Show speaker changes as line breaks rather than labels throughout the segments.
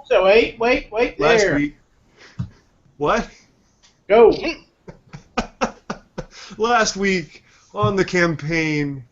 So wait
last
there.
week, what?
Go.
Last week on the campaign,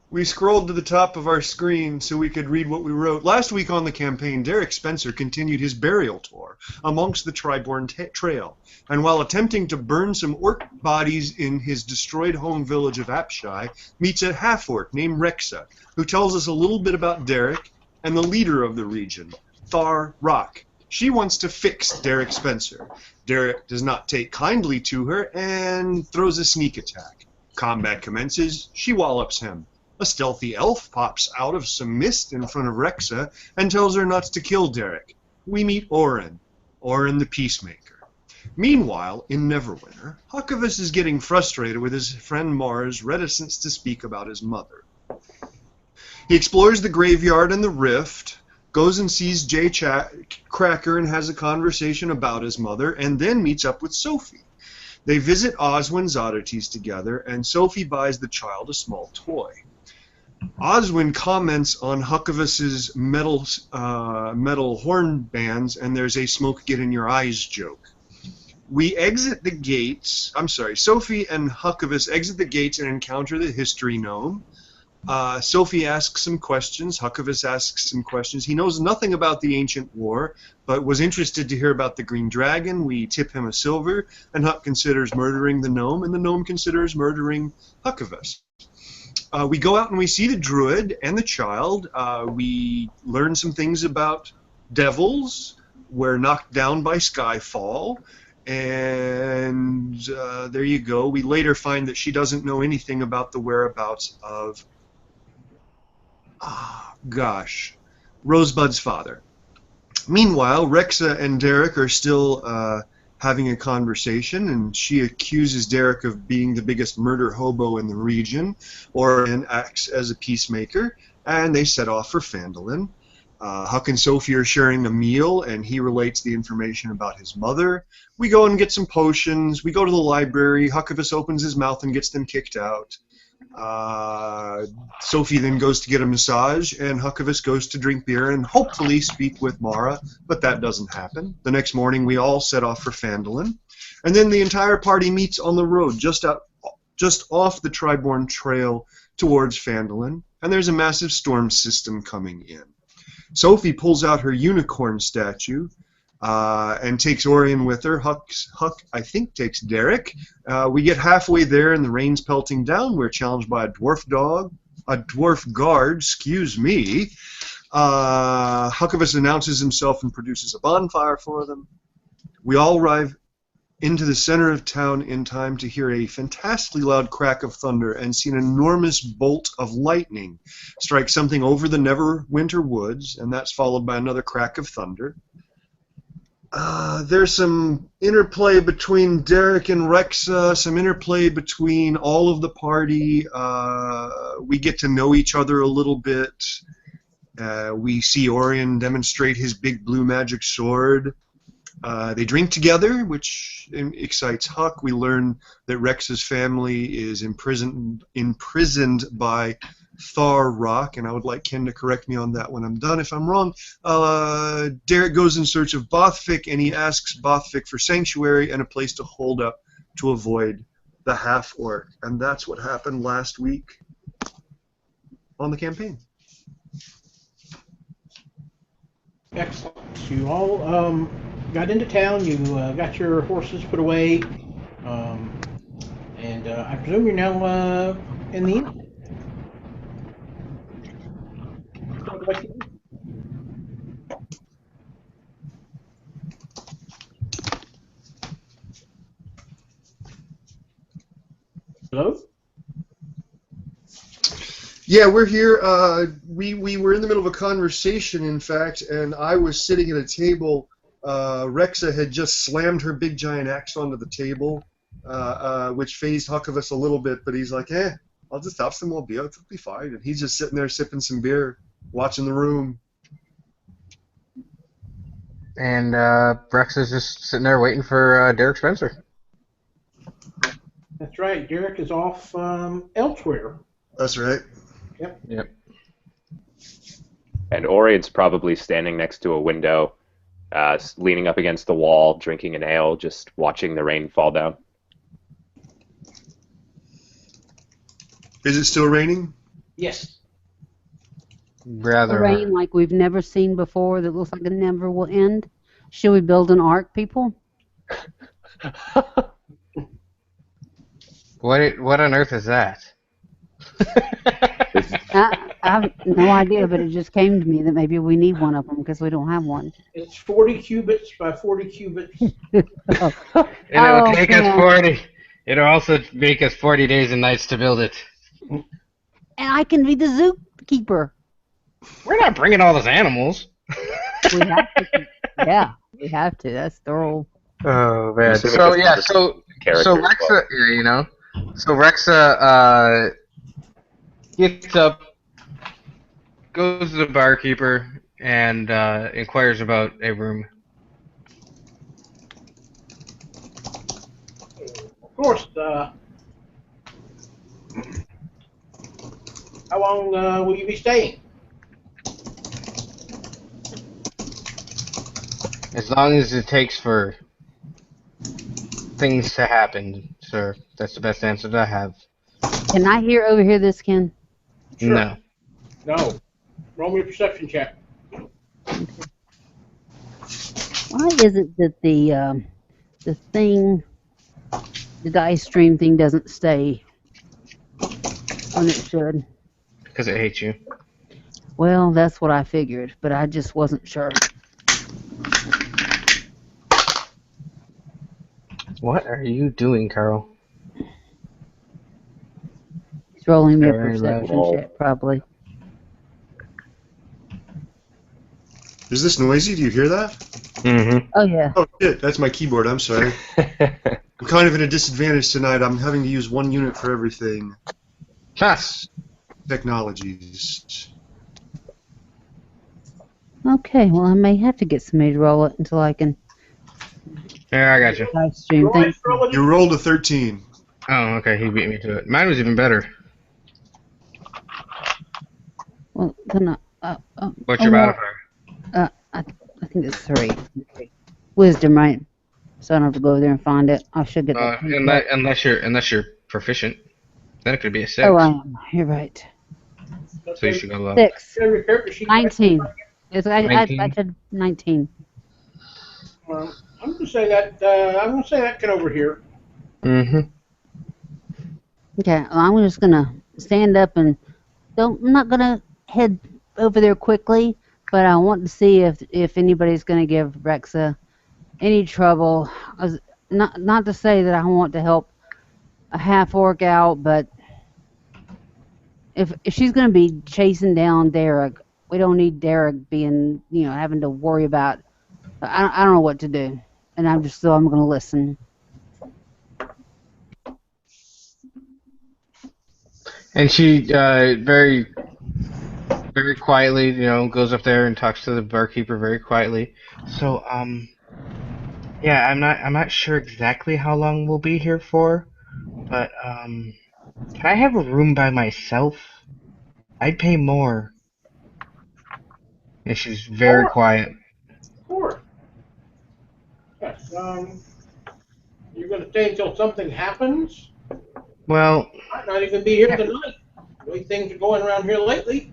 we scrolled to the top of our screen so we could read what we wrote. Last week on the campaign, Derek Spencer continued his burial tour amongst the Triborn Trail, and while attempting to burn some orc bodies in his destroyed home village of Apshai, meets a half-orc named Rexa, who tells us a little bit about Derek and the leader of the region, Thar Rock. She wants to fix Derek Spencer. Derek does not take kindly to her and throws a sneak attack. Combat commences. She wallops him. A stealthy elf pops out of some mist in front of Rexa and tells her not to kill Derek. We meet Orin the Peacemaker. Meanwhile, in Neverwinter, Huckabus is getting frustrated with his friend Mars' reticence to speak about his mother. He explores the graveyard and the rift, goes and sees Jay Cracker and has a conversation about his mother, and then meets up with Sophie. They visit Oswin's oddities together, and Sophie buys the child a small toy. Oswin comments on Huckabus's metal horn bands, and there's a smoke get in your eyes joke. We exit the gates. Sophie and Huckabus exit the gates and encounter the history gnome. Sophie asks some questions. Huckabus asks some questions. He knows nothing about the ancient war, but was interested to hear about the Green Dragon. We tip him a silver, and Huck considers murdering the gnome, and the gnome considers murdering Huckabus. We go out and we see the druid and the child. We learn some things about devils. We're knocked down by Skyfall. And there you go. We later find that she doesn't know anything about the whereabouts of, Rosebud's father. Meanwhile, Rexa and Derek are still having a conversation, and she accuses Derek of being the biggest murder hobo in the region, and acts as a peacemaker, and they set off for Phandalin. Huck and Sophie are sharing a meal, and he relates the information about his mother. We go and get some potions. We go to the library. Huckabus opens his mouth and gets them kicked out. Sophie then goes to get a massage, and Huckabus goes to drink beer and hopefully speak with Mara, but that doesn't happen. The next morning, we all set off for Phandalin, and then the entire party meets on the road just off the Triborn Trail towards Phandalin, and there's a massive storm system coming in. Sophie pulls out her unicorn statue and takes Orion with her. Huck, I think, takes Derek. We get halfway there, and the rain's pelting down. We're challenged by a dwarf guard, excuse me. Huckabus announces himself and produces a bonfire for them. We all arrive into the center of town in time to hear a fantastically loud crack of thunder and see an enormous bolt of lightning strike something over the Neverwinter woods, and that's followed by another crack of thunder. There's some interplay between Derek and Rexa, some interplay between all of the party. We get to know each other a little bit. We see Orion demonstrate his big blue magic sword. They drink together, which excites Huck. We learn that Rex's family is imprisoned by Thar Rock, and I would like Ken to correct me on that when I'm done if I'm wrong. Derek goes in search of Bothvik, and he asks Bothvik for sanctuary and a place to hold up to avoid the half-orc. And that's what happened last week on the campaign.
Excellent. You all got into town. You got your horses put away, and I presume you're now in the inn. Hello?
Yeah, we're here. We were in the middle of a conversation, in fact, and I was sitting at a table. Rexa had just slammed her big giant axe onto the table, which phased Huckabus a little bit, but he's like, I'll just have some more beer. It'll be fine. And he's just sitting there sipping some beer, watching the room.
And Rex is just sitting there waiting for Derek Spencer.
That's right. Derek is off elsewhere.
That's right.
Yep.
Yep.
And Orion's probably standing next to a window, leaning up against the wall, drinking an ale, just watching the rain fall down.
Is it still raining?
Yes.
Rather
Rain
hard.
like we've never seen before that looks like it never will end. Should we build an ark, people?
What on earth is that?
I have no idea, but it just came to me that maybe we need one of them because we don't have one.
It's 40 cubits by 40 cubits.
It'll
Oh,
take
man.
us 40. It'll also make us 40 days and nights to build it.
And I can be the zookeeper.
We're not bringing all those animals.
We have to. Yeah, we have to. That's the rule.
Oh man.
Assuming
So
it's
yeah,
not
so
character
so
as
Rexa,
well.
yeah, you know, so Rexa gets up, goes to the barkeeper, and inquires about a room.
Of course. How long will you be staying?
As long as it takes for things to happen, sir. That's the best answer that I have.
Can I overhear this, Ken?
Sure.
No.
No. Roll me a perception check.
Why is it that the thing, the dice stream thing doesn't stay when it should?
Because it hates you.
Well, that's what I figured, but I just wasn't sure.
What are you doing, Carl?
He's rolling me a
Very loud.
perception check, probably.
Is this noisy? Do you hear that?
Mm-hmm.
Oh yeah.
Oh shit, that's my keyboard. I'm sorry. I'm kind of at a disadvantage tonight. I'm having to use one unit for everything. Technologies.
Okay, well I may have to get somebody to roll it until I can
Yeah, I got you.
dice stream
Roll
thing.
it, roll it.
You rolled a 13.
Oh, okay. He beat me to it. Mine was even better.
Well, then
What's your
well,
modifier?
I think it's 3. Wisdom, right? So I don't have to go over there and find it. I should get that.
Unless you're proficient, then it could be a 6.
Oh, I am. You're right.
So you should go low.
6.
Your character sheet.
19. I
19?
said 19.
I'm gonna say that. I'm gonna say that can overhear.
Mm-hmm.
Okay, well, I'm just gonna stand up and I'm not gonna head over there quickly, but I want to see if anybody's gonna give Rexa any trouble. Not to say that I want to help a half orc out, but if she's gonna be chasing down Derek, we don't need Derek being having to worry about. I don't know what to do, and I'm gonna listen.
And she very quietly, goes up there and talks to the barkeeper very quietly. So, yeah, I'm not sure exactly how long we'll be here for, but can I have a room by myself? I'd pay more. And she's very
Sure.
quiet.
Of course. Yes. You're gonna stay until something happens.
Well,
Might not even be here tonight. The way things are going around here lately.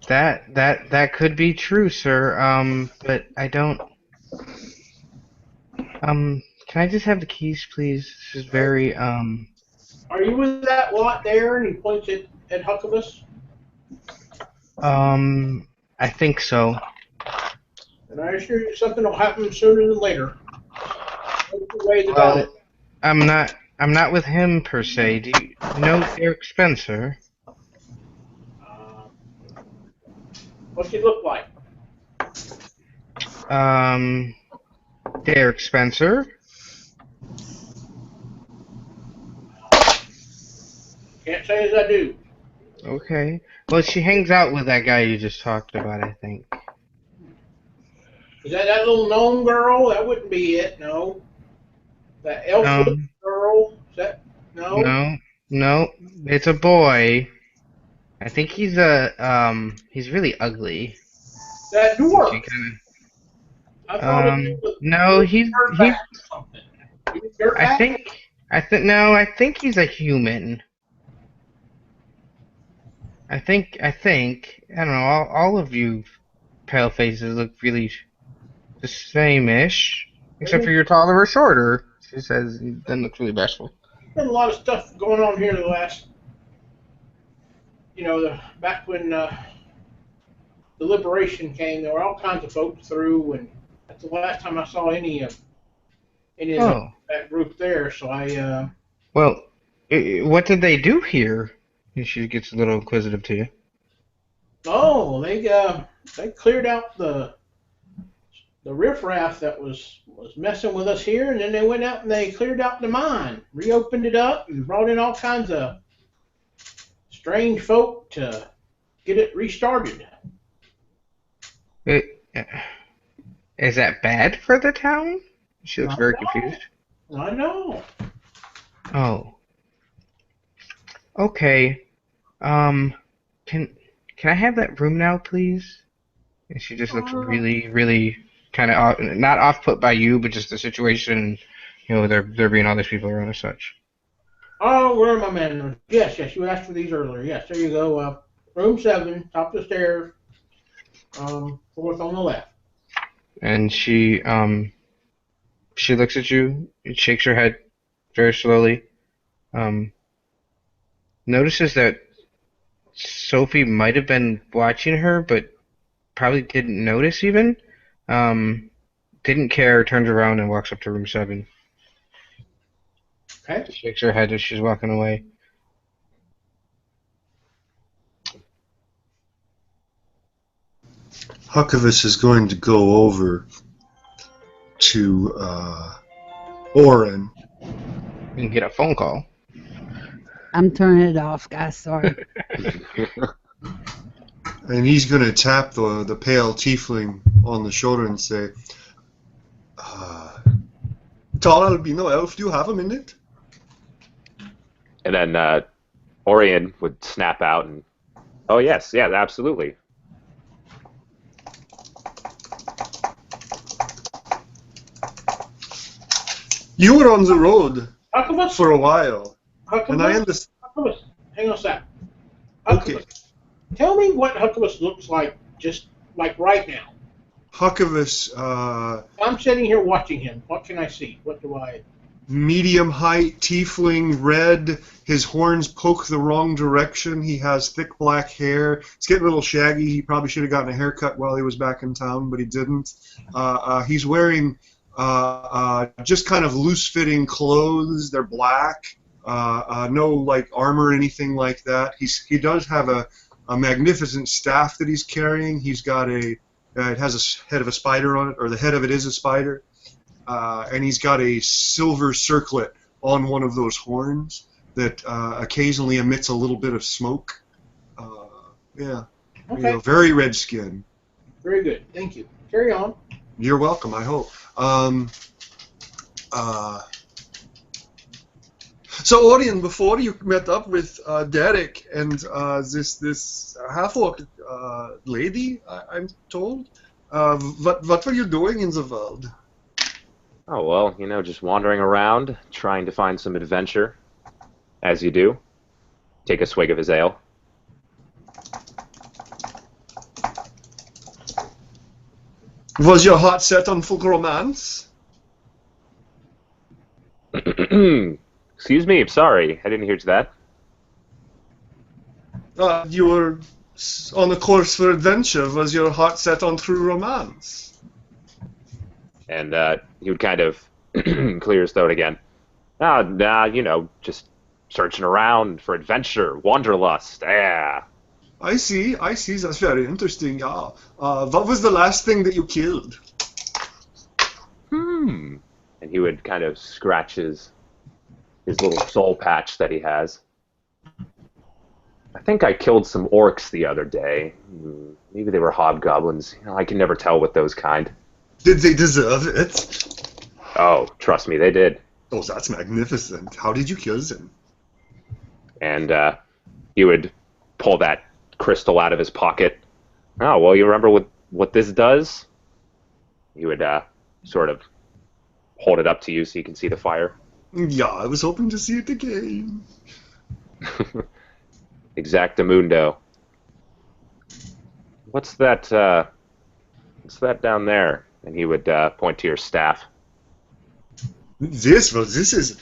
that could be true, sir. But I don't. Can I just have the keys, please? This is very
Are you with that lot there? And he points at Huckabus.
I think so.
And I assure you, something will happen sooner than later. No two ways about it.
I'm not with him per se. Do you know Derek Spencer?
What's he look like?
Derek Spencer?
Can't say as I do.
Okay. Well, she hangs out with that guy you just talked about, I think.
Is that little gnome girl? That wouldn't be it. No. That elf girl? Is that no?
No, it's a boy. I think he's he's really ugly.
That
She
dwarf.
kinda,
I thought it was
no, he's
dirtbag or something. He was dirtbag?
I think he's a human. I don't know, all of you pale faces look really the same-ish, except for you're taller or shorter. She says, and then looks really bashful.
There's been a lot of stuff going on here the last, back when the liberation came, there were all kinds of folks through, and that's the last time I saw any of
Oh,
that group there. So
well, what did they do here? And she gets a little inquisitive to you.
they cleared out the riffraff that was messing with us here, and then they went out and they cleared out the mine, reopened it up, and brought in all kinds of strange folk to get it restarted.
Is that bad for the town? She looks very confused.
I know.
Oh. Okay. Can I have that room now, please? And she just looks really, really kind of not off put by you, but just the situation. There being all these people around and such.
Oh, where are my men? Yes, you asked for these earlier. Yes, there you go. Room 7, top of the stairs, fourth on the left.
And she looks at you, and shakes her head very slowly. Notices that Sophie might have been watching her, but probably didn't notice even. Didn't care, turns around and walks up to room 7.
Okay.
Shakes her head as she's walking away.
Huckabus is going to go over to Oren.
And get a phone call.
I'm turning it off, guys. Sorry.
And he's going to tap the pale tiefling on the shoulder and say, Tall albino elf, do you have a minute?
And then Orion would snap out and, oh yes, yeah, absolutely.
You were on the road
Huckabus?
for a while, and I
Huckabus?
understand.
Huckabus, hang on a sec.
Okay.
Huckabus, tell me what Huckabus looks like, just like right now.
Huckabus,
I'm sitting here watching him. What can I see? What do I...
medium height, tiefling, red. His horns poke the wrong direction. He has thick black hair. It's getting a little shaggy. He probably should have gotten a haircut while he was back in town, but he didn't. He's wearing just kind of loose-fitting clothes. They're black. No like armor or anything like that. He does have a magnificent staff that he's carrying. He's got it has a head of a spider on it, or the head of it is a spider. And he's got a silver circlet on one of those horns that occasionally emits a little bit of smoke. Yeah.
Okay.
Very red skin.
Very good. Thank you. Carry on.
You're welcome, I hope. So, Orion, before you met up with Derek and this half-orc lady, I'm told, what were you doing in the world?
Oh, well, just wandering around, trying to find some adventure, as you do. Take a swig of his ale.
Was your heart set on full romance?
Excuse me, I'm sorry. I didn't hear to that.
You were on a course for adventure. Was your heart set on true romance?
And he would kind of clear his throat again. Nah, just searching around for adventure, wanderlust, yeah.
I see. That's very interesting, yeah. What was the last thing that you killed?
And he would kind of scratch his little soul patch that he has. I think I killed some orcs the other day. Maybe they were hobgoblins. I can never tell with those kind.
Did they deserve it?
Oh, trust me, they did.
Oh, that's magnificent. How did you kill them?
And he would pull that crystal out of his pocket. Oh, well, you remember what this does? He would sort of hold it up to you so you can see the fire.
Yeah, I was hoping to see it again.
Exactamundo. What's that down there? And he would point to your staff.
This is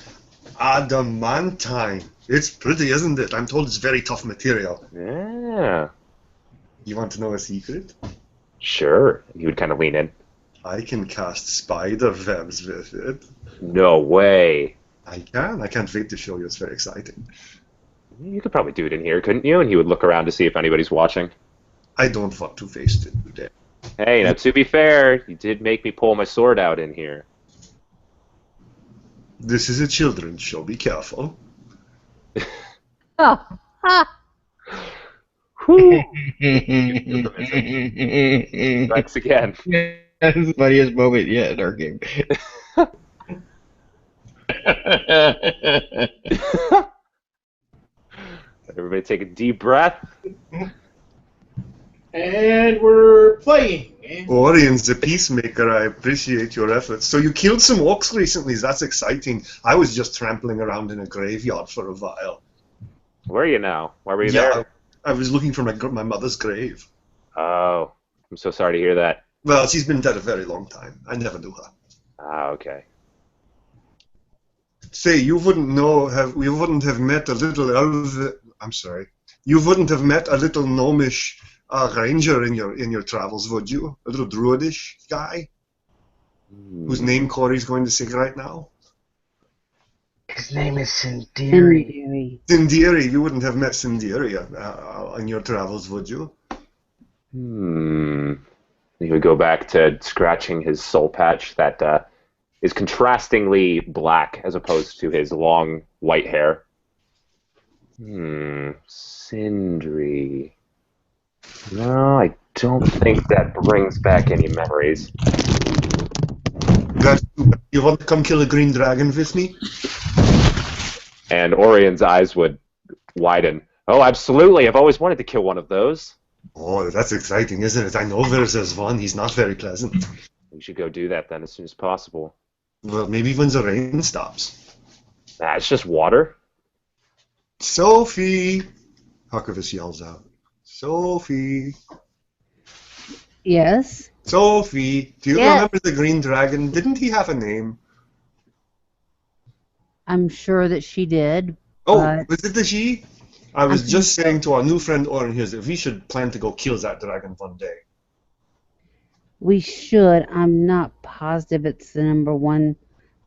adamantine. It's pretty, isn't it? I'm told it's very tough material.
Yeah,
You want to know a secret?
sure. And he would kind of lean in.
I can cast spider webs with it.
No way.
I can. I can't wait to show you. It's very exciting.
You could probably do it in here, couldn't you? And he would look around to see if anybody's watching.
I don't want to face it today.
Hey, now to be fair, you did make me pull my sword out in here.
This is a children's show. Be careful.
Oh, ah,
Whew. Thanks again.
That's the funniest moment yet in our game.
Everybody take a deep breath.
And we're playing. And
Orion's the peacemaker. I appreciate your efforts. So you killed some orcs recently. That's exciting. I was just trampling around in a graveyard for a while.
Where are you now? Why were you
Yeah,
there?
I was looking for my mother's grave.
Oh, I'm so sorry to hear that.
Well, she's been dead a very long time. I never knew her.
Ah, okay.
Say, you wouldn't have met a little elf. I'm sorry. You wouldn't have met a little gnomish ranger in your travels, would you? A little druidish guy whose name Corey's going to say right now.
His name is Sindiri.
Injury.
Sindiri. You wouldn't have met Sindiri in your travels, would you?
He would go back to scratching his soul patch that is contrastingly black as opposed to his long white hair. Sindri. No, I don't think that brings back any memories.
You want to come kill a green dragon with me?
And Orion's eyes would widen. Oh, absolutely. I've always wanted to kill one of those.
Oh, that's exciting, isn't it? I know there's one. He's not very pleasant.
We should go do that then as soon as possible.
Well, maybe when the rain stops.
Nah, it's just water.
Sophie! Huckervis yells out. Sophie!
Yes.
Sophie! Do you
Yes.
remember the green dragon? Didn't he have a name?
I'm sure that she did.
Oh,
But-
was it the she? I was
I
just saying to our new friend Oren here that we should plan to go kill that dragon one day.
We should. I'm not positive it's the number one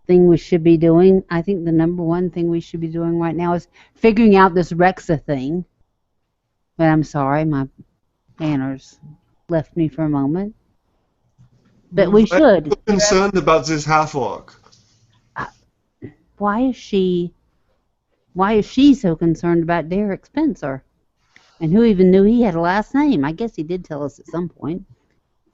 thing we should be doing. I think the number one thing we should be doing right now is figuring out this Rexa thing. But I'm sorry, my manners left me for a moment. But we
I'm
should.
concerned about this half-orc.
Why is she so concerned about Derek Spencer? And who even knew he had a last name? I guess he did tell us at some point.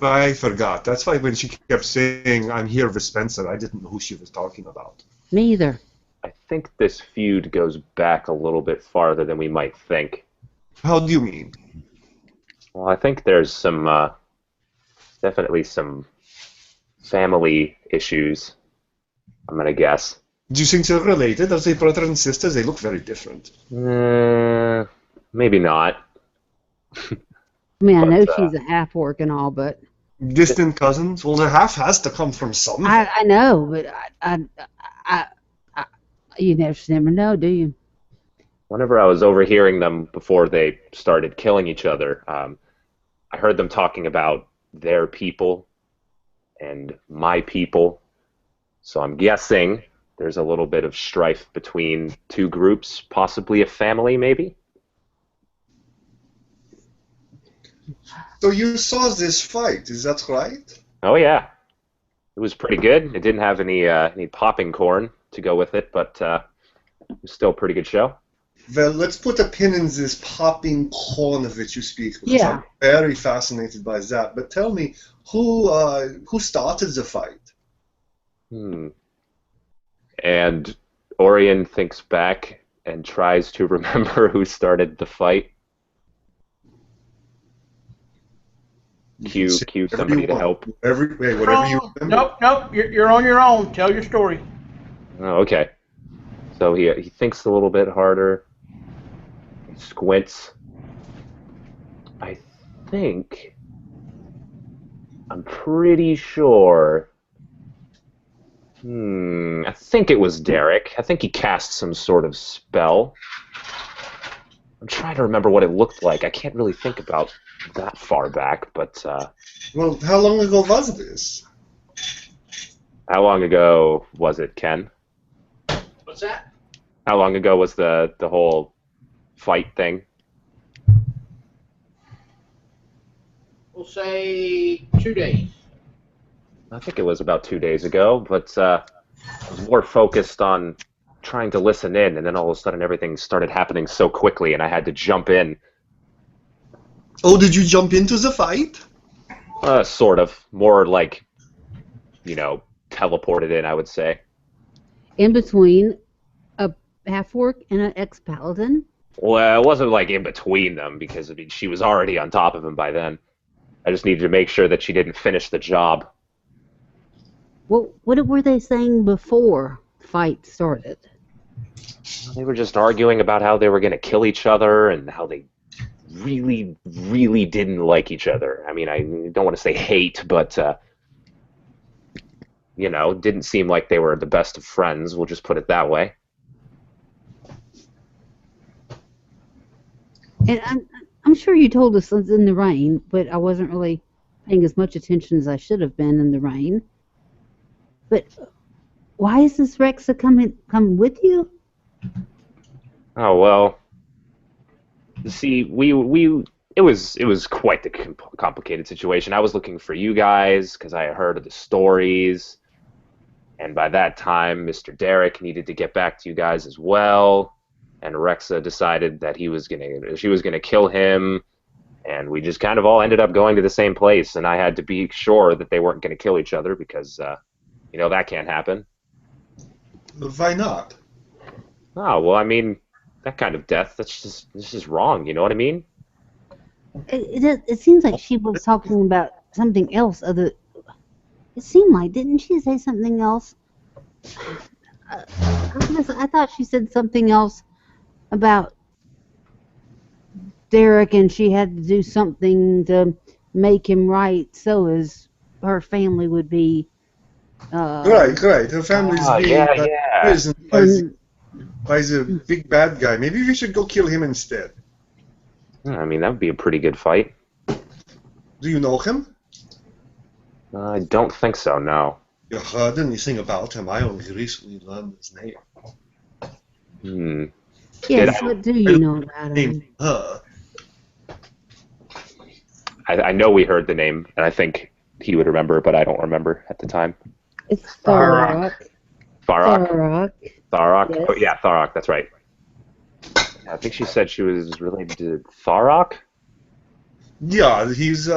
I forgot. That's why when she kept saying, I'm here with Spencer, I didn't know who she was talking about.
Me either.
I think this feud goes back a little bit farther than we might think.
How do you mean?
Well, I think there's some, definitely some family issues, I'm going to guess.
Do you think they're related? Are they brother and sisters? They look very different.
Maybe not.
I mean, I know
But,
she's a half orc and all, but
Distant cousins? Well, the half has to come from somewhere.
I know, but I you never know, do you?
Whenever I was overhearing them before they started killing each other, I heard them talking about their people and my people. So I'm guessing there's a little bit of strife between two groups, possibly a family, maybe?
So you saw this fight, is that right?
Oh, yeah. It was pretty good. It didn't have any popping corn to go with it, but it was still a pretty good show.
Well, let's put a pin in this popping corn of which you speak, because
Yeah.
I'm very fascinated by that. But tell me, who started the fight?
And Orion thinks back and tries to remember who started the fight. cue somebody to help.
Whatever you remember.
Nope. You're on your own. Tell your story.
Oh, okay. So he thinks a little bit harder. He squints. I'm pretty sure. I think it was Derek. I think he cast some sort of spell. I'm trying to remember what it looked like. I can't really think about that far back, but...
Well, how long ago was this?
How long ago was it, Ken?
What's that?
How long ago was the whole fight thing?
We'll say 2 days.
I think it was about 2 days ago, but I was more focused on trying to listen in, and then all of a sudden everything started happening so quickly, and I had to jump in.
Oh, did you jump into the fight?
Sort of. More like, teleported in, I would say.
In between a half-orc and an ex-paladin?
Well, it wasn't like in between them, because she was already on top of him by then. I just needed to make sure that she didn't finish the job.
What were they saying before the fight started?
They were just arguing about how they were going to kill each other and how they really, really didn't like each other. I mean, I don't want to say hate, but, didn't seem like they were the best of friends. We'll just put it that way.
And I'm sure you told us it's in the rain, but I wasn't really paying as much attention as I should have been in the rain. But why is this Rexa coming with you?
Oh, well, see, it was quite the complicated situation. I was looking for you guys because I had heard of the stories, and by that time, Mr. Derek needed to get back to you guys as well, and Rexa decided that she was gonna kill him, and we just kind of all ended up going to the same place, and I had to be sure that they weren't gonna kill each other because, that can't happen.
Why not?
Oh, well, I mean, that kind of death, that's just wrong, you know what I mean?
It seems like she was talking about something else. It seemed like, didn't she say something else? I thought she said something else about Derek, and she had to do something to make him right, so as her family would be.
Right. Her family's being imprisoned by the big bad guy. Maybe we should go kill him instead.
I mean, that would be a pretty good fight.
Do you know him?
I don't think so, no.
You heard anything about him? I only recently learned his name.
Yes, what do you know about him?
I know we heard the name, and I think he would remember, but I don't remember at the time.
It's Tharok.
Tharok?
Yes.
Oh, yeah, Tharok, that's right. I think she said she was related to Tharok?
Yeah, he's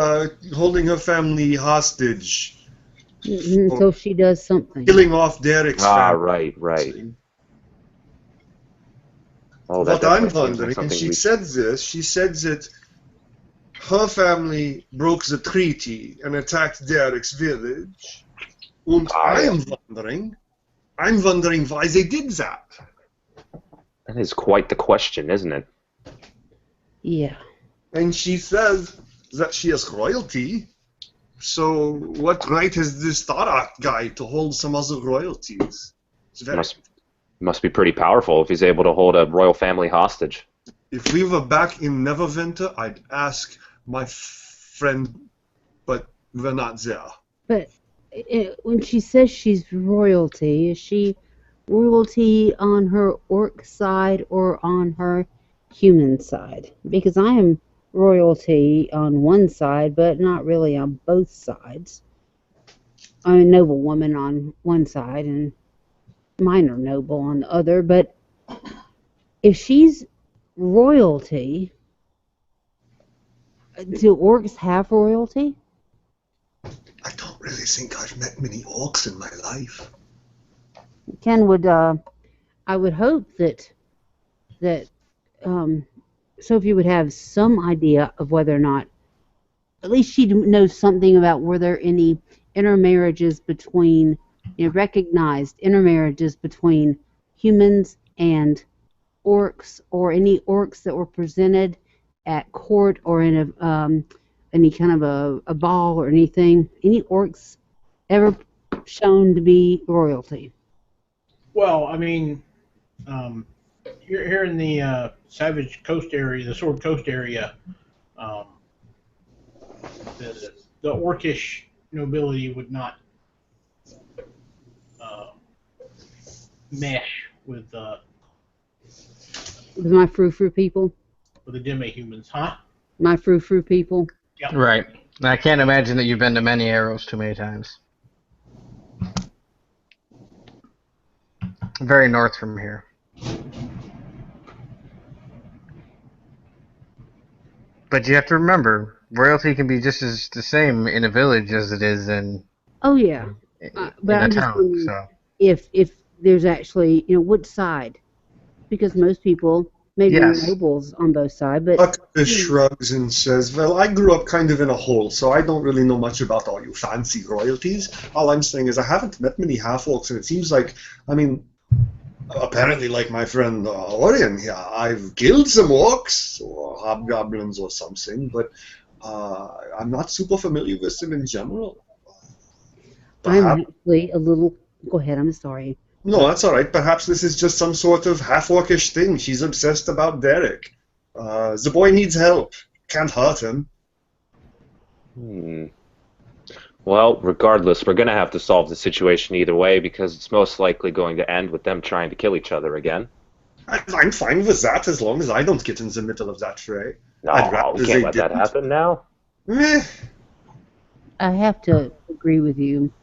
holding her family hostage.
So she does something.
Killing off Derek's family.
Right. Oh,
What I'm wondering, and she said that her family broke the treaty and attacked Derek's village. And I'm wondering why they did that.
That is quite the question, isn't it?
Yeah.
And she says that she is royalty. So what right has this Tharok guy to hold some other royalties?
Must be pretty powerful if he's able to hold a royal family hostage.
If we were back in Neverwinter, I'd ask my friend, but we're not there.
But when she says she's royalty, is she royalty on her orc side or on her human side? Because I am royalty on one side, but not really on both sides. I'm a noble woman on one side and minor noble on the other, but if she's royalty, do orcs have royalty?
I don't really think I've met many orcs in my life.
Ken would, I would hope that Sophie would have some idea of whether or not at least she knows something about were there any intermarriages between, recognized intermarriages between humans and orcs, or any orcs that were presented at court or in any kind of a ball or anything. Any orcs ever shown to be royalty?
Well, I mean, here in the Savage Coast area, the Sword Coast area, um, the orcish nobility would not mesh with
With my frou-frou people?
the demi-humans, huh?
My frou-frou people?
Right. I can't imagine that you've been to many arrows too many times. Very north from here. But you have to remember, royalty can be just as the same in a village as it is in
Oh, yeah.
in
But
a
I'm just
town.
wondering
So
if there's actually, which side? Because most people, maybe
Yes.
nobles on both sides, but
Huckabee shrugs and says, well, I grew up kind of in a hole, so I don't really know much about all you fancy royalties. All I'm saying is I haven't met many half-orcs, and it seems like, I mean, apparently like my friend Orion here, I've killed some orcs, or hobgoblins or something, but I'm not super familiar with them in general.
I'm
Perhaps,
actually a little. Go ahead, I'm sorry.
no, that's all right. Perhaps this is just some sort of half-orcish thing. She's obsessed about Derek. The boy needs help. Can't hurt him.
Well, regardless, we're going to have to solve the situation either way because it's most likely going to end with them trying to kill each other again.
I'm fine with that as long as I don't get in the middle of that fray.
No,
I'd rather
we
they
can't let that
didn't.
happen now.
Meh.
I have to agree with you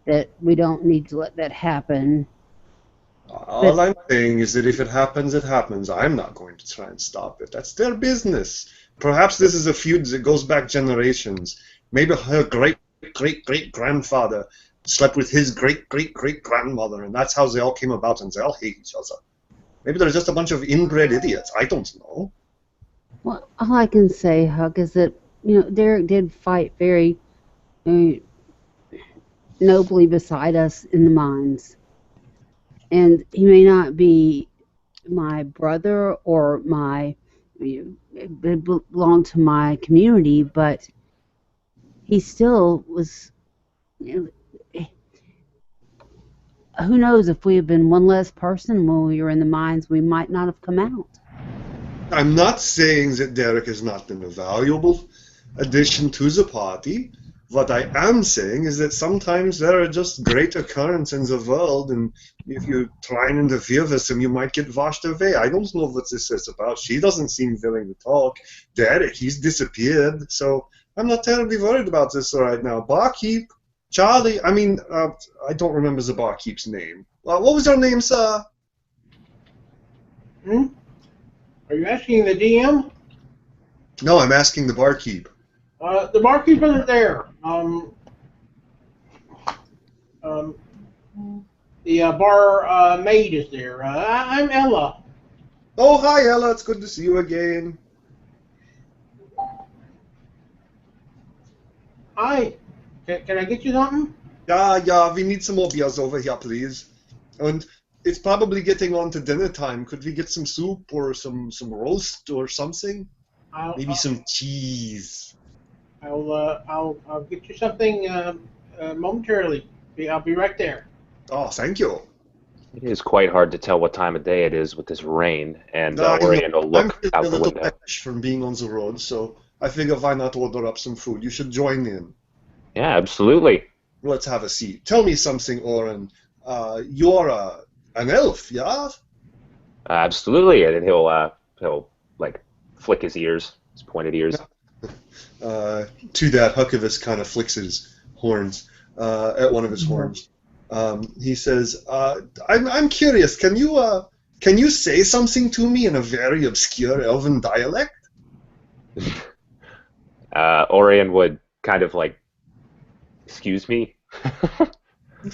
that we don't need to let that happen.
All I'm saying is that if it happens, it happens. I'm not going to try and stop it. That's their business. Perhaps this is a feud that goes back generations. Maybe her great-great-great-grandfather slept with his great-great-great-grandmother, and that's how they all came about, and they all hate each other. Maybe they're just a bunch of inbred idiots. I don't know.
Well, all I can say, Huck, is that Derek did fight very nobly beside us in the mines, and he may not be my brother or belong to my community, but he still was. Who knows, if we had been one less person when we were in the mines, we might not have come out.
I'm not saying that Derek has not been a valuable addition to the party. What I am saying is that sometimes there are just great occurrences in the world, and if you try and interfere with them, you might get washed away. I don't know what this is about. She doesn't seem willing to talk. Derek, he's disappeared, so I'm not terribly worried about this right now. Barkeep, Charlie, I don't remember the barkeep's name. What was her name, sir?
Are you asking the DM?
No, I'm asking the barkeep.
The barkeep isn't there. The bar maid is there. I'm Ella.
Oh, hi, Ella. It's good to see you again.
Hi. Can I get you something?
Yeah, we need some more beers over here, please. And it's probably getting on to dinner time. Could we get some soup or some roast or something? Maybe some cheese.
I'll get you something momentarily. I'll be right there.
Oh, thank you.
It is quite hard to tell what time of day it is with this rain, and
I know.
Orion will
I'm
look
feeling
out
a
the
little
window.
peckish from being on the road, so I figure why not order up some food? You should join in.
Yeah, absolutely.
Let's have a seat. Tell me something, Oren. You're an elf, yeah?
Absolutely, and then he'll like flick his ears, his pointed ears.
To that, Huckabee kind of flicks his horns at one of his horns. He says, "I'm curious. Can you say something to me in a very obscure Elven dialect?"
Orion would kind of like, excuse me.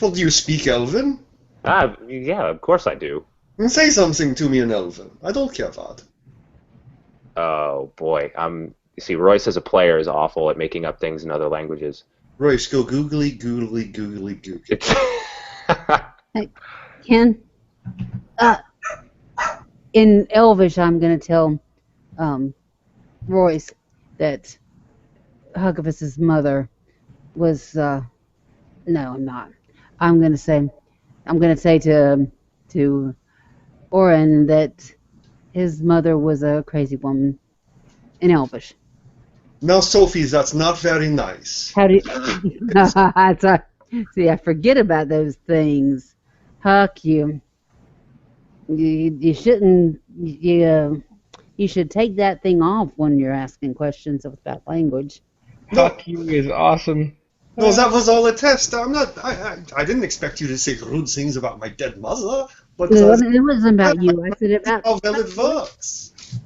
Well, do you speak Elven?
Yeah, of course I do.
Say something to me in Elven. I don't care what.
Oh boy, I'm You see, Royce as a player is awful at making up things in other languages.
Royce, go googly, googly, googly, googly.
It's
Ken, in Elvish, I'm going to tell Royce that Huckabus's mother was. No, I'm not. I'm going to say to Oren that his mother was a crazy woman in Elvish.
Now, Sophie, that's not very nice.
How do you? See, I forget about those things. Huck, you shouldn't. You should take that thing off when you're asking questions about language.
Fuck you is awesome.
No, that was all a test. I didn't expect you to say rude things about my dead mother, but
It wasn't about you. I said it about.
how well it works.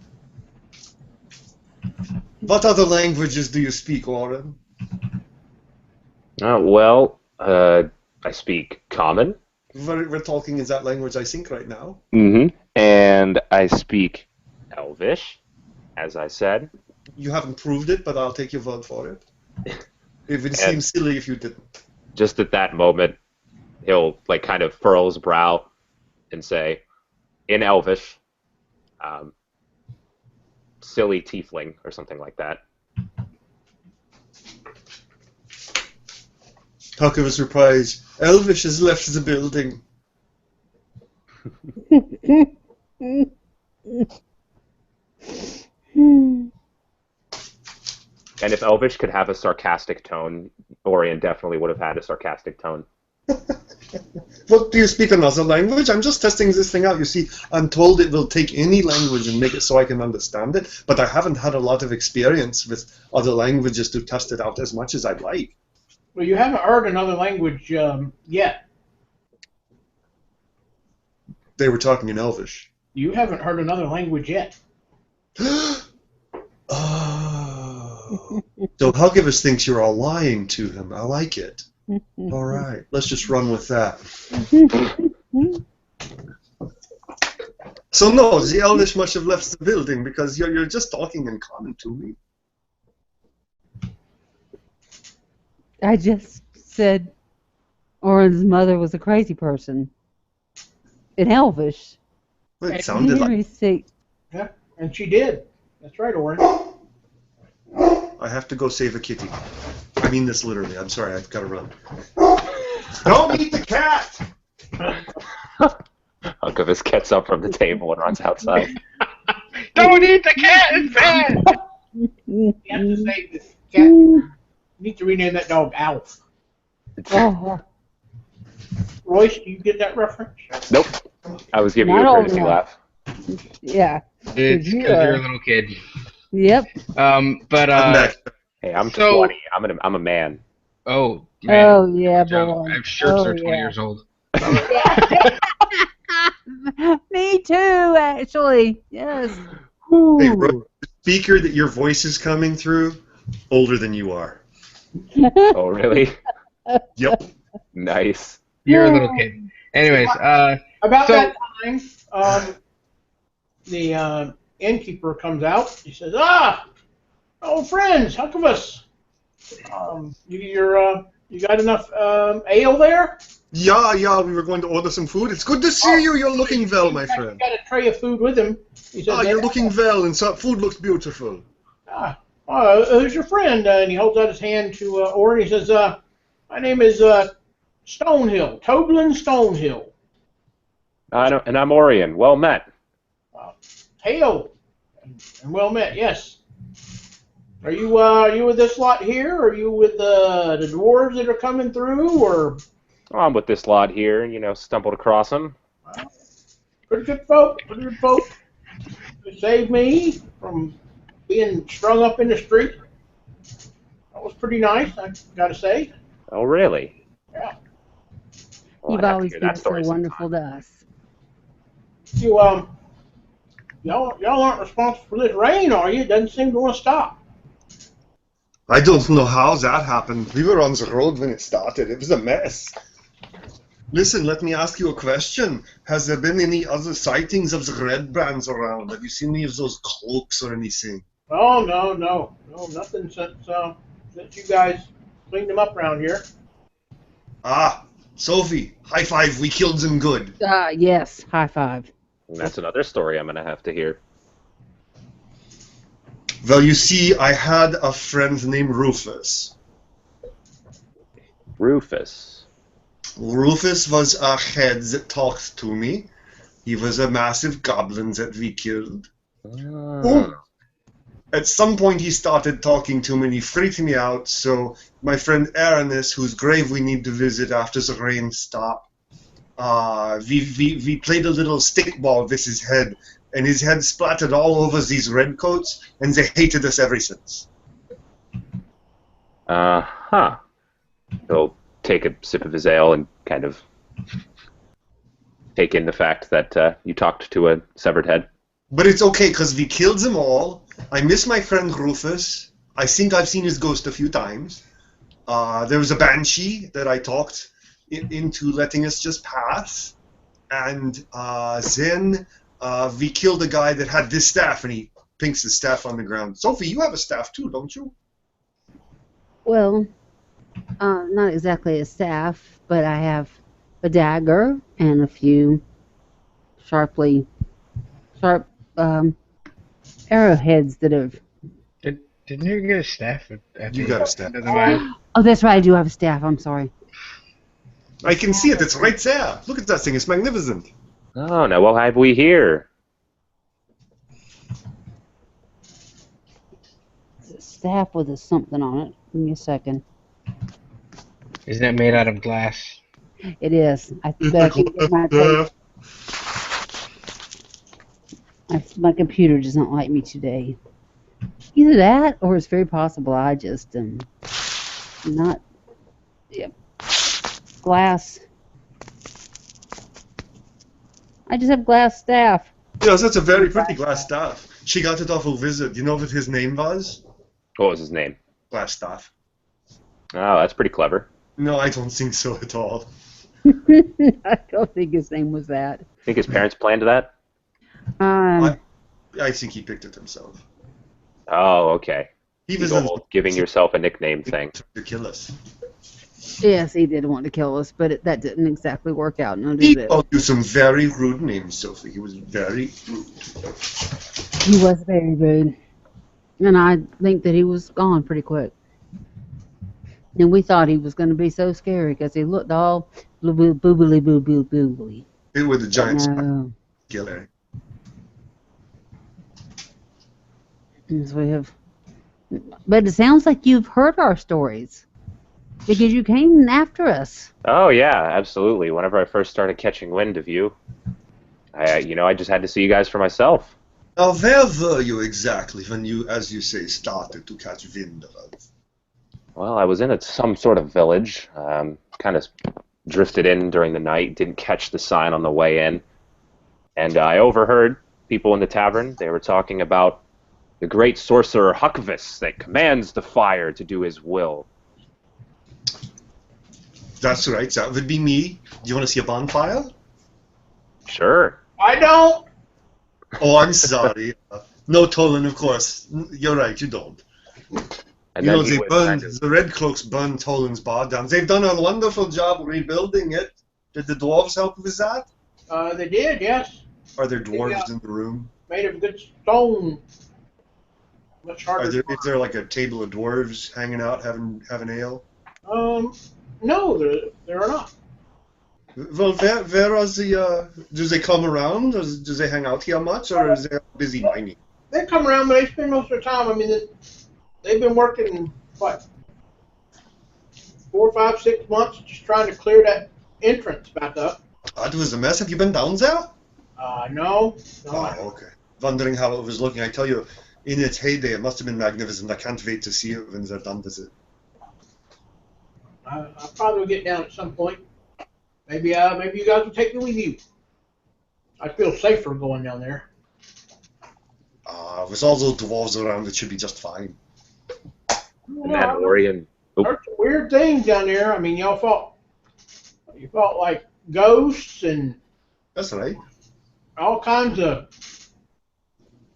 What other languages do you speak, Oren?
I speak Common.
We're talking in that language, I think, right now.
Mm-hmm. And I speak Elvish, as I said.
You haven't proved it, but I'll take your word for it. It would seem silly if you didn't.
Just at that moment, he'll like kind of furl his brow and say, in Elvish, silly tiefling or something like that.
Tucker was surprised. Elvish has left the building.
And if Elvish could have a sarcastic tone, Orion definitely would have had a sarcastic tone.
What, do you speak another language? I'm just testing this thing out. You see, I'm told it will take any language and make it so I can understand it, but I haven't had a lot of experience with other languages to test it out as much as I'd like.
Well, you haven't heard another language yet.
They were talking in Elvish.
You haven't heard another language yet.
Oh. So Huckabus thinks you're all lying to him. I like it. All right, let's just run with that. So no, the Elvish must have left the building because you're just talking in common to me.
I just said Oren's mother was a crazy person. In Elvish.
Well, it sounded like...
Yeah, and she did. That's right, Oren.
I have to go save a kitty. I mean this literally. I'm sorry, I've got to run. Don't eat the cat!
Huckabus gets up from the table and runs outside.
Don't eat the cat, it's bad!
You have to save this cat. You need to rename that dog Alf.
Oh,
Royce, do you get that reference?
Nope. I was giving you a
Not
courtesy
all
laugh.
yeah.
It's because you're a little kid.
Yep.
But
I'm back.
Hey, I'm
So-
20. I'm a man.
oh man,
Oh, yeah,
I'm
boy.
sure
Oh,
they're 20
yeah.
years old.
Me too, actually. Yes.
Hey, Roy, the speaker that your voice is coming through, older than you are.
Oh, really?
Yep.
Nice.
You're a little kid. Anyways,
About
So-
that time, the innkeeper comes out. He says, old friends, Huckabus. You got enough ale there?
Yeah, we were going to order some food. It's good to see you. You're looking well, my
He
friend.
got a tray of food with him. He says,
You're looking well, and so food looks beautiful.
who's your friend? And he holds out his hand to Oren. He says, my name is Stonehill, Toblin Stonehill.
And I'm Orion. Well met.
Hail, and well met. Yes. Are you with this lot here? Or are you with the dwarves that are coming through? Or
Oh, I'm with this lot here. Stumbled across them.
pretty good folk. They saved me from being strung up in the street. That was pretty nice, I gotta say.
Oh, really?
Yeah.
Well,
You've
I'd have to
always
hear
been
that
so
story
wonderful
sometime.
to us.
Y'all aren't responsible for this rain, are you? It doesn't seem to want to stop.
I don't know how that happened. We were on the road when it started. It was a mess. Listen, let me ask you a question. Has there been any other sightings of the red brands around? Have you seen any of those cloaks or anything?
Oh, no, nothing since you guys cleaned them up around here.
Ah, Sophie, high five, we killed them good.
Yes, high five.
And that's another story I'm gonna have to hear.
Well, you see, I had a friend named Rufus.
Rufus.
Rufus was a head that talked to me. He was a massive goblin that we killed.
Ah.
At some point, he started talking to me and he freaked me out. So, my friend Aranis, whose grave we need to visit after the rain stopped, we played a little stickball with his head, and his head splattered all over these redcoats, and they hated us ever since.
Huh. He'll take a sip of his ale and kind of take in the fact that you talked to a severed head.
But it's okay, because we killed them all. I miss my friend Rufus. I think I've seen his ghost a few times. There was a banshee that I talked into letting us just pass. And then we killed a guy that had this staff, and he pinks the staff on the ground. Sophie, you have a staff too, don't you?
Well, not exactly a staff, but I have a dagger and a few sharp arrowheads that have.
Didn't you get a staff at
You
the
got a staff.
end of the mine?
Oh, that's right. I do have a staff. I'm sorry.
I can see it. It's right there. Look at that thing. It's magnificent.
Oh, now what have we here?
It's a staff with a something on it. Give me a second.
Isn't it made out of glass?
It is. I bet I can get my tape. My computer does not like me today. Either that, or it's very possible I just am not. Yep. Glass. I just have glass staff.
Yes, that's a very pretty glass staff. She got it off a wizard. You know what his name was?
What was his name?
Glass staff.
Oh, that's pretty clever.
No, I don't think so at all.
I don't think his name was that.
Think his parents planned that?
I think he picked it himself.
Oh, okay.
He
The
was
old giving yourself a nickname thing.
to kill us.
Yes, he did want to kill us, but that didn't exactly work out. None
He
did it.
called you some very rude names, Sophie. He was very rude.
He was very rude. And I think that he was gone pretty quick. And we thought he was going to be so scary because he looked all boobily boobily.
It was a giant
No.
killer.
Yes, we have. But it sounds like you've heard our stories because you came after us.
Oh yeah, absolutely. Whenever I first started catching wind of you, I just had to see you guys for myself.
Now, where were you exactly when you, as you say, started to catch wind of us?
Well, I was in some sort of village, kind of drifted in during the night, didn't catch the sign on the way in, and I overheard people in the tavern. They were talking about the great sorcerer Huckvis that commands the fire to do his will.
That's right, that would be me. Do you want to see a bonfire?
Sure.
I don't.
Oh, I'm sorry. No, Tolan, of course. You're right, you don't.
And
You
then
know,
he
they
would
burned,
kind of-
the Red Cloaks burned Tolan's bar down. They've done a wonderful job rebuilding it. Did the dwarves help with that?
They did, yes.
Are there dwarves
Yeah.
in the room?
Made of good stone. Much harder.
Is there like a table of dwarves hanging out having ale?
No, there are not.
Well, where are the, do they come around? Do they hang out here much, or is they busy mining?
They come around, but they spend most of their time. I mean, they've been working, 4, 5, 6 months just trying to clear that entrance back up.
That was a mess. Have you been down there?
No.
Oh, okay. Wondering how it was looking. I tell you, in its heyday, it must have been magnificent. I can't wait to see it when they're done with it.
I'll probably get down at some point. Maybe you guys will take me with you. I feel safer going down there.
With all those dwarves around, it should be just fine.
And that Orion.
There's some weird things down there. I mean, you felt like ghosts and
That's right.
all kinds of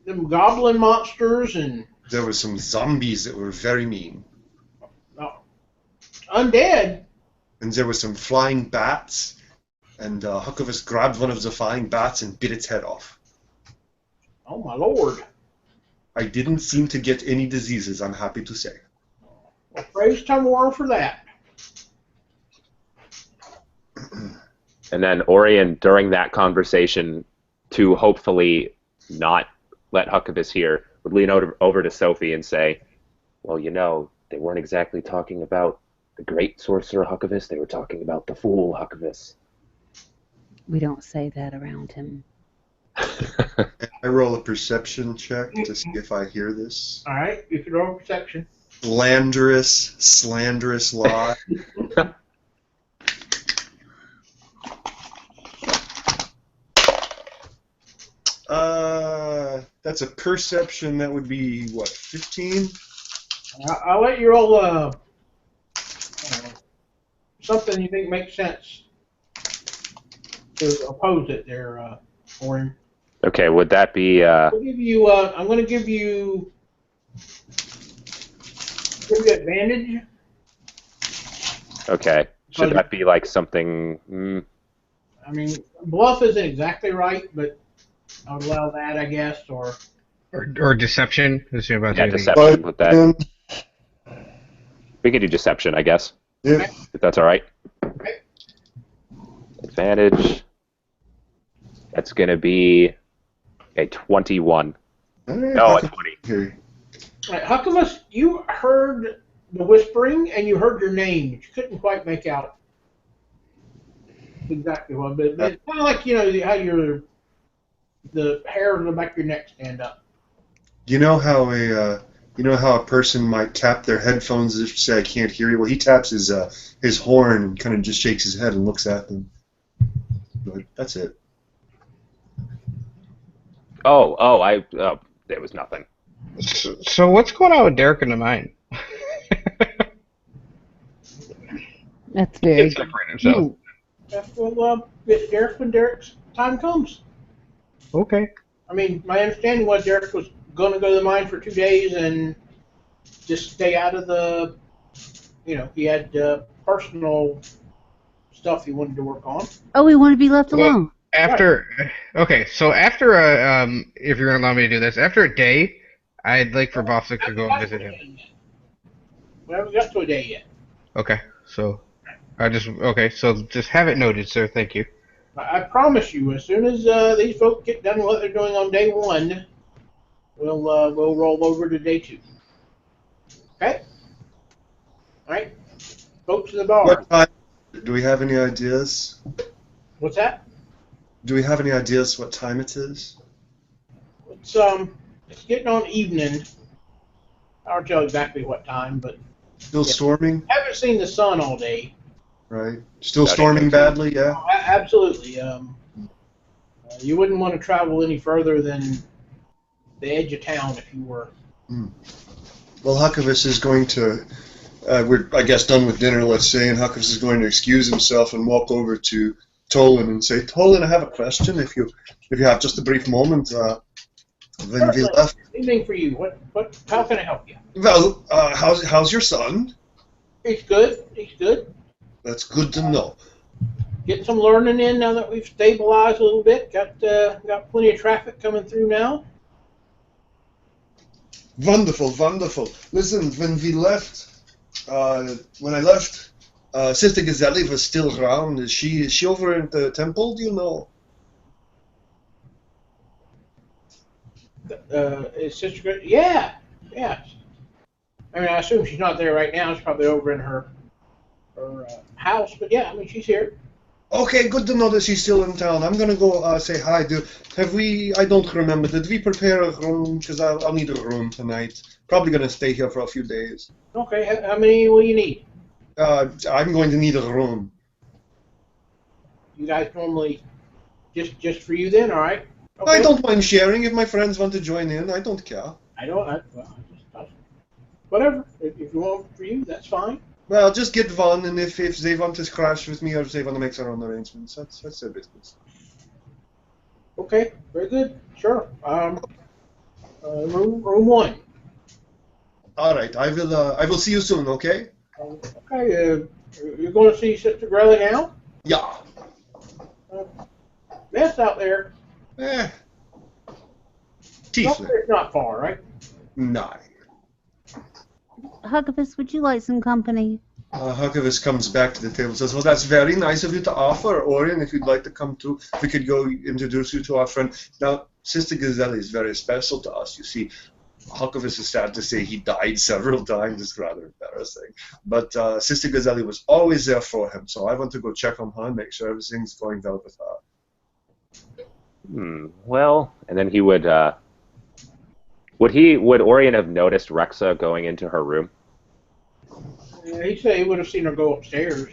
them goblin monsters and
There were some zombies that were very mean.
Oh. Undead?
And there were some flying bats, and Huckleberry grabbed one of the flying bats and bit its head off.
Oh, my lord.
I didn't seem to get any diseases, I'm happy to say.
Well, praise Tumblr for that.
And then Orion, during that conversation, to hopefully not let Huckabus hear, would lean over to Sophie and say, well, you know, they weren't exactly talking about the great sorcerer Huckabus, they were talking about the fool Huckabus.
We don't say that around him.
I roll a perception check to see if I hear this.
All right, you can roll perception.
Slanderous lie. That's a perception. That would be what, 15?
I'll let you roll something you think makes sense to oppose it there, Orion.
Okay, would that be...
I'll give you, I'm going to give you advantage.
Okay. Should that be like something...
I mean, bluff isn't exactly right, but I would allow that, I guess, or
deception.
Yeah, deception with that. We could do deception, I guess.
Yeah.
If that's all right.
Okay.
Advantage. That's going to be a 21. No, a 20.
Here.
All right, Huckleberry, you heard the whispering and you heard your name, but you couldn't quite make out exactly what. But it's kind of like, you know, how the hair on the back of your neck stand up.
You know how a person might tap their headphones as if to say I can't hear you. Well, he taps his horn and kind of just shakes his head and looks at them. But that's it.
There was nothing.
So what's going on with Derek in the mine?
That's very
He's separating himself.
We'll get Derek when Derek's time comes.
Okay.
I mean, my understanding was Derek was going to go to the mine for 2 days and just stay out of the, you know, he had personal stuff he wanted to work on.
Oh, we want to be left alone.
After, okay, so after if you're gonna allow me to do this, after a day, I'd like for Bostic to go and visit him.
We haven't got to a day yet.
Okay, so so just have it noted, sir. Thank you.
I promise you, as soon as these folks get done with what they're doing on day 1, we'll roll over to day 2. Okay? All right, folks in the bar.
What time? Do we have any ideas?
What's that?
Do we have any ideas what time it is?
It's getting on evening. I don't tell exactly what time, but
Still storming,
haven't seen the sun all day.
right? Still storming badly, yeah?
Oh, absolutely. You wouldn't want to travel any further than the edge of town if you were.
Well, Huckabus is going to, we're, I guess, done with dinner, let's say, and Huckabus is going to excuse himself and walk over to Tolan and say, Tolan, I have a question, if you have just a brief moment. When we left...
Evening for you. How can I help you?
Well, how's your son?
He's good. He's good.
That's good to know.
Getting some learning in now that we've stabilized a little bit. Got plenty of traffic coming through now.
Wonderful, wonderful. Listen, when I left, Sister Gazelli was still around. Is she over at the temple? Do you know?
Is Sister good? Yeah. I mean, I assume she's not there right now. She's probably over in her house. But yeah, I mean, she's here.
Okay, good to know that she's still in town. I'm gonna go say hi. I don't remember. Did we prepare a room? Because I'll need a room tonight. Probably gonna stay here for a few days.
Okay. How many will you need?
I'm going to need a room.
You guys normally just for you then, all right? Okay.
I don't mind sharing if my friends want to join in. I don't care.
Whatever. If you want for you, that's fine.
Well, just get one, and if they want to crash with me or if they want to make their own arrangements, that's their business.
Okay, very good. Sure. Room 1.
All right, I will see you soon. Okay?
Okay, you're going to see Sister Grelly now?
Yeah.
That's out there.
Tiefling.
It's not far, right?
Nine.
Huckabus, would you like some company?
Huckabus comes back to the table and says, well, that's very nice of you to offer, Orion. If you'd like to come too, we could go introduce you to our friend. Now, Sister Gazelle is very special to us. You see, Huckabus is sad to say he died several times. It's rather embarrassing. But Sister Gazelle was always there for him, so I want to go check on her and make sure everything's going well with her.
Well, and then he would... Would Orion have noticed Rexa going into her room?
Yeah, he said he would have seen her go upstairs.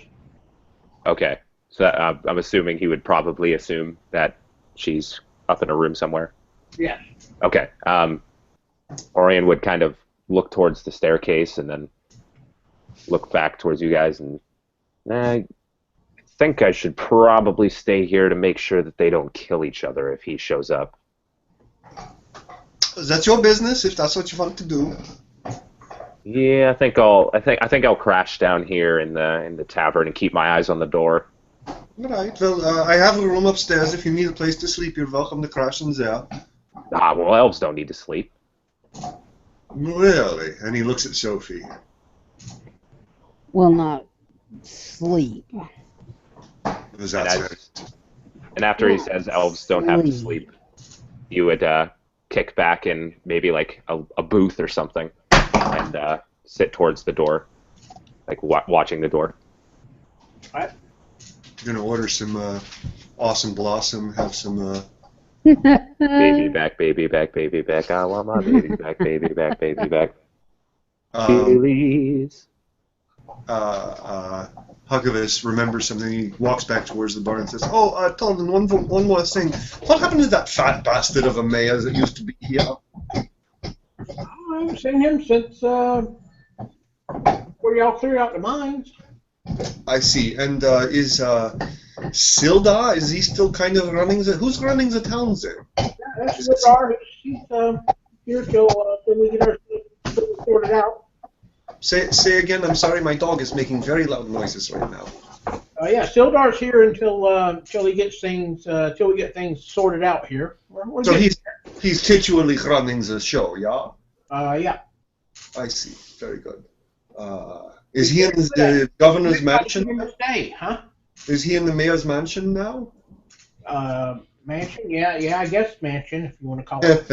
Okay, so I'm assuming he would probably assume that she's up in a room somewhere.
Yes.
Okay. Orion would kind of look towards the staircase and then look back towards you guys, and I think I should probably stay here to make sure that they don't kill each other if he shows up.
That's your business, if that's what you want to do.
Yeah, I think I'll crash down here in the tavern and keep my eyes on the door.
All right. Well, I have a room upstairs. If you need a place to sleep, you're welcome to crash in there.
Well, elves don't need to sleep.
Really? And he looks at Sophie.
Well, not sleep.
Was that
And after he says elves don't have to sleep, you would kick back in maybe like a booth or something and sit towards the door, like watching the door.
Right.
You're going to order some Awesome Blossom, have some...
Baby back, baby back, baby back. I want my baby back, baby back, baby back. Please.
Huckabus remembers something. He walks back towards the bar and says, "Oh, Talden, one more thing. What happened to that fat bastard of a mayor that used to be here?"
I haven't seen him since before y'all cleared out the mines.
I see. And is Sildar, is he still kind of running who's running the towns there?
Yeah, that's Sildar. She's here till we get our stuff sorted out.
Say again. I'm sorry, my dog is making very loud noises right now.
Yeah, Sildar's here until he gets things till we get things sorted out here.
So he's titularly running the show, yeah?
Yeah.
I see. Very good. Is he in the governor's mansion?
Stay, huh?
Is he in the mayor's mansion now?
Mansion? Yeah, I guess mansion, if you want to call it.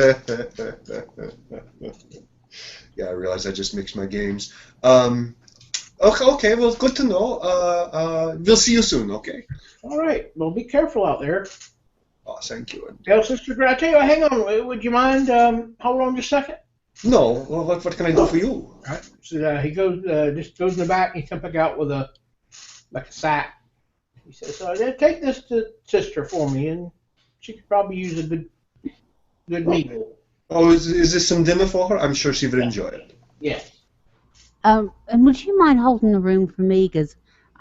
Yeah, I realize I just mixed my games. Okay, well, good to know. We'll see you soon, okay?
All right. Well, be careful out there.
Oh, thank you.
Tell Sister Grelly. I tell you, hang on. Would you mind hold on just a second?
No. Well, what can I do for you?
All right. So he just goes in the back and he comes back out with a sack. He says, "Take this to Sister for me, and she could probably use a good meal."
Oh, is this some dinner for her? I'm sure she would enjoy it.
Yes.
And would you mind holding the room for me? Because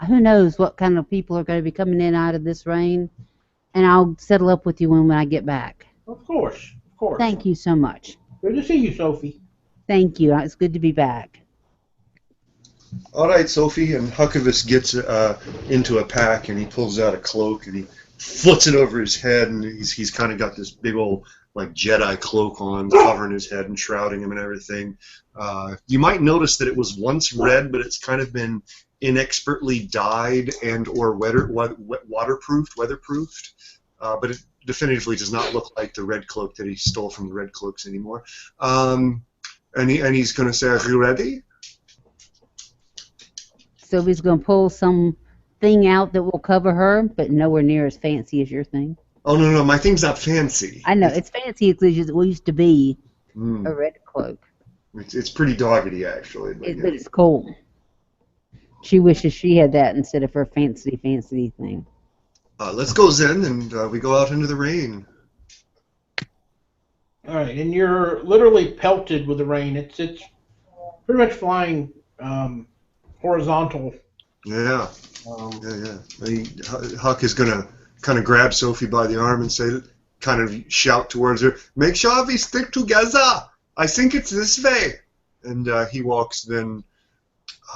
who knows what kind of people are going to be coming in out of this rain. And I'll settle up with you when I get back.
Of course.
Thank you so much.
Good to see you, Sophie.
Thank you. It's good to be back.
All right, Sophie. And Huckabus gets into a pack, and he pulls out a cloak, and he flips it over his head, and he's kind of got this big old like Jedi cloak on, covering his head and shrouding him and everything. You might notice that it was once red, but it's kind of been inexpertly dyed and or weatherproofed. But it definitively does not look like the red cloak that he stole from the Red Cloaks anymore. And he's going to say, "Are you ready?"
So he's going to pull some thing out that will cover her, but nowhere near as fancy as your thing.
Oh, no, my thing's not fancy.
I know, it's fancy as it used to be a red cloak.
It's pretty doggedy, actually.
But it's cool. She wishes she had that instead of her fancy thing.
Let's go, Zen, and we go out into the rain.
All right, and you're literally pelted with the rain. It's pretty much flying horizontal.
Yeah. Huck is going to kind of grab Sophie by the arm and shout towards her, "Make sure we stick together. I think it's this way." And he walks then,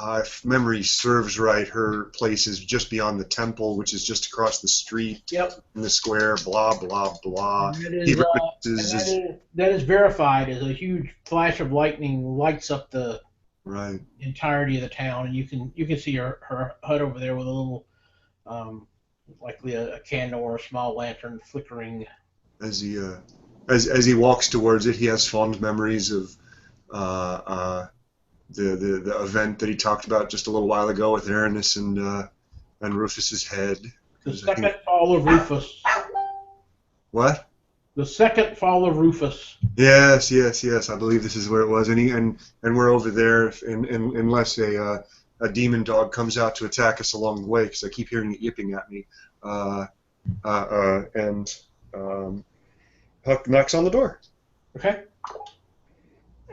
if memory serves right, her place is just beyond the temple, which is just across the street
Yep.
in the square, blah, blah, blah.
And
He
that is verified as a huge flash of lightning lights up the
right.
entirety of the town, and you can see her hut over there with a little, likely a candle or a small lantern flickering.
As he walks towards it, he has fond memories of the event that he talked about just a little while ago with Aramis and Rufus's head.
The second fall of Rufus.
What?
The second fall of Rufus.
Yes. I believe this is where it was, and we're over there, unless a demon dog comes out to attack us along the way, because I keep hearing it yipping at me. Huck knocks on the door.
Okay.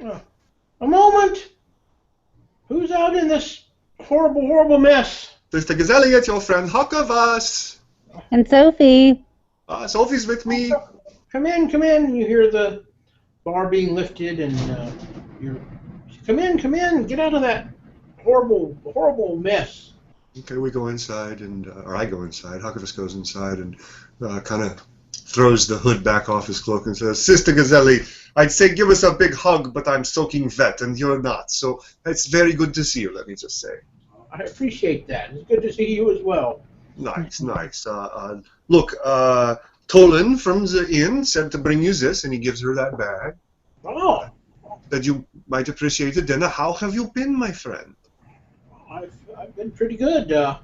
A moment. Who's out in this horrible mess?
Mr. Gazelliot, your friend Huck of us.
And Sophie.
Sophie's with me.
Come in. You hear the bar being lifted, and you're come in. Get out of that horrible mess.
Okay, we go inside, or I go inside. Huck of us goes inside and kind of throws the hood back off his cloak and says, Sister Gazelli, I'd say give us a big hug, but I'm soaking wet, and you're not. So it's very good to see you, let me just say.
I appreciate that. It's good to see you as well.
Nice. Look, Tolan from the inn said to bring you this, and he gives her that bag.
Oh.
That you might appreciate the dinner. How have you been, my friend?
I've been pretty good. It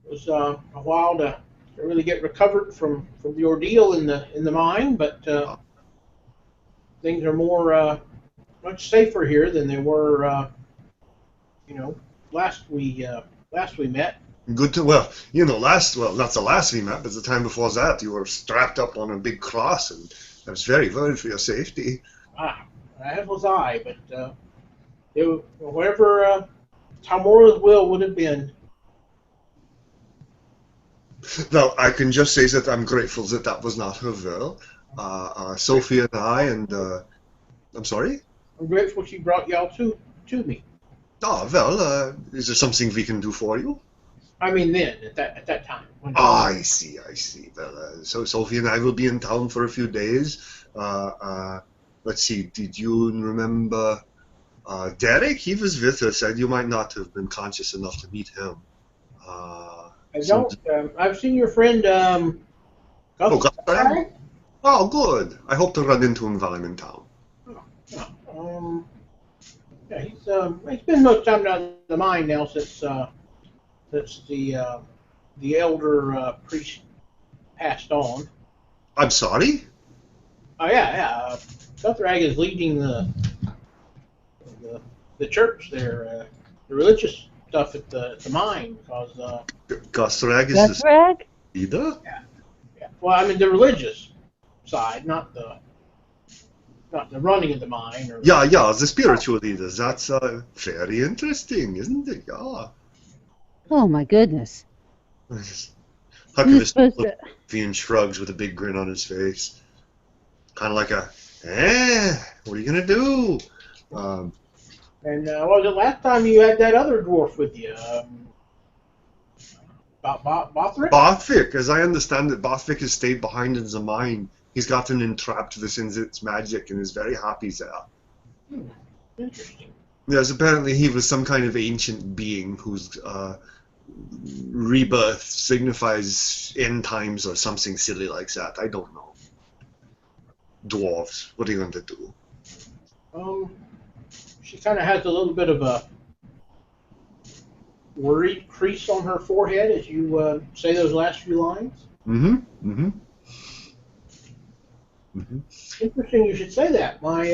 was a while to really get recovered from the ordeal in the mine, but things are more much safer here than they were, last we met.
Good to not the last we met, but the time before that, you were strapped up on a big cross, and I was very worried for your safety.
As was I, but whatever Tamora's will would have been.
Now, I can just say that I'm grateful that was not her will. Sophie and I, and I'm sorry?
I'm grateful she brought y'all to me.
Oh, well, is there something we can do for you?
I mean, then, at that time.
I see. Well, so Sophie and I will be in town for a few days. Let's see, did you remember Derek? He was with us, and you might not have been conscious enough to meet him.
I don't. I've seen your friend,
Guthrie? Oh, good. I hope to run into him while I'm in town.
Yeah, he's been much time down in the mine now since the elder priest passed on.
I'm sorry?
Oh yeah. Guthrag is leading the church there, the religious stuff at the mine, because
Guthrag is
Guthrag?
the leader?
Yeah. Well, I mean the religious side, not the running of the mine. Or
Yeah, the spiritual leaders. That's very interesting, isn't it? Yeah.
Oh my goodness.
Huckabee
supposed to-
shrugs with a big grin on his face. Kind of like what are you going to do?
And what was it last time you had that other dwarf with you? Bothric?
Bothvik, as I understand it, Bothvik has stayed behind in the mine. He's gotten entrapped within its magic and is very happy there.
Interesting.
Yes, apparently he was some kind of ancient being whose rebirth signifies end times or something silly like that. I don't know. Dwarves, what are you going to do?
She kind of has a little bit of a worried crease on her forehead as you say those last few lines. Interesting you should say that. My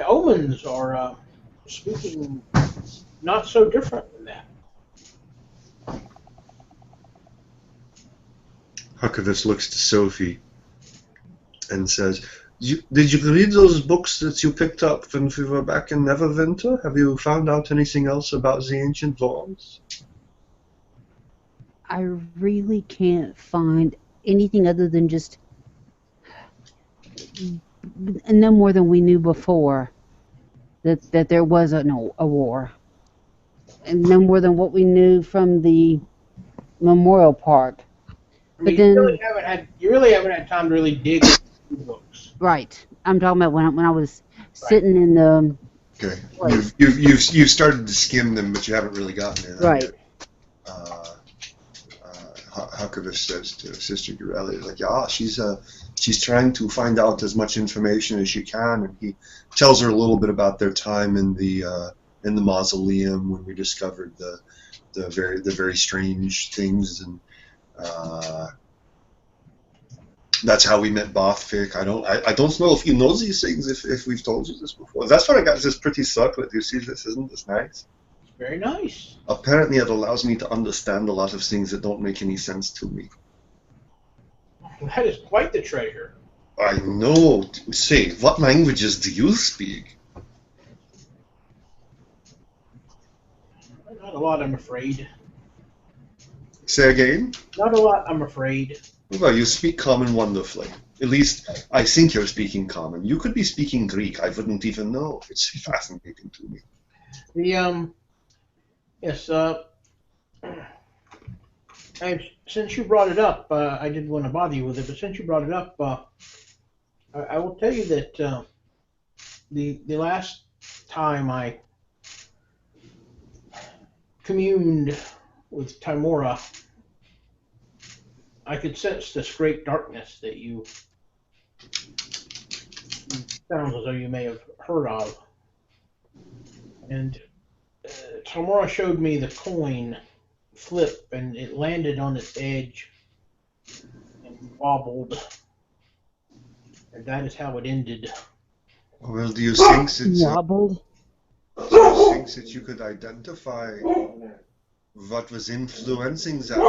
omens are speaking not so different than that.
Huckabee looks to Sophie and says, did you read those books that you picked up when we were back in Neverwinter? Have you found out anything else about the ancient lords?
I really can't find anything other than just no more than we knew before that there was a war, and no more than what we knew from the memorial park.
I
But
mean,
then,
you really haven't had time to really dig into the books.
right, I'm talking about when I was
Right.
sitting in the
Okay.
place.
You've started to skim them, but you haven't really gotten there.
Right.
Huckabee says to Sister Gorelli, like, yeah, she's trying to find out as much information as she can, and he tells her a little bit about their time in the mausoleum when we discovered the very strange things, and that's how we met Bothfic. I don't know if you know these things, if we've told you this before. That's what I got, this pretty sucklet. You see this? Isn't this nice?
Very nice.
Apparently it allows me to understand a lot of things that don't make any sense to me.
That is quite the treasure.
I know. Say, what languages do you speak?
Not a lot, I'm afraid.
Say again?
Not a lot, I'm afraid.
Well, you speak Common wonderfully. At least, I think you're speaking Common. You could be speaking Greek. I wouldn't even know. It's fascinating to me.
Yes, since you brought it up, I didn't want to bother you with it, but since you brought it up, I will tell you that the last time I communed with Timora, I could sense this great darkness that you sounds as though you may have heard of. And Tamora showed me the coin flip, and it landed on its edge and wobbled, and that is how it ended.
Well, do you think
Wobbled.
that you could identify what was influencing that,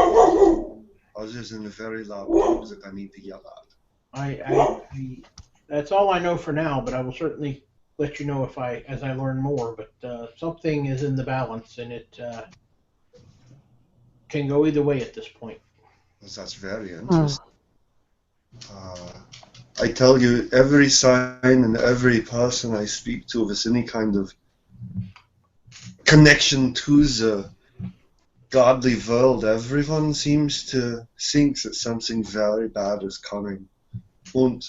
other than the very loud names that I need to yell at?
That's all I know for now, but I will certainly let you know as I learn more. But something is in the balance, and it can go either way at this point.
That's very interesting. I tell you, every sign and every person I speak to with any kind of connection to the godly world, everyone seems to think that something very bad is coming. And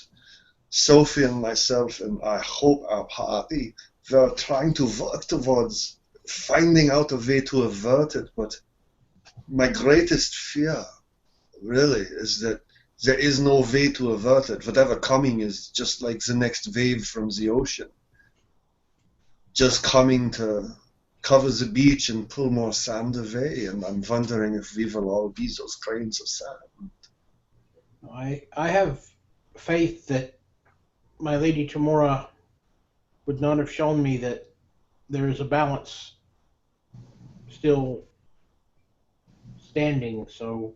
Sophie and myself, and I hope our party, we're trying to work towards finding out a way to avert it, but my greatest fear, really, is that there is no way to avert it. Whatever coming is just like the next wave from the ocean, just coming to cover the beach and pull more sand away, and I'm wondering if we will all be those grains of sand.
I have faith that my Lady Tamora would not have shown me that there is a balance still standing, so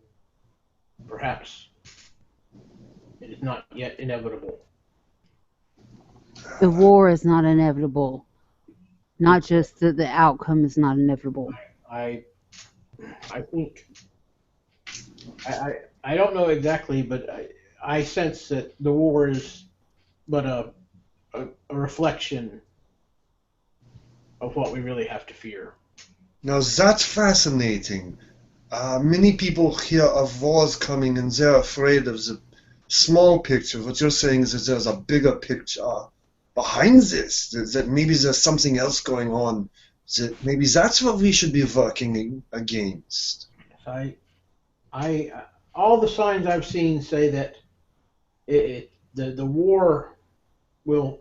perhaps it is not yet inevitable.
The war is not inevitable. Not just that the outcome is not inevitable.
I think I don't know exactly, but I sense that the war is but a reflection of what we really have to fear.
Now that's fascinating. Many people hear of wars coming and they're afraid of the small picture. What you're saying is that there's a bigger picture behind this, that maybe there's something else going on, that maybe that's what we should be working against.
All the signs I've seen say that the war will,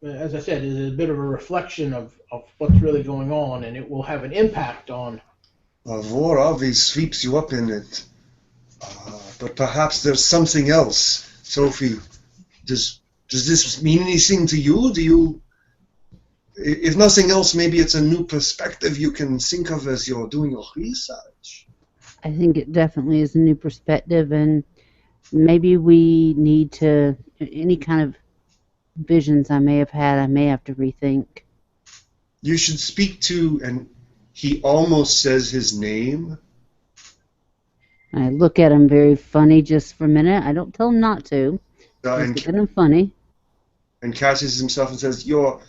as I said, is a bit of a reflection of what's really going on, and it will have an impact on.
A war always sweeps you up in it, but perhaps there's something else. Sophie, does this mean anything to you? Do you, if nothing else, maybe it's a new perspective you can think of as you're doing your research?
I think it definitely is a new perspective, and maybe we need to, any kind of visions I may have had, I may have to rethink.
You should speak to, and he almost says his name.
I look at him very funny just for a minute. I don't tell him not to. Just look at him funny.
and catches himself and says, your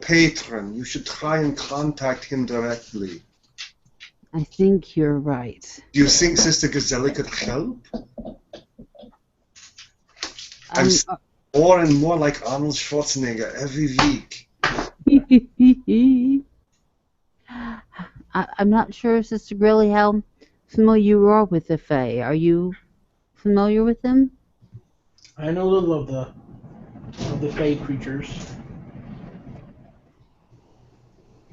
patron. You should try and contact him directly.
I think you're right.
Do you think Sister Gazelle could help? I'm more and more like Arnold Schwarzenegger every week.
I'm not sure, Sister Grilly, how familiar you are with the Fae. Are you familiar with them?
I know little of the Fae creatures.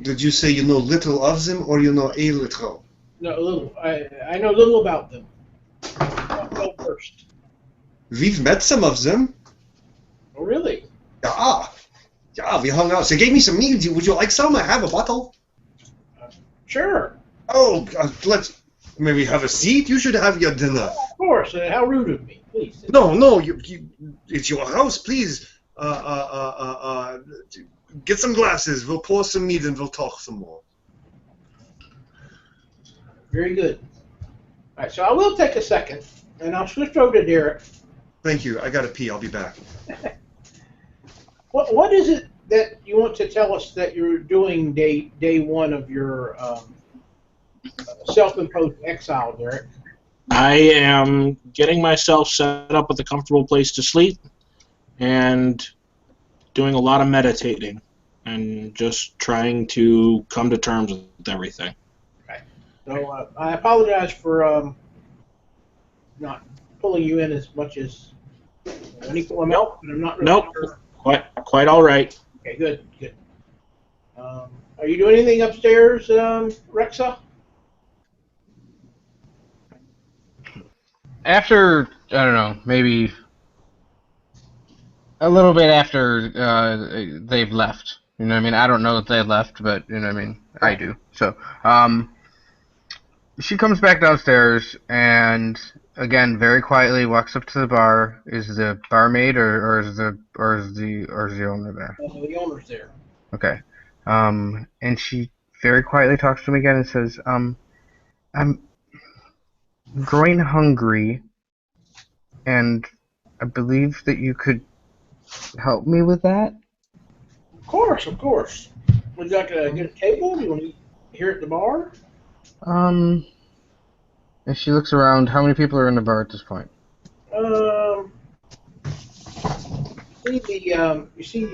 Did you say you know little of them, or you know a little?
No, little. I know little about them. I'll go first.
We've met some of them.
Oh, really?
Yeah, we hung out. They gave me some meat. Would you like some? I have a bottle.
Sure.
Oh, let's maybe have a seat. You should have your dinner.
Of course. How rude of me. Please.
No, it's your house. Please, get some glasses. We'll pour some meat and we'll talk some more.
Very good. All right, so I will take a second, and I'll switch over to Derek.
Thank you. I gotta pee. I'll be back.
What is it that you want to tell us that you're doing day one of your self-imposed exile, Derek?
I am getting myself set up with a comfortable place to sleep and doing a lot of meditating and just trying to come to terms with everything.
Okay. So I apologize for not pulling you in as much as an equal amount, but I'm not really sure.
Quite all right.
Okay, good. Are you doing anything upstairs, Rexa?
After, I don't know, maybe a little bit after they've left. You know what I mean? I don't know that they left, but, you know what I mean? I do. So, she comes back downstairs and, again, very quietly walks up to the bar. Is the barmaid or is the owner there?
The owner's there.
Okay. And she very quietly talks to him again and says, I'm growing hungry, and I believe that you could help me with that?
Of course. Would you like to get a table? Do you want to eat here at the bar?
And she looks around. How many people are in the bar at this point?
You see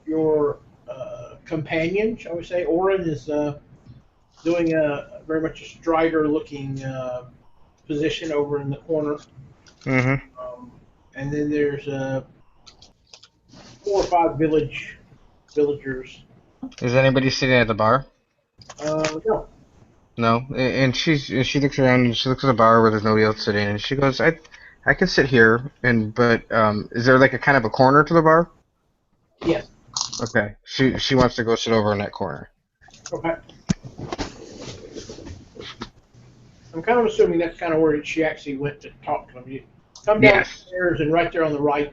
your companion, shall we say, Orin is doing a very much a Strider-looking position over in the corner.
Mm-hmm.
And then there's 4 or 5 villagers.
Is anybody sitting at the bar?
No.
No. And she looks around and she looks at the bar where there's nobody else sitting, and she goes, I can sit here, but is there like a kind of a corner to the bar?
Yes.
Okay. She wants to go sit over in that corner.
Okay. I'm kind of assuming that's kind of where she actually went to talk to him. You come down the stairs, and right there on the right,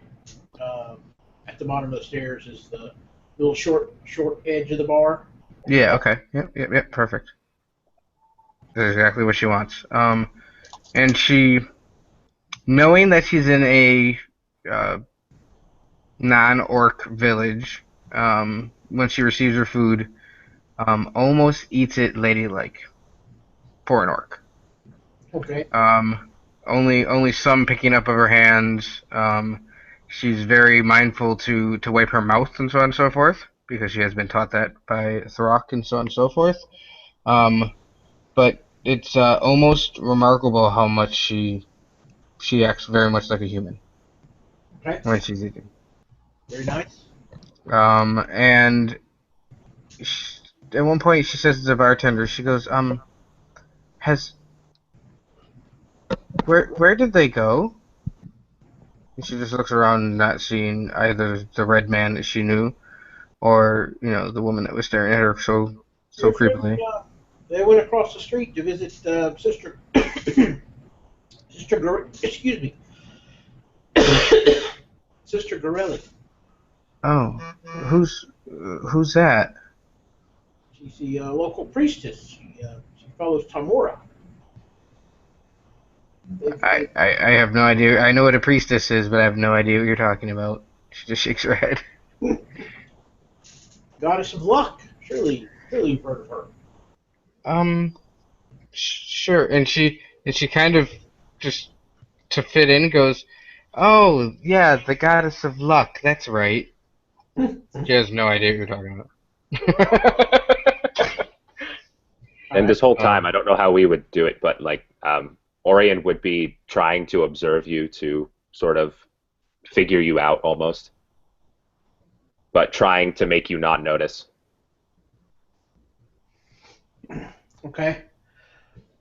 at the bottom of the stairs, is the little short edge of the bar.
Yeah, okay. Yep, perfect. That's exactly what she wants. And she, knowing that she's in a non-orc village, when she receives her food, almost eats it ladylike for an orc.
Okay.
Only some picking up of her hands. She's very mindful to wipe her mouth and so on and so forth, because she has been taught that by Throck and so on and so forth. But it's almost remarkable how much she acts very much like a human when she's eating.
Very nice.
And at one point she says to the bartender, she goes, Where did they go? And she just looks around, not seeing either the red man that she knew, or the woman that was staring at her so creepily.
They went across the street to visit Sister Sister Gorelli.
Oh, who's that?
She's the local priestess. She follows Tamura.
I have no idea. I know what a priestess is, but I have no idea what you're talking about. She just shakes her head.
Goddess of luck. Surely you've heard of her.
Sure. And she kind of just to fit in goes, "Oh, yeah, the goddess of luck. That's right." She has no idea what you're talking about.
And this whole time, I don't know how we would do it, but like Orion would be trying to observe you to sort of figure you out almost, but trying to make you not notice.
Okay.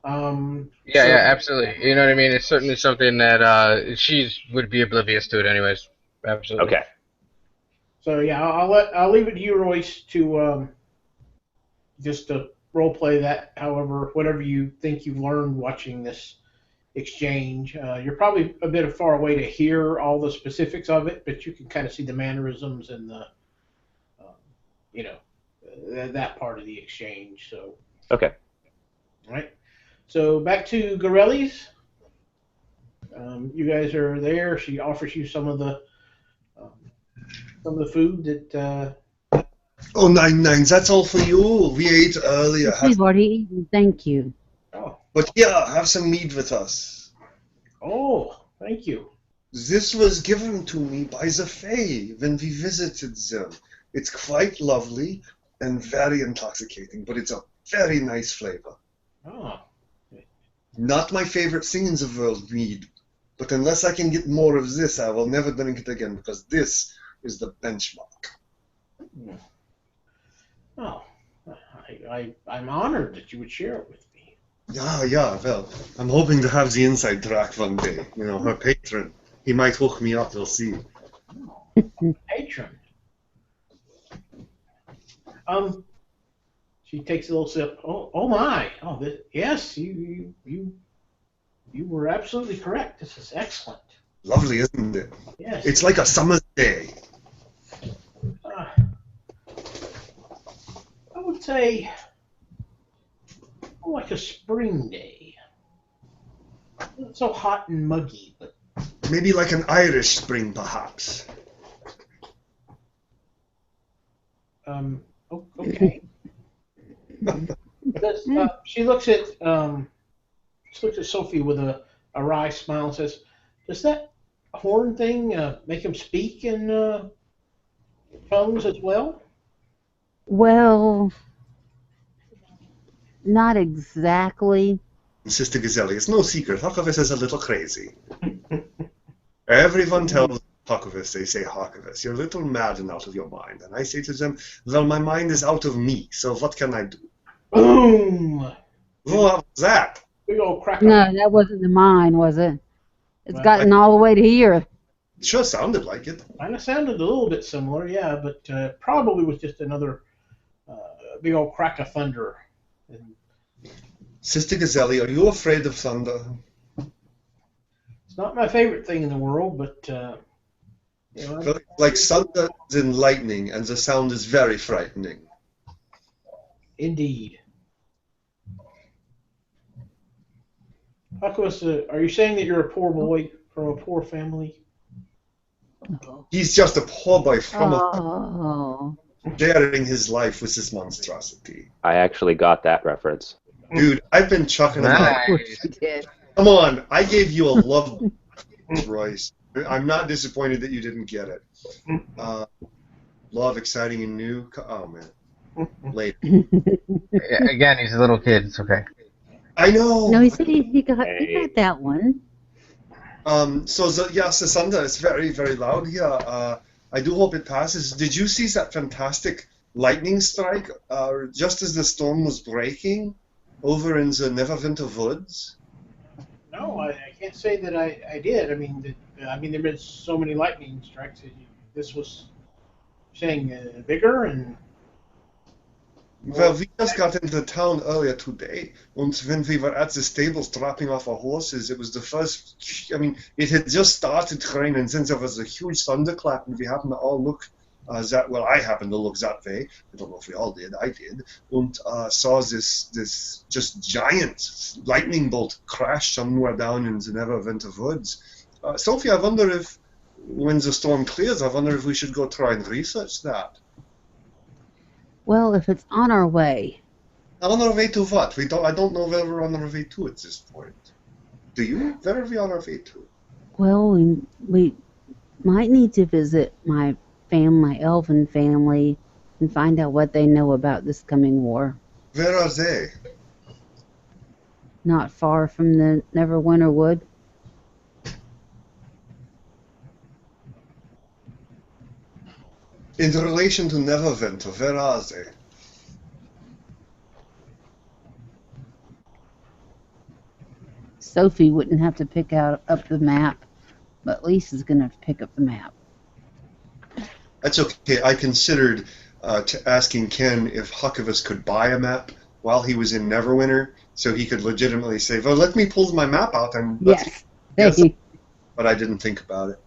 Yeah, absolutely. You know what I mean? It's certainly something that she would be oblivious to it anyways. Absolutely.
Okay.
So yeah, I'll leave it to you, Royce, to just to role play that. However, whatever you think you've learned watching this exchange, you're probably a bit far away to hear all the specifics of it, but you can kind of see the mannerisms and the, that part of the exchange. So.
Okay.
All right. So back to Gorelli's. You guys are there. She offers you some of the food that.
Oh, nines, that's all for you. We ate earlier.
We've already eaten. Thank you.
Oh.
But yeah, have some meat with us.
Oh, thank you.
This was given to me by the Fae when we visited them. It's quite lovely and very intoxicating, but it's a very nice flavor.
Oh.
Not my favorite thing in the world, mead. But unless I can get more of this, I will never drink it again, because this is the benchmark.
Oh, I'm honored that you would share it with me.
Yeah, well, I'm hoping to have the inside track one day. You know, her patron. He might hook me up, we'll see.
Patron. She takes a little sip. Oh my! Oh, yes, you were absolutely correct. This is excellent.
Lovely, isn't it?
Yes.
It's like a summer's day.
I would say like a spring day. Not so hot and muggy, but
Maybe like an Irish spring, perhaps.
okay. She looks at Sophie with a wry smile and says, "Does that horn thing make him speak in tongues as well?"
Well, not exactly.
Sister Gazelli, it's no secret. Huckavis is a little crazy. Everyone tells Huckavis, they say, Huckavis, you're a little mad and out of your mind. And I say to them, well, my mind is out of me, so what can I do?
Boom!
What was that?
Big old crack.
No, that wasn't the mine, was it? It's
Well,
gotten all the way to here.
It sure sounded like it.
Kind of sounded a little bit similar, yeah, but probably was just another big old crack of thunder. And
Sister Gazelli, are you afraid of thunder?
it's not my favorite thing in the world, but
Well, like thunder and lightning, and the sound is very frightening.
indeed. Huckles, are you saying that you're a poor boy from a poor family?
He's just a poor boy from
Oh.
sharing his life with this monstrosity.
I actually got that reference.
Dude, I've been chucking him out.
Of course you did.
Come on, I gave you a love, Royce. I'm not disappointed that you didn't get it. Love, exciting and new. Oh man, late.
Again, he's a little kid. It's okay.
I know.
No, he said he got that one.
So the thunder is very, very loud here. I do hope it passes. Did you see that fantastic lightning strike just as the storm was breaking over in the Neverwinter Woods?
No, I can't say that I did. I mean, there've been so many lightning strikes. This was saying bigger and.
Well, we just got into town earlier today, and when we were at the stables dropping off our horses, it was the first, it had just started to rain, and since there was a huge thunderclap, and we happened to all look I happened to look that way, I don't know if we all did, I did, and saw this just giant lightning bolt crash somewhere down in the Neverwinter Woods. Sophie, I wonder if when the storm clears, I wonder if we should go try and research that.
Well, if it's on our way,
On our way to what? I don't know where we're on our way to at this point. Do you? Where are we on our way to?
well, we might need to visit my elven family, and find out what they know about this coming war.
Where are they?
Not far from the Neverwinter Wood.
In relation to Neverwinter, where are they?
Sophie wouldn't have to pick up the map, but Lisa's going to pick up the map.
That's okay. I considered asking Ken if Huckavus could buy a map while he was in Neverwinter, so he could legitimately say, well, let me pull my map out and
Yes.
Yes. But I didn't think about it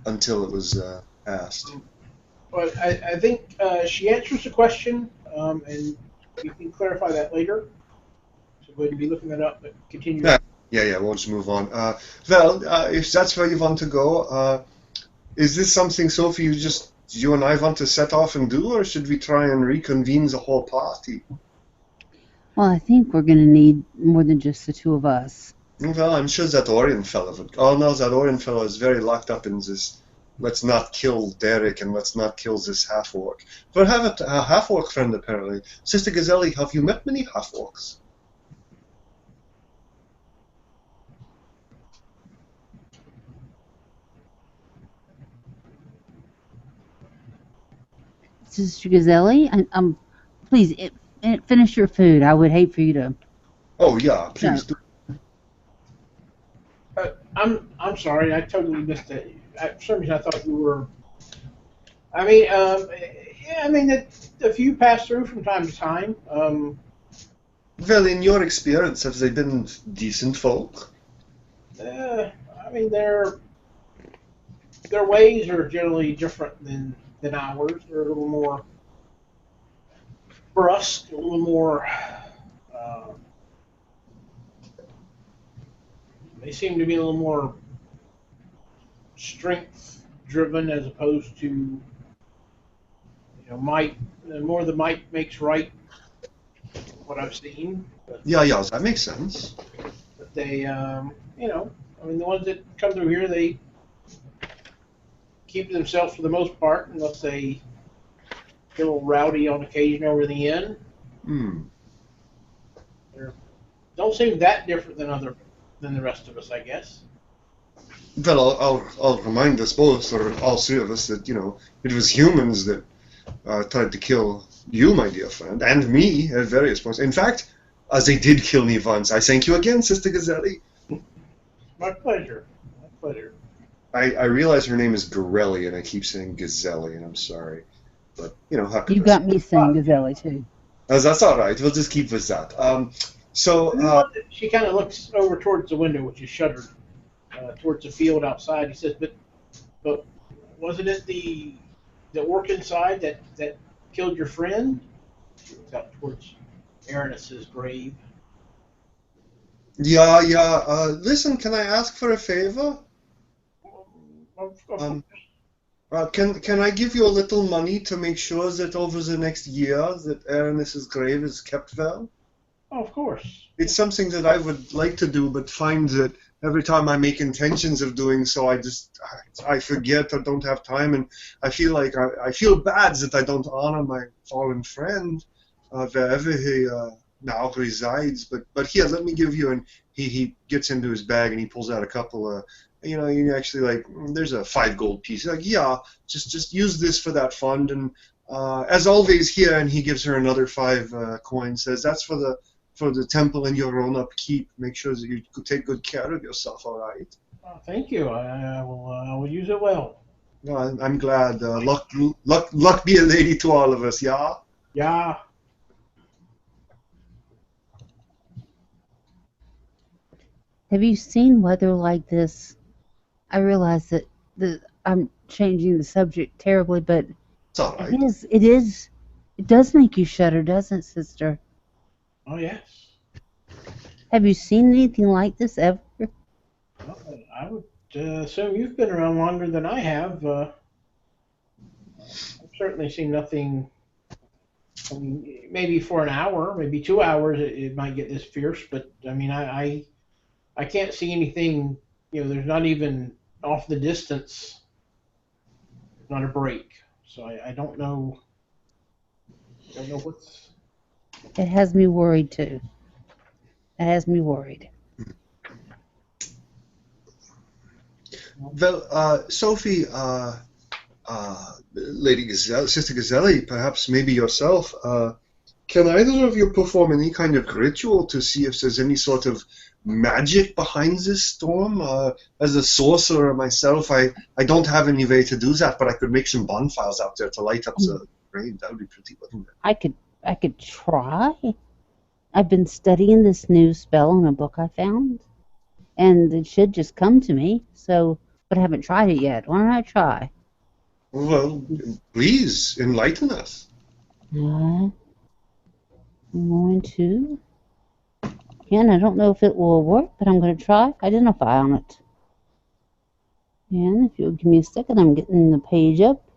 until it was asked.
But I think she answers the question, and you can clarify that later. So go ahead and be looking that up, but continue.
Yeah, we'll just move on. If that's where you want to go, is this something, Sophie, you and I want to set off and do, or should we try and reconvene the whole party?
Well, I think we're going to need more than just the two of us.
Well, I'm sure that Orion fellow would. Oh no, that Orion fellow is very locked up in this. Let's not kill Derek and let's not kill this half-orc. But I have a half-orc friend, apparently. Sister Gazelle, have you met many half-orcs?
Sister Gazelle, please finish your food. I would hate for you to.
Oh yeah, please do.
I'm sorry, I totally missed it. For some reason, I thought you were. I mean, a few pass through from time to time.
Well, in your experience, have they been decent folk?
I mean, their ways are generally different than ours. They're a little more brusque, a little more. They seem to be a little more strength-driven as opposed to, might. More the might makes right. What I've seen. But,
Yeah, that makes sense.
But they, the ones that come through here, they keep to themselves for the most part, unless they get a little rowdy on occasion over the inn. They don't seem that different than the rest of us, I guess.
Well, I'll remind us both, or all three of us, that it was humans that tried to kill you, my dear friend, and me at various points. In fact, they did kill me once. I thank you again, Sister Gazelle.
My pleasure. My pleasure.
I realize her name is Gorelli, and I keep saying Gazelle, and I'm sorry. But, Huckavus.
You got me saying Gazelle, too.
That's all right. We'll just keep with that.
She kind of looks over towards the window, which is shuttered, towards the field outside. He says, but wasn't it the orc inside that killed your friend? She looks out towards Aranis's grave.
Yeah. Listen, can I ask for a favor? Can I give you a little money to make sure that over the next year that Aranis's grave is kept well?
Oh, of course.
It's something that I would like to do, but find that every time I make intentions of doing so, I forget or don't have time, and I feel like I feel bad that I don't honor my fallen friend wherever he now resides. But here, let me give you, and he gets into his bag and he pulls out a couple of, you actually there's a 5 gold piece. Just use this for that fund, and as always here, and he gives her another 5 coins. Says that's for the temple and your own upkeep. Make sure that you take good care of yourself. All right.
Oh, thank you. I will use it well.
No, I'm glad. Luck be a lady to all of us. Yeah.
Yeah.
Have you seen weather like this? I realize that I'm changing the subject terribly, but
It's all right.
it does make you shudder, doesn't it, sister?
Oh, yes.
Have you seen anything like this ever?
Well, I would assume you've been around longer than I have. I've certainly seen nothing. I mean, maybe for an hour, maybe 2 hours, it might get this fierce. But I mean, I can't see anything. There's not even off the distance. Not a break. So I don't know. Don't know what's.
It has me worried too. It has me worried.
Well, Sophie, Lady Gazelle, Sister Gazelli, perhaps maybe yourself, can either of you perform any kind of ritual to see if there's any sort of magic behind this storm? As a sorcerer myself, I don't have any way to do that, but I could make some bonfires out there to light up the rain. That would be pretty, wouldn't it?
I could try. I've been studying this new spell in a book I found, and it should just come to me. So, but I haven't tried it yet. Why don't I try?
Well, please enlighten us.
I'm going to. Again, I don't know if it will work, but I'm going to try. Identify on it. And if you'll give me a second, I'm getting the page up.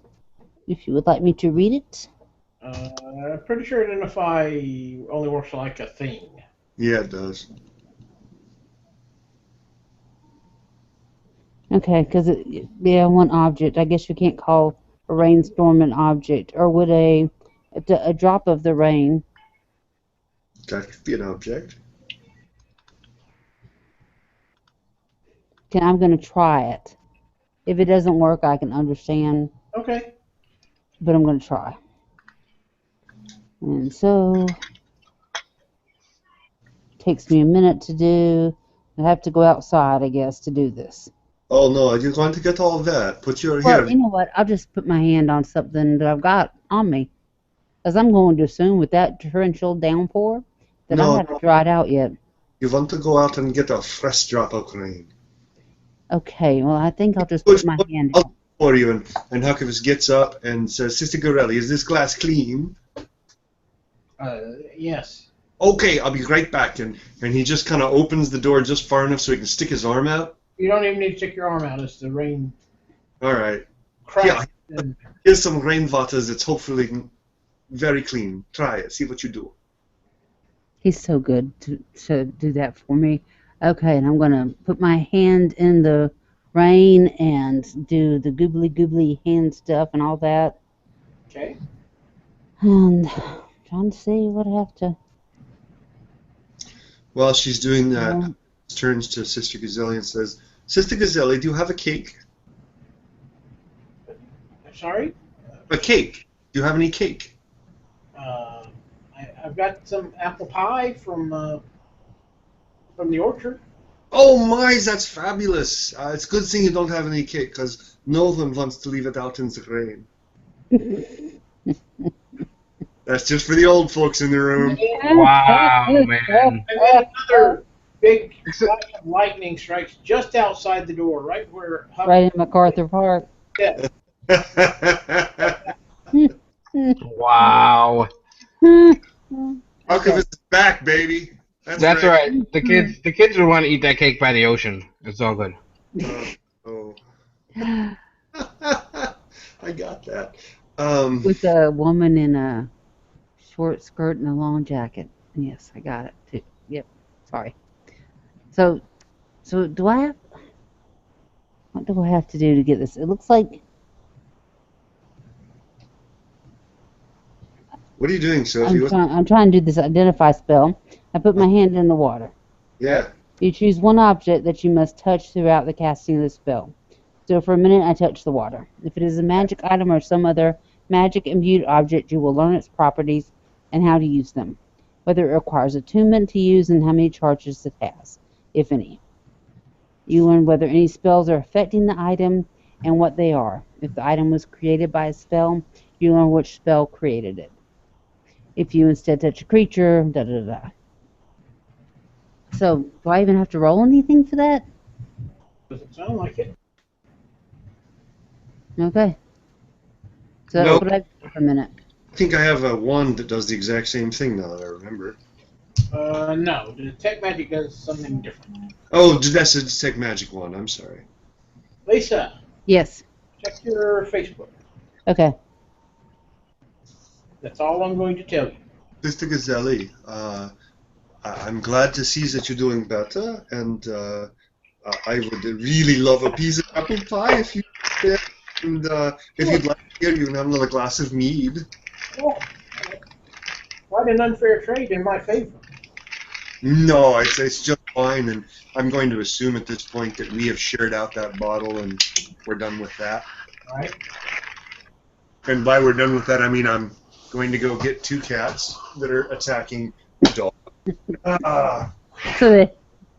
If you would like me to read it.
I'm pretty sure identify only works like a thing.
Yeah, it does.
Okay, because one object. I guess you can't call a rainstorm an object, or would a drop of the rain?
That could be an object.
Okay, I'm going to try it. If it doesn't work, I can understand,
Okay.
but I'm going to try. And so, takes me a minute to do. I have to go outside, I guess, to do this.
Oh no, you're going to get all of that. Put your
Well,
here.
you know what? I'll just put my hand on something that I've got on me. Because I'm going to assume with that torrential downpour that
No,
I haven't dried out yet.
You want to go out and get a fresh drop of rain.
Okay, well, I think I'll just put my hand
I'll
on.
for you, and Huckabus gets up and says, Sister Gorelli, is this glass clean?
Yes.
Okay, I'll be right back. And he just kind of opens the door just far enough so he can stick his arm out.
You don't even need to stick your arm out as the rain
All right.
cracks.
Yeah, here's some rainwater that's hopefully very clean. Try it. See what you do.
He's so good to do that for me. Okay, and I'm going to put my hand in the rain and do the goobly hand stuff and all that.
Okay.
And trying to see what I have to.
While she's doing that,
Yeah.
turns to Sister Gazelli and says, Sister Gazelli, do you have a cake?
Sorry?
A cake. Do you have any cake?
I've got some apple pie from the orchard.
Oh my, that's fabulous. It's a good thing you don't have any cake, because no one wants to leave it out in the rain. That's just for the old folks in the room.
Wow, man.
And then another big flash of lightning strikes just outside the door, right where Huck
Right in MacArthur Park.
said.
Wow.
Huckabus is back, baby.
That's right. The kids would want to eat that cake by the ocean. It's all good.
Oh. I got that.
With a woman in a short skirt and a long jacket. Yes, I got it too. Yep. Sorry. So do I have? What do I have to do to get this? It looks like.
What are you doing, Sophie?
I'm trying to do this identify spell. I put my hand in the water.
Yeah.
You choose one object that you must touch throughout the casting of the spell. So for a minute, I touch the water. If it is a magic item or some other magic imbued object, you will learn its properties and how to use them, whether it requires attunement to use and how many charges it has, if any. You learn whether any spells are affecting the item and what they are. If the item was created by a spell, you learn which spell created it. If you instead touch a creature, da-da-da. So, do I even have to roll anything for that?
Doesn't sound like it.
Okay. So
Nope.
that's what I do for a minute.
I think I have a wand that does the exact same thing now that I remember.
No, the Detect Magic does something different.
Oh, that's a Detect Magic one. I'm sorry.
Lisa,
Yes.
check your Facebook.
Okay.
That's all I'm going to tell you.
Mr. Gazzelli, I'm glad to see that you're doing better, and I would really love a piece of apple pie if you did. And if you'd like, here you can have another glass of mead.
Yeah. Quite an unfair trade in my favor.
No, it's just fine, and I'm going to assume at this point that we have shared out that bottle and we're done with that.
All right.
And by we're done with that, I mean I'm going to go get 2 cats that are attacking the dog.
So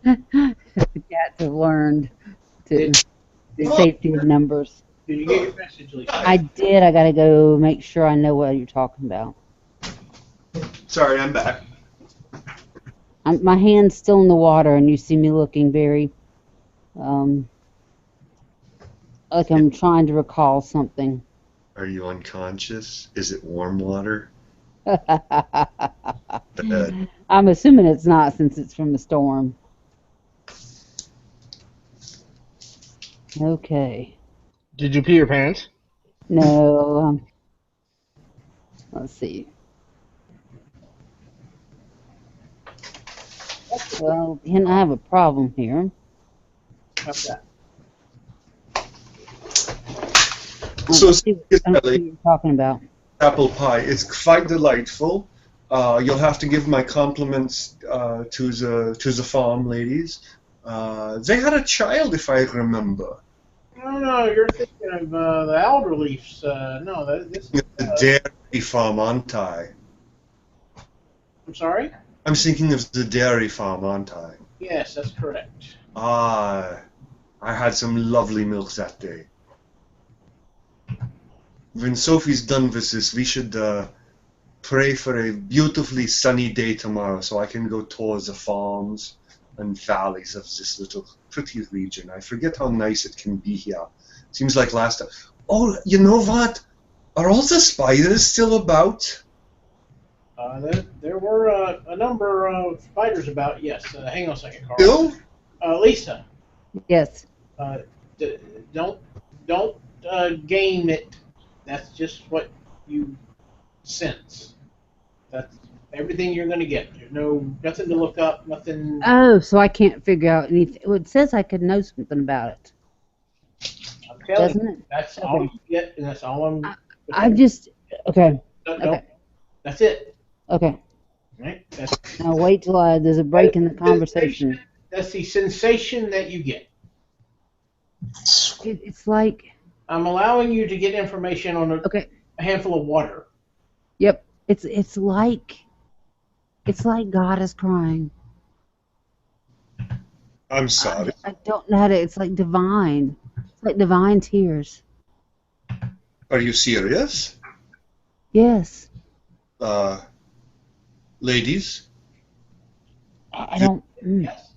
the cats have learned to
Did-
the safety of numbers.
Did you get your message, Lisa?
I did. I gotta go make sure I know what you're talking about.
Sorry, I'm back.
My hand's still in the water, and you see me looking very, like I'm trying to recall something.
Are you unconscious? Is it warm water?
I'm assuming it's not, since it's from the storm. Okay.
Did you pee your pants?
No. Let's see. Well, and I have a problem here.
How's that?
So,
I don't see what you're talking about.
apple pie is quite delightful. You'll have to give my compliments to the farm ladies. They had a child, if I remember.
No, you're thinking of the alder leaves. No, this is.
The dairy farm, aren't I?
I'm sorry?
I'm thinking of the dairy farm, aren't I?
Yes, that's correct.
I had some lovely milk that day. When Sophie's done with this, we should pray for a beautifully sunny day tomorrow so I can go tour the farms and valleys of this little pretty region. I forget how nice it can be here. Seems like last time. Oh, you know what? Are all the spiders still about?
There were a number of spiders about, yes. Hang on a second, Carl.
Still?
Lisa,
Yes.
don't game it. That's just what you sense. That's everything you're going to get. There's nothing to look up, nothing.
Oh, so I can't figure out anything. Well, it says I could know something about it,
I'm telling
doesn't
you,
it?
that's all you get, and that's all I'm.
I just okay.
No,
Okay.
That's it.
Okay.
Right? That's,
Now wait till there's a break in the conversation.
That's the sensation that you get.
It's like
I'm allowing you to get information on
okay.
a handful of water.
Yep. It's like God is crying.
I'm sorry.
I don't know how to. It's like divine. It's like divine tears.
Are you serious?
Yes.
Ladies,
I don't.
Yes,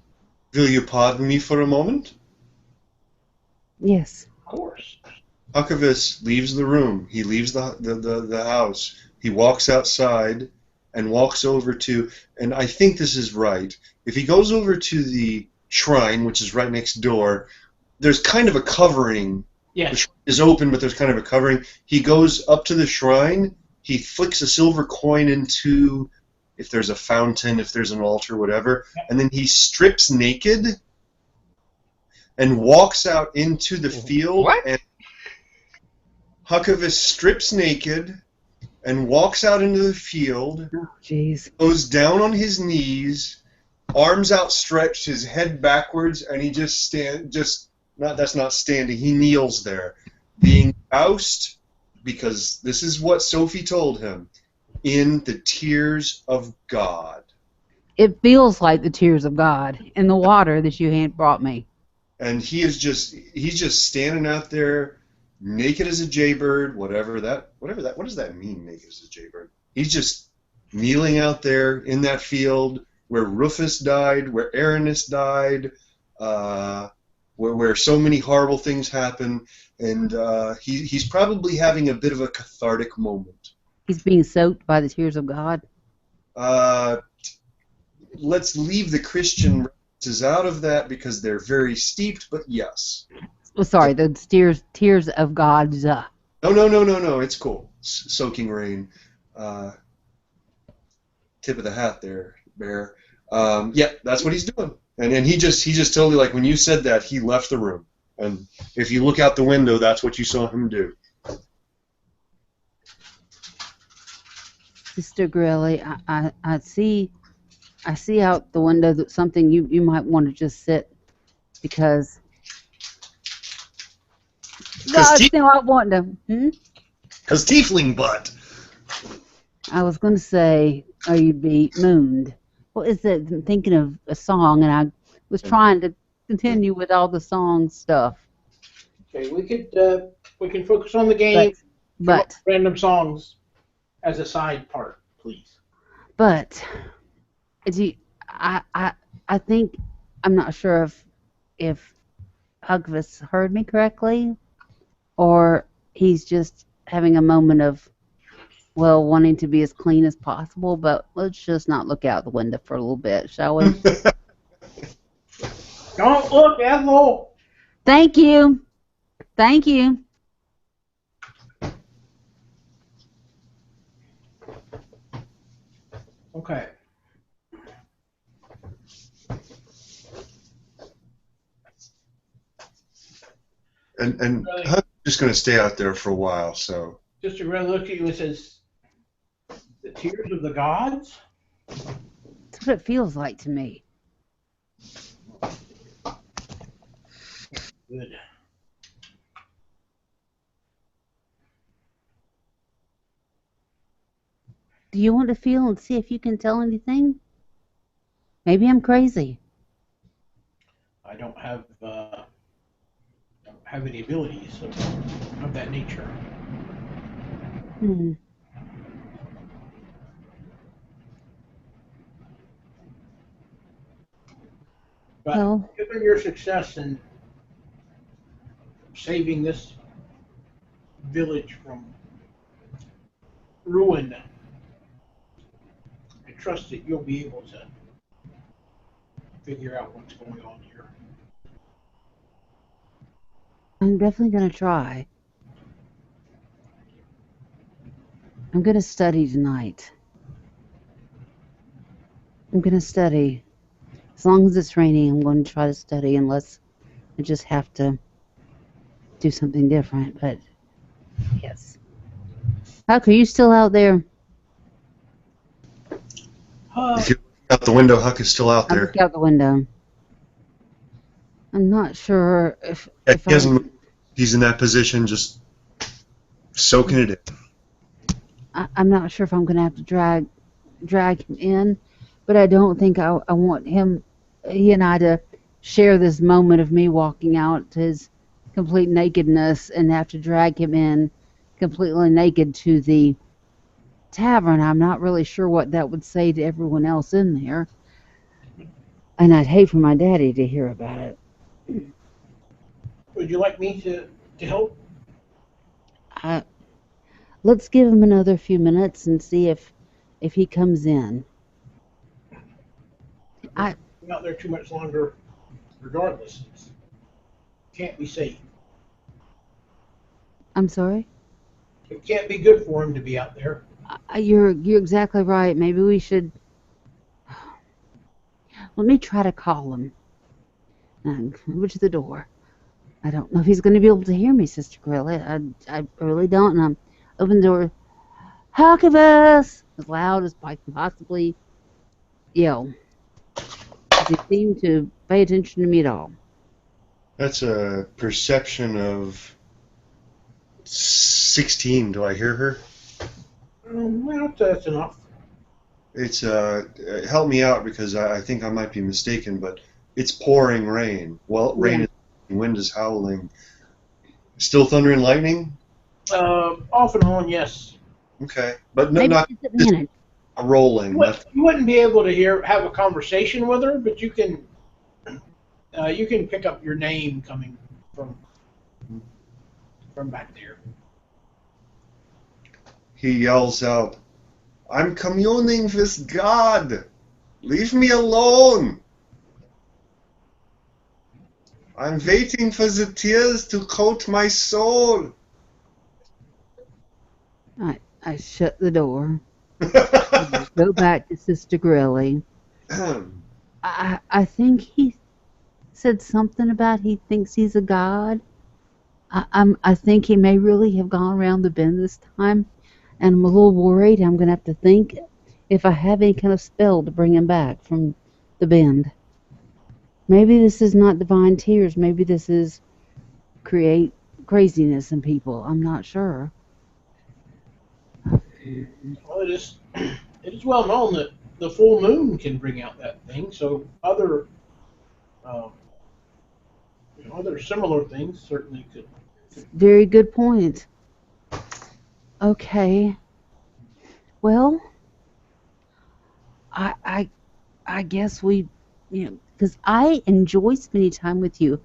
will you pardon me for a moment?
Yes.
of course.
Huckavis leaves the room. He leaves the house. He walks outside and walks over to, and I think this is right. If he goes over to the shrine, which is right next door, there's kind of a covering. The
Yes.
shrine is open, but there's kind of a covering. He goes up to the shrine. He flicks a silver coin into, if there's a fountain, if there's an altar, whatever, and then he strips naked and walks out into the field.
What?
And Huckavis strips naked and walks out into the field,
Oh, jeez.
goes down on his knees, arms outstretched, his head backwards, and he that's not standing, he kneels there, being doused, because this is what Sophie told him, in the tears of God.
It feels like the tears of God in the water that you had brought me.
And he's just standing out there, naked as a jaybird, what does that mean, naked as a jaybird? He's just kneeling out there in that field where Rufus died, where Aranis died, where so many horrible things happen, and he's probably having a bit of a cathartic moment.
He's being soaked by the tears of God.
let's leave the Christian references out of that because they're very steeped. But yes.
Oh, sorry, the tears of God's.
No. It's cool. Soaking rain. Tip of the hat there, Bear. Yeah, that's what he's doing. And he just totally, like, when you said that, he left the room. And if you look out the window, that's what you saw him do.
Sister Grilly, I see out the window that something you might want to just sit, because God's still out wanting to.
Because tiefling butt.
I was going to say, or you'd be mooned. What is it? I'm thinking of a song, and I was trying to continue with all the song stuff.
Okay, we can focus on the game.
But
random songs as a side part, please.
But I think, I'm not sure if Hugvis heard me correctly, or he's just having a moment of, well, wanting to be as clean as possible. But let's just not look out the window for a little bit, shall we?
Don't look, Ethel.
Thank you. Thank you.
Okay.
And Huck's just going to stay out there for a while, so.
Just to really look at you and says, the tears of the gods?
That's what it feels like to me.
Good.
Do you want to feel and see if you can tell anything? Maybe I'm crazy.
I don't have any abilities of that nature. But
Well,
given your success in saving this village from ruin, I trust that you'll be able to figure out what's going on here.
I'm definitely going to try. I'm going to study tonight. I'm going to study. As long as it's raining, I'm going to try to study, unless I just have to do something different. But, yes. Huck, are you still out there?
If you look out the window, Huck is still out
I
there.
look out the window. I'm not sure if
He hasn't moved. He's in that position, just soaking it in.
I'm not sure if I'm going to have to drag him in, but I don't think I want he and I to share this moment of me walking out to his complete nakedness and have to drag him in completely naked to the tavern. I'm not really sure what that would say to everyone else in there, and I'd hate for my daddy to hear about it.
Would you like me to help?
Let's give him another few minutes and see if he comes in.
I'm out there too much longer, regardless. It can't be safe.
I'm sorry?
It can't be good for him to be out there.
You're exactly right. Maybe we should. Let me try to call him. Over to the door. I don't know if he's going to be able to hear me, Sister Grilly. I really don't. And I'm open the door. Huckabus! As loud as I can possibly yell. Does he seem to pay attention to me at all?
That's a perception of 16. Do I hear her?
Well, that's enough.
It's help me out, because I think I might be mistaken, but it's pouring rain. Well, rain is, wind is howling. Still thunder and lightning?
Off and on, yes.
Okay, but
Maybe
not
just a minute.
rolling.
You wouldn't be able to have a conversation with her, but you can pick up your name coming from back there.
He yells out, "I'm communing with God!" Leave me alone. I'm waiting for the tears to coat my soul.
I shut the door. And I go back to Sister Grilly. I think he said something about he thinks he's a god. I think he may really have gone around the bend this time, and I'm a little worried. I'm gonna have to think if I have any kind of spell to bring him back from the bend. Maybe this is not divine tears. Maybe this is create craziness in people. I'm not sure.
Well, it is well known that the full moon can bring out that thing. So other um, other similar things certainly could.
Very good point. Okay. Well, I guess because I enjoy spending time with you.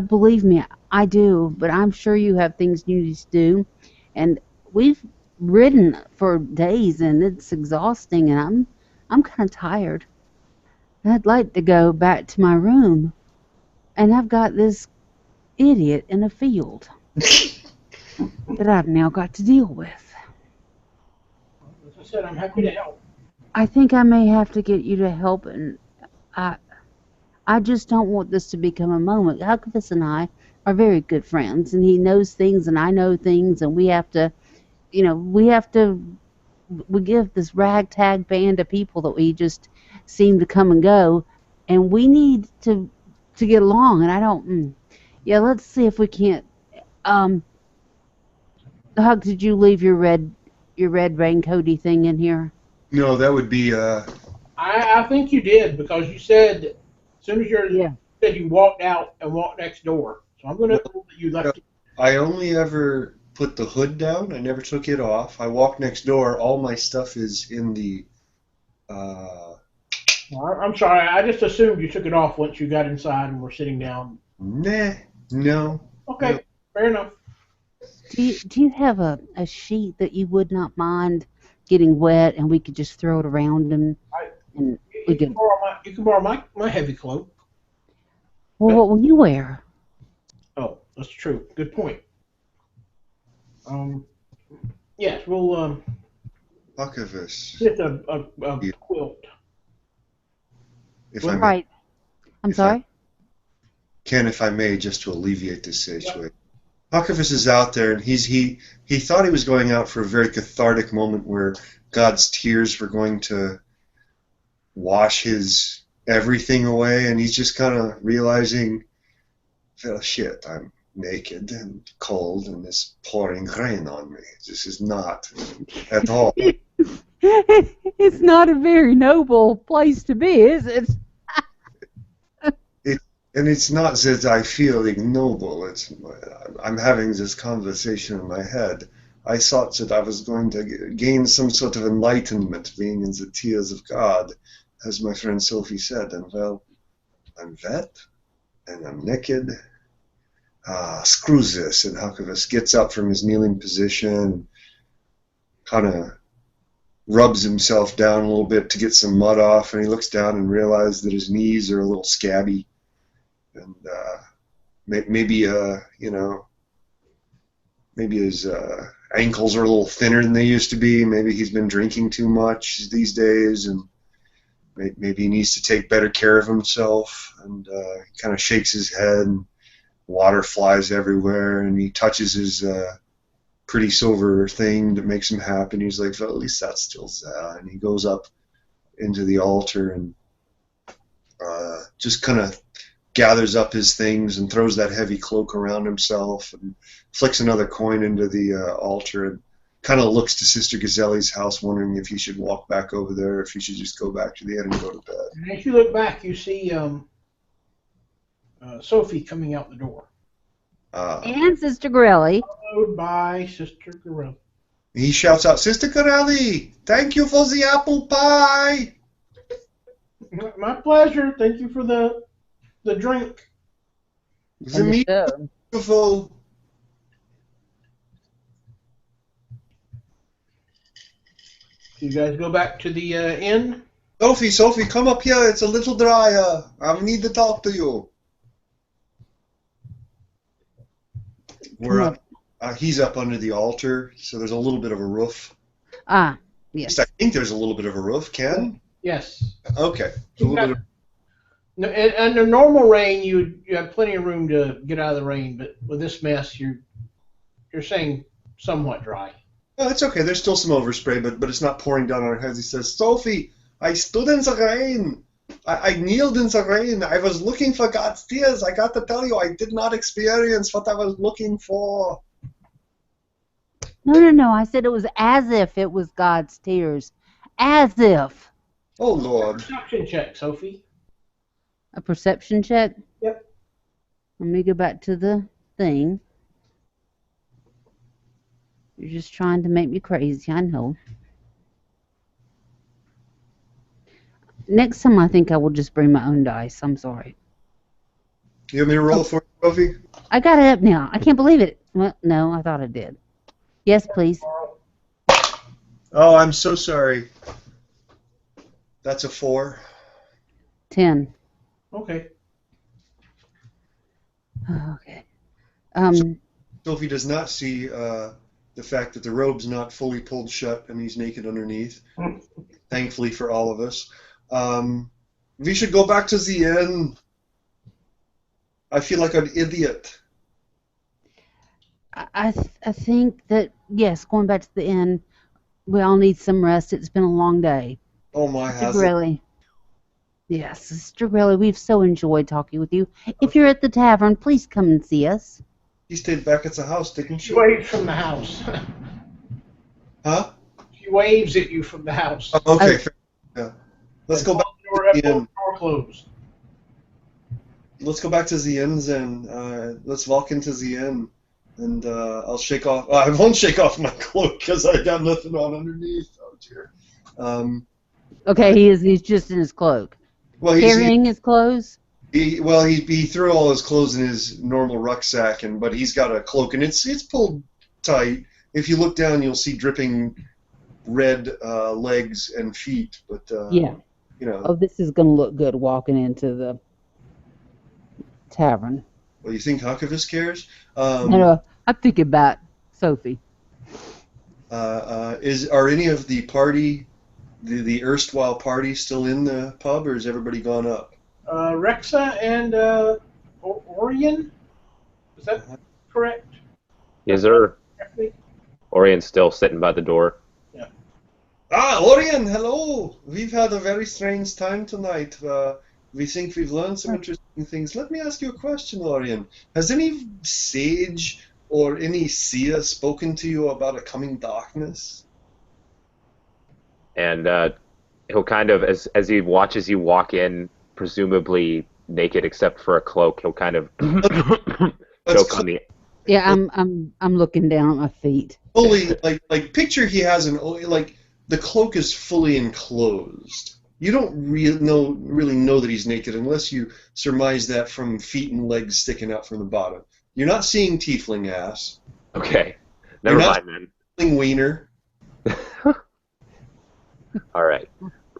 Believe me, I do. But I'm sure you have things you need to do, and we've ridden for days, and it's exhausting, and I'm kind of tired. I'd like to go back to my room, and I've got this idiot in a field that I've now got to deal with.
As I said, I'm happy to help.
I think I may have to get you to help, and I just don't want this to become a moment. Huckabus and I are very good friends, and he knows things, and I know things, and we have to we give this ragtag band of people that we just seem to come and go, and we need to get along. And I don't. Yeah, let's see if we can't. Huck, did you leave your red raincoaty thing in here?
No, that would be
I think you did because you said as soon as
Yeah.
said you walked out and walked next door. So I'm going to assume that you left it.
I only ever put the hood down. I never took it off. I walked next door. All my stuff is in the.
Well, I'm sorry. I just assumed you took it off once you got inside and were sitting down.
Nah, no.
Okay,
No.
fair enough.
Do you have a sheet that you would not mind getting wet, and we could just throw it around and we
You can
could.
borrow my heavy cloak.
Well, what will you wear?
Oh, that's true. Good point. Yes, we'll
Huckabus,
get a
Yeah.
quilt.
if I may,
Right. I'm
If I-
sorry.
Ken, if I may, just to alleviate this situation. Huckabus is out there, and he thought he was going out for a very cathartic moment where God's tears were going to wash his everything away, and he's just kind of realizing, well, shit, I'm naked and cold, and it's pouring rain on me. This is not at all.
It's not a very noble place to be, is it?
And it's not that I feel ignoble. I'm having this conversation in my head. I thought that I was going to gain some sort of enlightenment being in the tears of God, as my friend Sophie said. And well, I'm wet, and I'm naked. Screw this. And Huckabus gets up from his kneeling position, kind of rubs himself down a little bit to get some mud off, and he looks down and realizes that his knees are a little scabby. And maybe his ankles are a little thinner than they used to be. Maybe he's been drinking too much these days, and maybe he needs to take better care of himself. And he kind of shakes his head, and water flies everywhere, and he touches his pretty silver thing that makes him happy. And he's like, well, at least that's still there. And he goes up into the altar and just kind of gathers up his things and throws that heavy cloak around himself and flicks another coin into the altar and kind of looks to Sister Gazelle's house, wondering if he should walk back over there or if he should just go back to the inn and go to bed.
And as you look back, you see Sophie coming out the door,
And Sister Grilly.
followed by Sister Gorilla.
He shouts out, Sister Corelli, thank you for the apple pie!
My pleasure. Thank you for the drink.
The meat is
Understood.
beautiful.
You guys go back to the inn.
Sophie, come up here. It's a little drier. I need to talk to you. We're up. He's up under the altar, so there's a little bit of a roof.
Ah, yes.
I think there's a little bit of a roof. Ken?
Yes.
Okay. A little bit of,
No, under normal rain, you have plenty of room to get out of the rain, but with this mess, you're saying somewhat dry.
oh, it's okay. There's still some overspray, but it's not pouring down on our heads. He says, Sophie, I stood in the rain. I kneeled in the rain. I was looking for God's tears. I got to tell you, I did not experience what I was looking for.
No. I said it was as if it was God's tears. As if.
Oh, Lord.
Perception check, Sophie.
A perception check?
Yep.
Let me go back to the thing. You're just trying to make me crazy, I know. Next time I think I will just bring my own dice. I'm sorry.
You want me to roll for you, Sophie?
I got it up now. I can't believe it. Well, no, I thought I did. Yes, please.
Oh, I'm so sorry. That's a 4.
10.
Okay.
Okay.
Sophie does not see the fact that the robe's not fully pulled shut and he's naked underneath. Thankfully for all of us. We should go back to the inn. I feel like an idiot.
I think that, yes, going back to the inn, we all need some rest. It's been a long day.
Oh my,
Mr.
has it?
Grelly. Yes, Mr. Grelly, we've so enjoyed talking with you. If you're at the tavern, please come and see us.
He stayed back at the house, didn't
She
she?
waves from the house.
Huh?
She waves at you from the house.
Oh, okay. Fair. Yeah. Let's go back
Door,
to the inn.
door closed.
Let's go back to the inns and let's walk into the inn. And I'll shake off. I won't shake off my cloak because I got nothing on underneath. Oh dear.
Okay, he's just in his cloak.
Well,
Carrying his clothes?
he threw all his clothes in his normal rucksack, but he's got a cloak and it's pulled tight. If you look down, you'll see dripping red legs and feet. But
Yeah.
you know.
Oh, this is going to look good walking into the tavern.
Well, you think Huckleberry cares?
No, I'm thinking about Sophie.
Are any of the party, the erstwhile party, still in the pub, or has everybody gone up?
Rexa and Orion? Is that correct?
Yes, sir. Orion's still sitting by the door.
Ah, Orion, hello! We've had a very strange time tonight. We think we've learned some interesting things. Let me ask you a question, Orion. Has any sage or any seer spoken to you about a coming darkness?
And he'll kind of, as he watches you walk in, presumably naked except for a cloak, he'll kind of choke on the...
Yeah, I'm looking down at my feet.
Fully, like picture he has like the cloak is fully enclosed. You don't really know that he's naked unless you surmise that from feet and legs sticking out from the bottom. You're not seeing tiefling ass.
Okay, never mind then.
Tiefling wiener.
All right.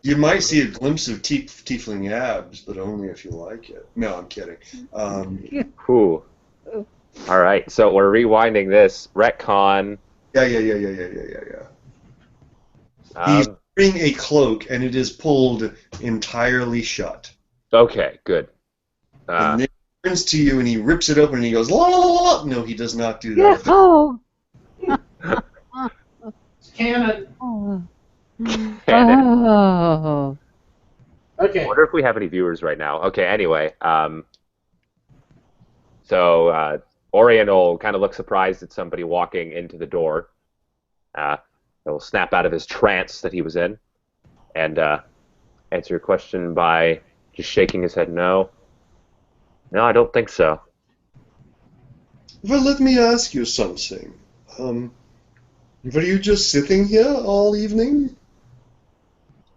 You might see a glimpse of tiefling abs, but only if you like it. No, I'm kidding.
Whew. All right, so we're rewinding this. Retcon.
Yeah. He's wearing a cloak, and it is pulled entirely shut.
Okay, good.
And then he turns to you, and he rips it open, and he goes, la la la la. No, he does not do that.
Oh.
Cannon.
Oh.
Cannon.
Oh.
Okay.
I wonder if we have any viewers right now. Okay, anyway. So Orion will kind of look surprised at somebody walking into the door. He'll snap out of his trance that he was in and answer your question by just shaking his head no. No, I don't think so.
Well, let me ask you something. Were you just sitting here all evening?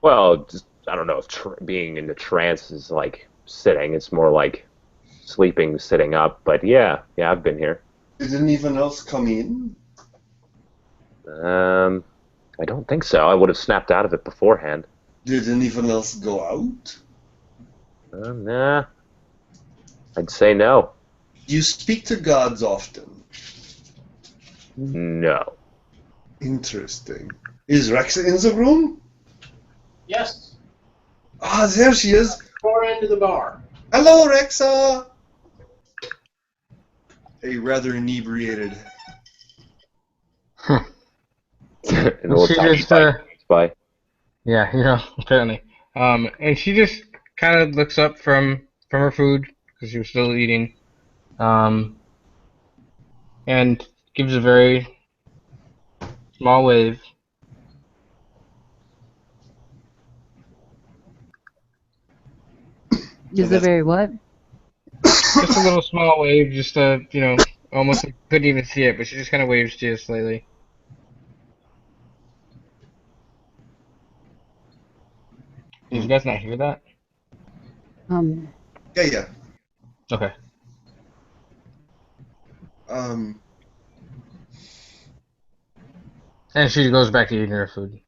Well, just, I don't know if being in the trance is like sitting. It's more like sleeping, sitting up. But yeah, I've been here.
Did anyone else come in?
I don't think so. I would have snapped out of it beforehand.
Did anyone else go out?
Nah, I'd say no.
You speak to gods often.
No.
Interesting. Is Rexa in the room?
Yes.
Ah, there she is.
Far end of the bar.
Hello, Rexa. A rather inebriated.
An little
She
tiny
just,
bike goes by.
yeah, apparently. And she just kind of looks up from her food because she was still eating, and gives a very small wave.
Is it very what?
Just a little small wave, just almost couldn't even see it, but she just kind of waves to you slightly. Did you guys not hear that?
Um,
Yeah.
Okay. And she goes back to eating her food.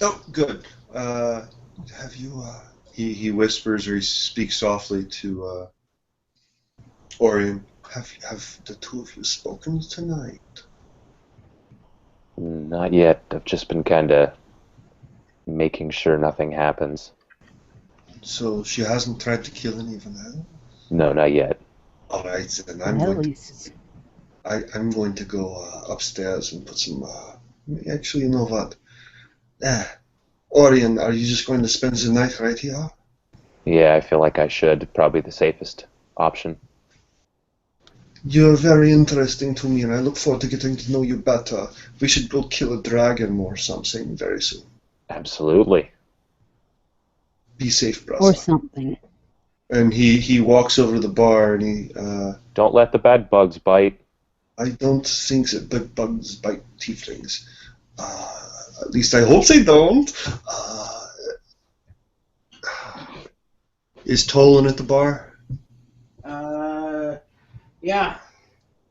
Oh, good. Have you, he whispers or he speaks softly to, Orion. Have the two of you spoken tonight?
Not yet. I've just been kind of making sure nothing happens.
So she hasn't tried to kill anyone else?
No, not yet.
All right, then
at least.
I'm going to go upstairs and put some. Actually, you know what? Orion, are you just going to spend the night right here?
Yeah, I feel like I should. Probably the safest option.
You're very interesting to me, and I look forward to getting to know you better. We should go kill a dragon or something very soon.
Absolutely.
Be safe, brother.
Or something.
And he walks over to the bar and he.
Don't let the bad bugs bite.
I don't think that big bugs bite tieflings. At least I hope they don't. Is Tolan at the bar?
Yeah.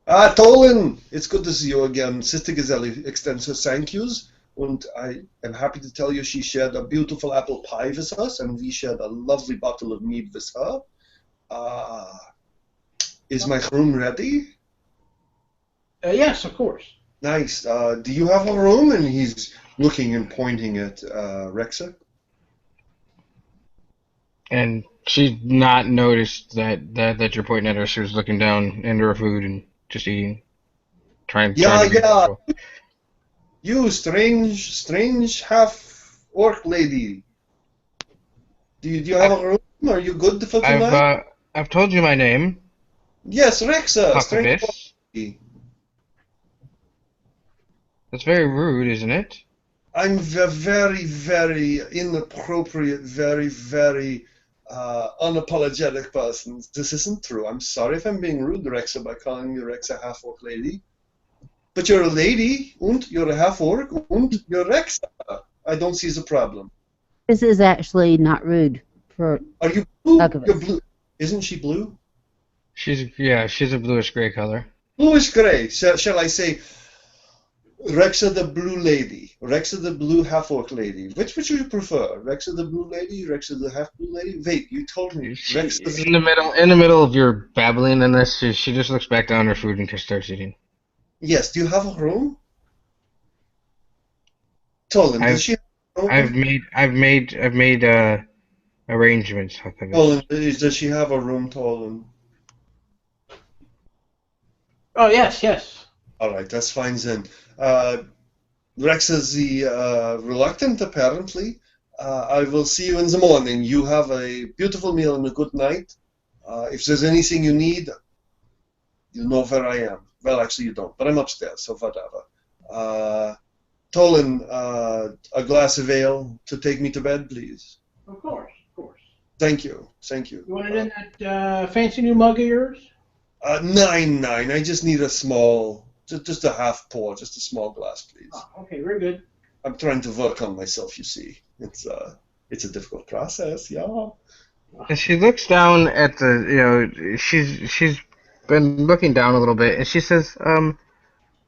Tolan! It's good to see you again. Sister Gazelle extends her thank yous, and I am happy to tell you she shared a beautiful apple pie with us, and we shared a lovely bottle of mead with her. Is my room ready?
Yes, of course.
Nice. Do you have a room? And he's looking and pointing at Rexa.
And she's not noticed that you're pointing at her. She was looking down into her food and just eating, trying to be comfortable.
You strange half orc lady. Do you have a room? Are you good for tonight?
I've told you my name.
Yes, Rexa. Strange
Huckabis.
lady.
That's very rude, isn't it?
I'm very, very inappropriate, very, very unapologetic person. This isn't true. I'm sorry if I'm being rude, Rexa, by calling you Rexa half-orc lady. But you're a lady, and you're a half-orc, and you're Rexa. I don't see the problem.
This is actually not rude for.
Are you blue?
Huckabis.
You're blue. Isn't she blue?
She's a bluish gray color.
Bluish gray. Shall I say Rexa the blue lady? Rexa the blue half-orc lady. Which would you prefer? Rexa the blue lady? Rexa the half-blue lady? Wait, you told me. Rexa
In the middle of your babbling and this, she just looks back down her food and just starts eating.
Yes. Do you have a room? Tolan, does she have a room?
I've made arrangements.
Tolan, does she have a room, Tolan?
Oh, yes.
All right, that's fine then. Rex is the reluctant, apparently. I will see you in the morning. You have a beautiful meal and a good night. If there's anything you need, you know where I am. Well, actually, you don't, but I'm upstairs, so whatever. Tolan, a glass of ale to take me to bed, please.
Of course.
Thank you.
You want it in that fancy new mug of yours?
9. I just need a small, just a half pour, just a small glass, please.
Oh, okay, very good.
I'm trying to work on myself, you see. It's a difficult process, yeah.
And she looks down at she's been looking down a little bit, and she says,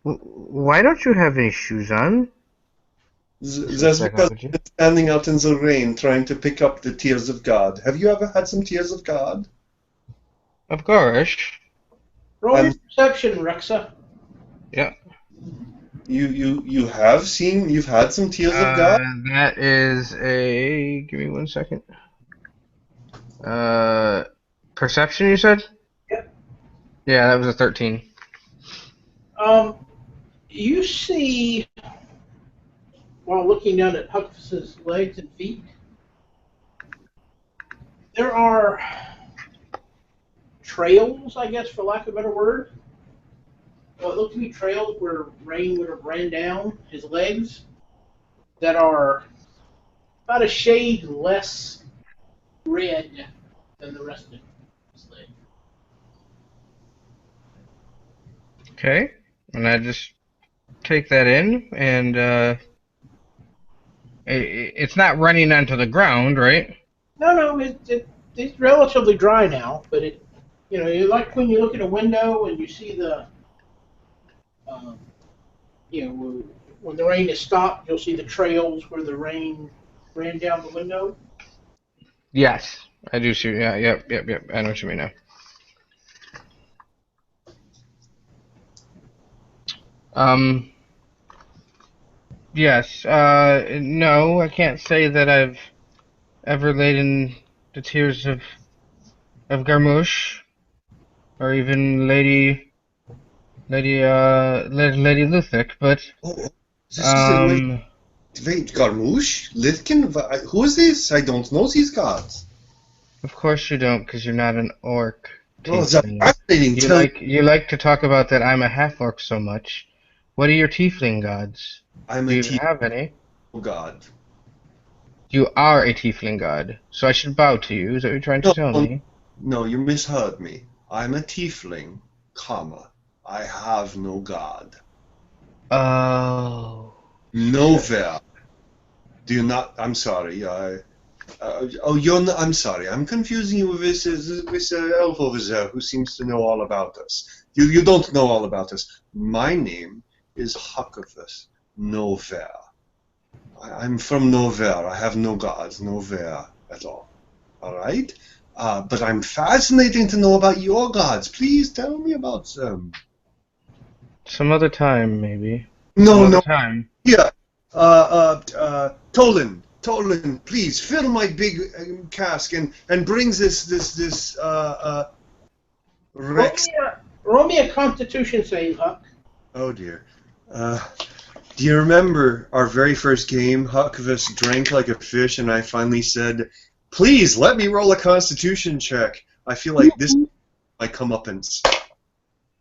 "Why don't you have any shoes on?"
That's because I've been standing out in the rain trying to pick up the tears of God. Have you ever had some tears of God?
Of course.
Roll your perception, Rexa.
Yeah.
You've had some tears of God?
That is a. Give me 1 second. Perception, you said?
Yep.
Yeah, that was a 13.
You see, while looking down at Huckfis's legs and feet, there are trails, I guess, for lack of a better word. Well, it looked to be trails where rain would have ran down his legs that are about a shade less red than the rest of his leg.
Okay. And I just take that in, and it's not running onto the ground, right?
No, it's relatively dry now, but you like when you look at a window and you see when the rain is stopped, you'll see the trails where the rain ran down the window.
Yes, I do see. Yeah, yep. I know what you mean now. Yes. No, I can't say that I've ever laid in the tears of Garmouche, or even Lady Luthick, but
Oh, this is wait, Garmouche? Litkin? Who is this? I don't know these gods.
of course you don't, because you're not an orc.
Oh, it's
Tiefling.
fascinating.
You like to talk about that I'm a half orc so much. What are your tiefling gods?
I'm
Do
a
you have any?
god.
You are a tiefling god, so I should bow to you. Is that what you're trying to tell me?
No, you misheard me. I'm a tiefling, comma. I have no god.
Oh.
Nowhere. Do you not? I'm sorry. You're not, I'm sorry. I'm confusing you with this elf over there who seems to know all about us. You don't know all about us. My name is Huckifus. Nowhere. I'm from nowhere. I have no gods. Nowhere at all. All right? But I'm fascinating to know about your gods. Please tell me about them.
Some other time, maybe.
No,
Some
no.
other time.
Here. Tolan, please fill my big cask and bring this Rex.
Roll me a Constitution save, Huck.
Oh dear. Do you remember our very first game? Huckvis drank like a fish, and I finally said, "Please let me roll a Constitution check." I feel like this might come up and.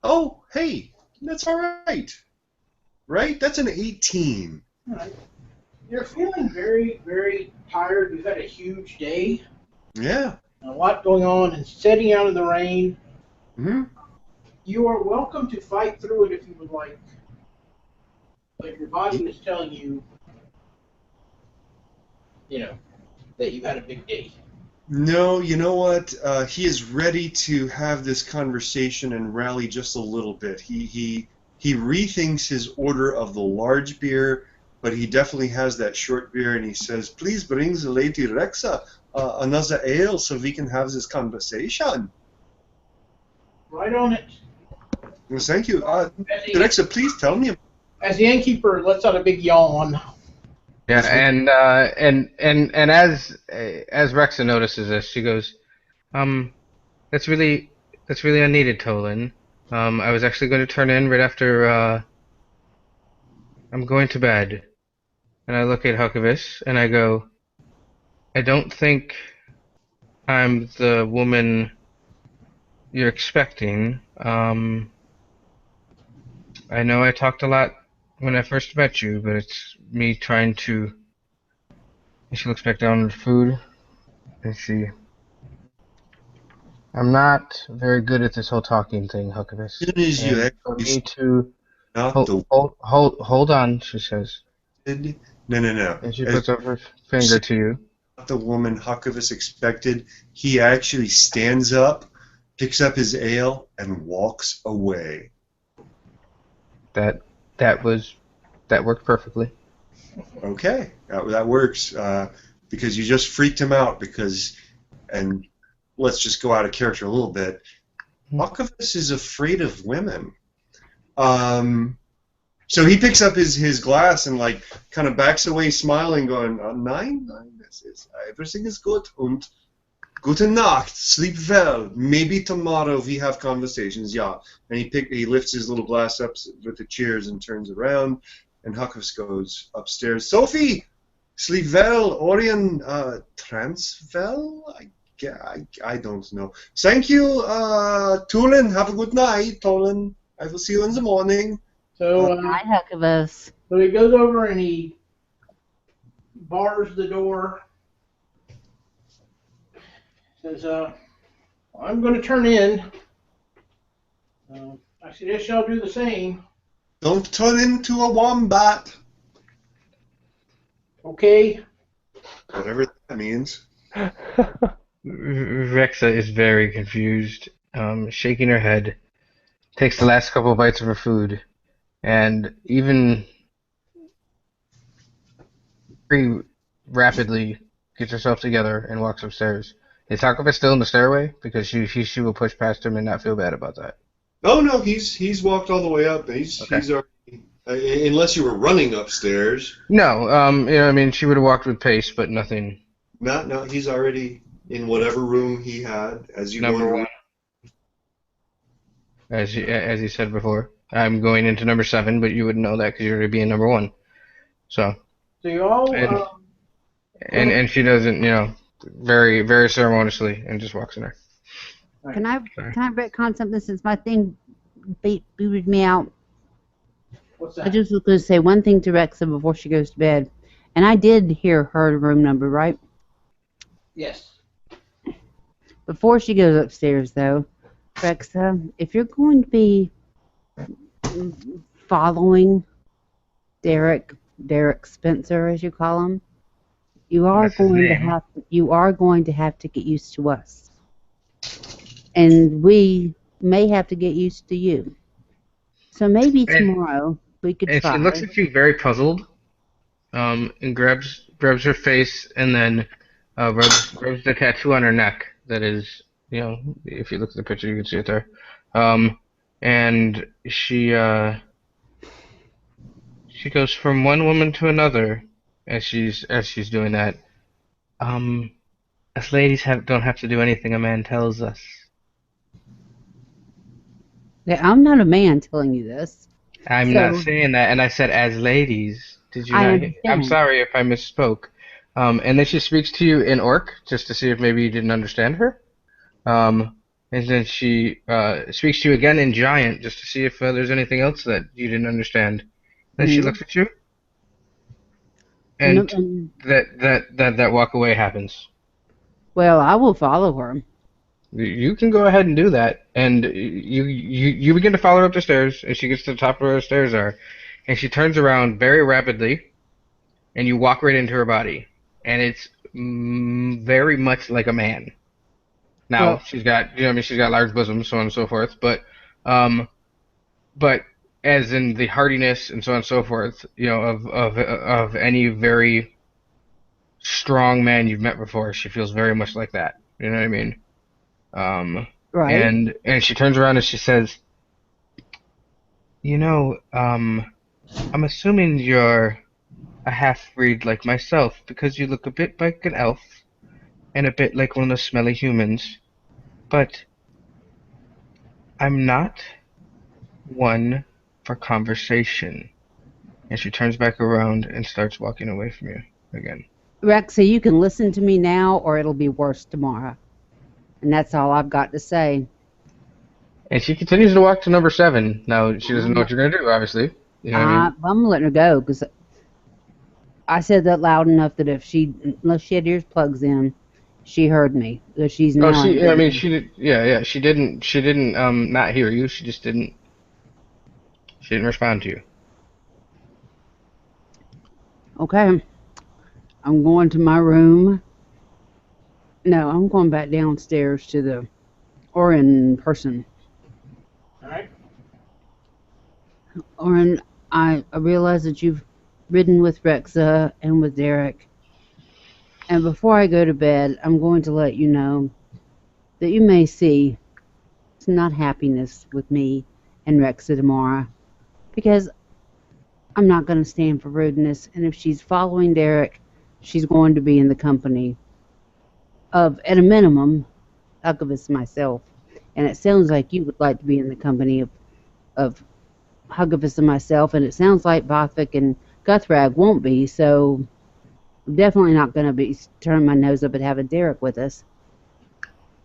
Oh, hey, that's all right. Right? That's an 18.
All right. You're feeling very, very tired. You've had a huge day.
Yeah.
A lot going on and setting out in the rain.
Hmm.
You are welcome to fight through it if you would like. But your body is telling you, that you've had a big day.
No, you know what? He is ready to have this conversation and rally just a little bit. He rethinks his order of the large beer, but he definitely has that short beer, and he says, "Please bring the Lady Rexa another ale so we can have this conversation."
Right on it.
Well, thank you. Rexa, please tell me.
As the innkeeper lets out a big yawn.
Yeah, and as Rexa notices this, she goes, that's really unneeded, Tolan. I was actually going to turn in right after I'm going to bed. And I look at Huckvis and I go, I don't think I'm the woman you're expecting. I know I talked a lot when I first met you, but it's me trying to. She looks back down at the food, and I'm not very good at this whole talking thing, Huckabus.
As soon as you
And for me to
not
hold on, she says.
No.
And she puts up her finger to you.
The woman Huckabus expected. He actually stands up, picks up his ale, and walks away.
That worked perfectly.
Okay, that works. Because you just freaked him out and let's just go out of character a little bit. Archivus is afraid of women. So he picks up his glass and like kind of backs away, smiling, going, "Nein, everything is good und gute Nacht, sleep well. Maybe tomorrow we have conversations, yeah." And he lifts his little glass up with the cheers and turns around, and Archivus goes upstairs. "Sophie, sleep well. Orion, trance well? I don't know. Thank you, Tulin. Have a good night, Tulin. I will see you in the morning."
So,
Night, Huckabus.
so he goes over and he bars the door. Says, "I'm going to turn in. I suggest y'all do the same."
Don't turn into a wombat.
Okay.
Whatever that means.
Rexa is very confused, shaking her head, takes the last couple of bites of her food, and even pretty rapidly gets herself together and walks upstairs. Is Hakova still in the stairway? Because she will push past him and not feel bad about that.
Oh no, he's walked all the way up. He's already, unless you were running upstairs.
No, I mean, she would have walked with pace, but nothing.
No, he's already in whatever room he had. As you
Number
go
one. As you said before, I'm going into number 7, but you wouldn't know that because you're going to be in number 1. So.
So you all.
And she doesn't, very very ceremoniously, and just walks in there.
Can I retcon something since my thing booted me out?
What's
I
that?
just was going to say one thing to Rexa before she goes to bed. And I did hear her room number, right?
Yes.
Before she goes upstairs, though, Rexa, if you're going to be following Derek Spencer, as you call him, you are going to have to get used to us. And we may have to get used to you. So maybe tomorrow we could try.
And she looks at you very puzzled, and grabs her face, and then rubs the tattoo on her neck. That is, if you look at the picture, you can see it there. And she goes from one woman to another as she's doing that. Us ladies don't have to do anything a man tells us.
Yeah, I'm not a man telling you this.
I'm not saying that, and I said as ladies. Did you not?
understand.
I'm sorry if I misspoke. And then she speaks to you in Orc, just to see if maybe you didn't understand her. And then she speaks to you again in Giant, just to see if there's anything else that you didn't understand. Then she looks at you, and that walk away happens.
Well, I will follow her.
You can go ahead and do that, and you begin to follow her up the stairs, and she gets to the top of where the stairs are, and she turns around very rapidly, and you walk right into her body, and it's very much like a man. Now she's got, she's got large bosoms, so on and so forth, but as in the hardiness and so on and so forth, of any very strong man you've met before, she feels very much like that. You know what I mean?
Right.
And she turns around and she says, I'm assuming you're a half-breed like myself because you look a bit like an elf and a bit like one of those smelly humans, but I'm not one for conversation. And she turns back around and starts walking away from you again.
Rexa, you can listen to me now or it'll be worse tomorrow. And that's all I've got to say.
And she continues to walk to number 7. Now, she doesn't know what you're going to do, obviously. You know what I mean?
I'm letting her go because I said that loud enough that unless she had ears plugs in, she heard me. So she's now.
Oh, she did. Yeah. She didn't not hear you. She just didn't. She didn't respond to you.
Okay. I'm going to my room. No, I'm going back downstairs to the Orin person.
All right.
Orin, I realize that you've ridden with Rexa and with Derek. And before I go to bed, I'm going to let you know that you may see some not happiness with me and Rexa tomorrow, because I'm not going to stand for rudeness, and if she's following Derek, she's going to be in the company of, at a minimum, Huggabus myself. And it sounds like you would like to be in the company of Huggabus and myself, and it sounds like Bothwick and Guthrag won't be, so I'm definitely not going to be turning my nose up at having Derek with us.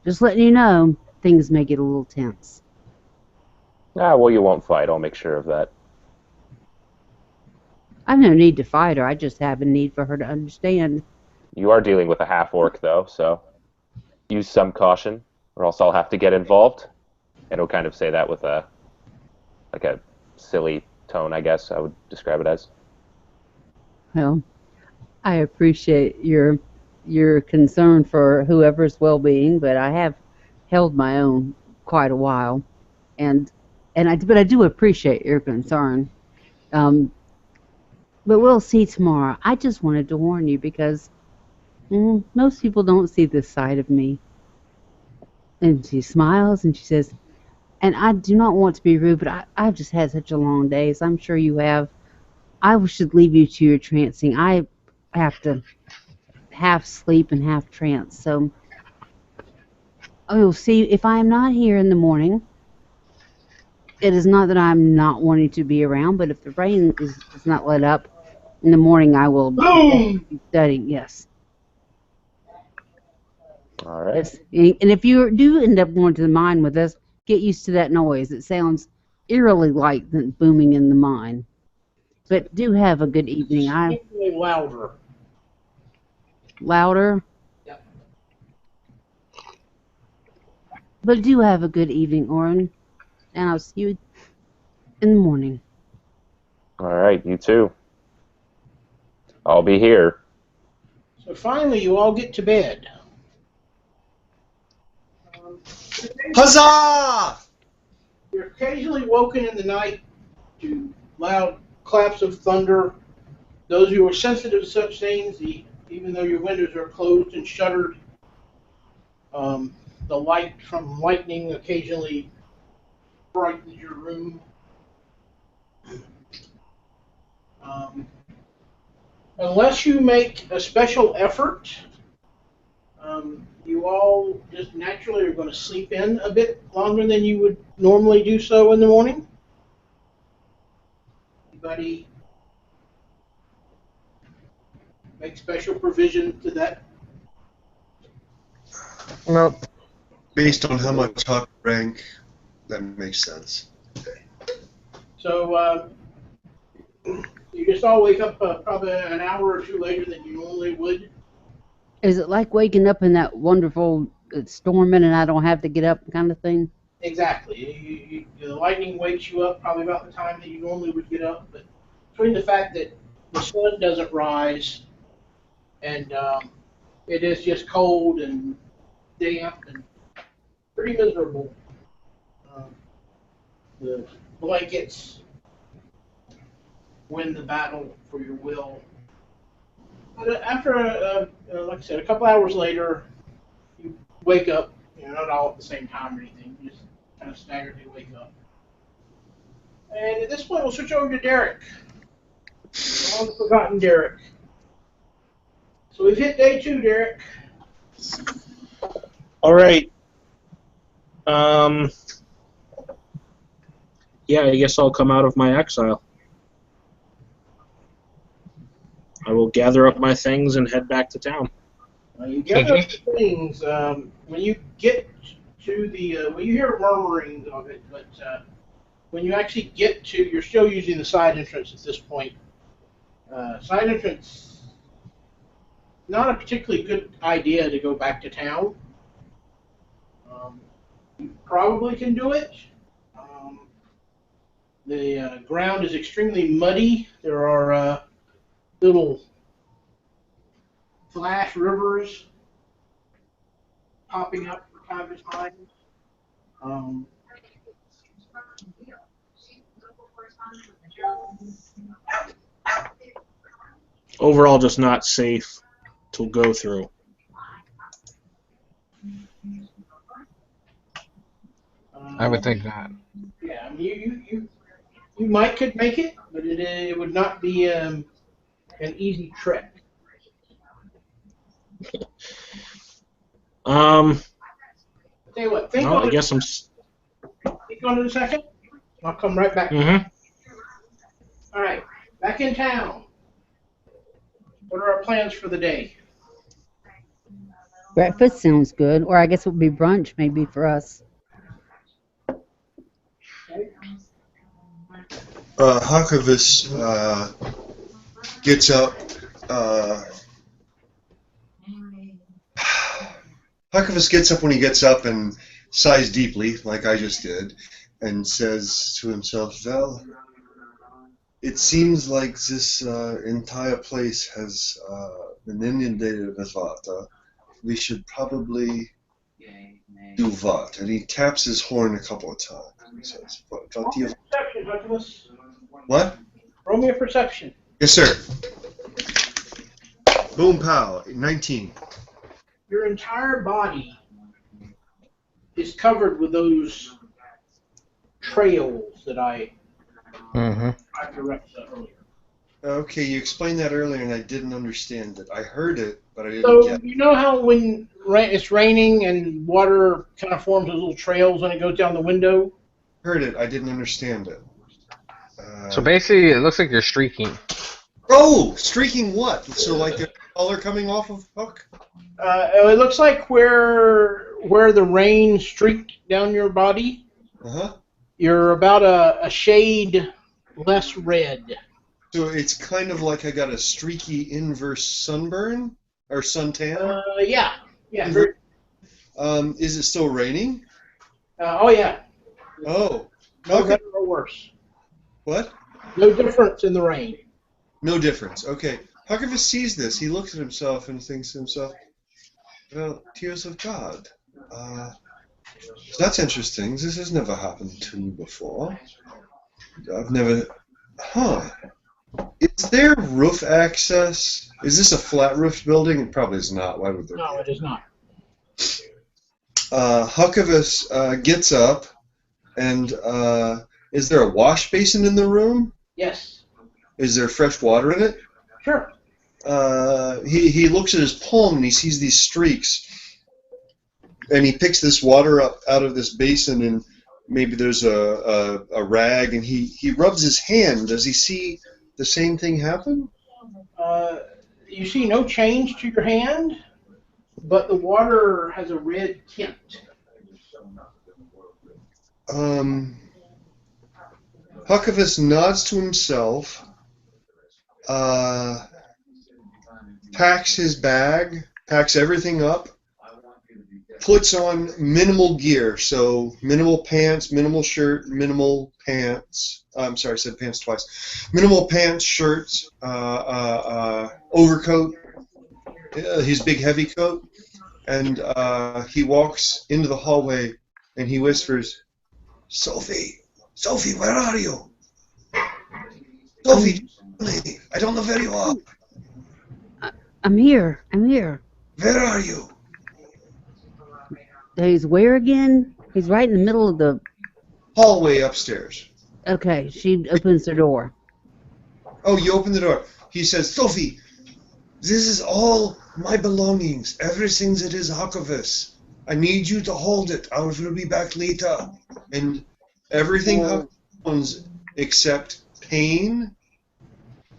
Just letting you know, things may get a little tense.
Ah, well, you won't fight. I'll make sure of that.
I've no need to fight her, I just have a need for her to understand.
You are dealing with a half-orc, though, so use some caution, or else I'll have to get involved. And he'll kind of say that with a silly tone, I guess I would describe it as.
Well, I appreciate your concern for whoever's well-being, but I have held my own quite a while, but I do appreciate your concern. But we'll see tomorrow. I just wanted to warn you because most people don't see this side of me. And she smiles and she says, and I do not want to be rude, but I've just had such a long day, as I'm sure you have. I should leave you to your trancing. I have to half sleep and half trance, so I will see if I am not here in the morning. It is not that I'm not wanting to be around, but if the rain is not let up in the morning, I will be studying. Yes.
All right.
Yes. And if you do end up going to the mine with us, get used to that noise. It sounds eerily like the booming in the mine. But do have a good evening.
Significantly louder.
Louder?
Yep.
But do have a good evening, Orin. And I'll see you in the morning.
All right, you too. I'll be here.
So finally, you all get to bed.
Huzzah!
You're occasionally woken in the night to loud claps of thunder. Those who are sensitive to such things, even though your windows are closed and shuttered, the light from lightning occasionally brightens your room. Unless you make a special effort, you all just naturally are going to sleep in a bit longer than you would normally do so in the morning. Anybody make special provision to that?
Nope.
Based on how much Huck rank, that makes sense.
So you just all wake up probably an hour or two later than you normally would.
Is it like waking up in that wonderful storming and I don't have to get up kind of thing?
Exactly. The lightning wakes you up probably about the time that you normally would get up, but between the fact that the sun doesn't rise and it is just cold and damp and pretty miserable, the blankets win the battle for your will. But after, like I said, a couple hours later, you wake up. Not all at the same time or anything. You just kind of staggeredly wake up. And at this point, we'll switch over to Derek. The long forgotten Derek. So we've hit day 2, Derek.
All right. Yeah, I guess I'll come out of my exile. I will gather up my things and head back to town.
You gather up the things. When you get to the, when you hear murmuring of it, but when you actually get to, you're still using the side entrance at this point. Side entrance, not a particularly good idea to go back to town. You probably can do it. The ground is extremely muddy. There are little flash rivers popping up from time to time.
overall just not safe to go through.
I would think not.
Yeah, I mean, you might could make it, but it would not be an easy trek.
Um,
Tell you what, think
well,
on
I
it.
guess I'm.
Think on it a second. I'll come right back.
Mm-hmm.
All right, back in town. What are our plans for the day?
Breakfast sounds good, or I guess it would be brunch maybe for us.
Hakavus gets up. Hakavus gets up when he gets up and sighs deeply, like I just did, and says to himself, "Well, it seems like this entire place has been inundated with water. We should probably do what?" And he taps his horn a couple of times. And says, "What do you?"
Perception, Douglas.
What?
Roll me a perception.
Yes, sir. Boom, pow. 19.
Your entire body is covered with those trails that I
Mm-hmm.
tried to reference earlier.
Okay, you explained that earlier, and I didn't understand it. I heard it, but I didn't
So
get it.
you know how when it's raining and water kind of forms those little trails and it goes down the window?
Heard it. I didn't understand it.
So basically, it looks like you're streaking.
Oh, streaking what? So like a color coming off of Hook?
It looks like where the rain streaked down your body,
Uh-huh.
you're about a shade less red.
So it's kind of like I got a streaky inverse sunburn or suntan.
Yeah.
Inver- Is it still raining?
Oh yeah.
Oh.
No
Okay.
better or worse.
What?
No difference in the rain.
No difference. Okay. Hakavus sees this. He looks at himself and thinks to himself, well, tears of God. That's interesting. This has never happened to me before. I've never... Huh. Is there roof access? Is this a flat roof building? It probably is not. Why would there
No, it is not.
Hakavus gets up, and is there a wash basin in the room?
Yes.
Is there fresh water in it?
Sure.
He looks at his palm and he sees these streaks, and he picks this water up out of this basin, and maybe there's a rag, and he rubs his hand. Does he see the same thing happen?
You see no change to your hand, but the water has a red tint.
Hakavus nods to himself, packs his bag, packs everything up, puts on minimal gear, so minimal pants, minimal shirt, minimal pants. I'm sorry, I said pants twice. Minimal pants, shirts, overcoat, his big heavy coat, and he walks into the hallway and he whispers, Sophie, where are you? Sophie, I don't know where you are.
I'm here.
Where are you?
He's where again? He's right in the middle of the...
Hallway upstairs.
Okay, she opens the door.
Oh, you open the door. He says, Sophie, this is all my belongings, everything that is Hakavus. I need you to hold it. I will be back later. And everything Hakavus owns except Pain,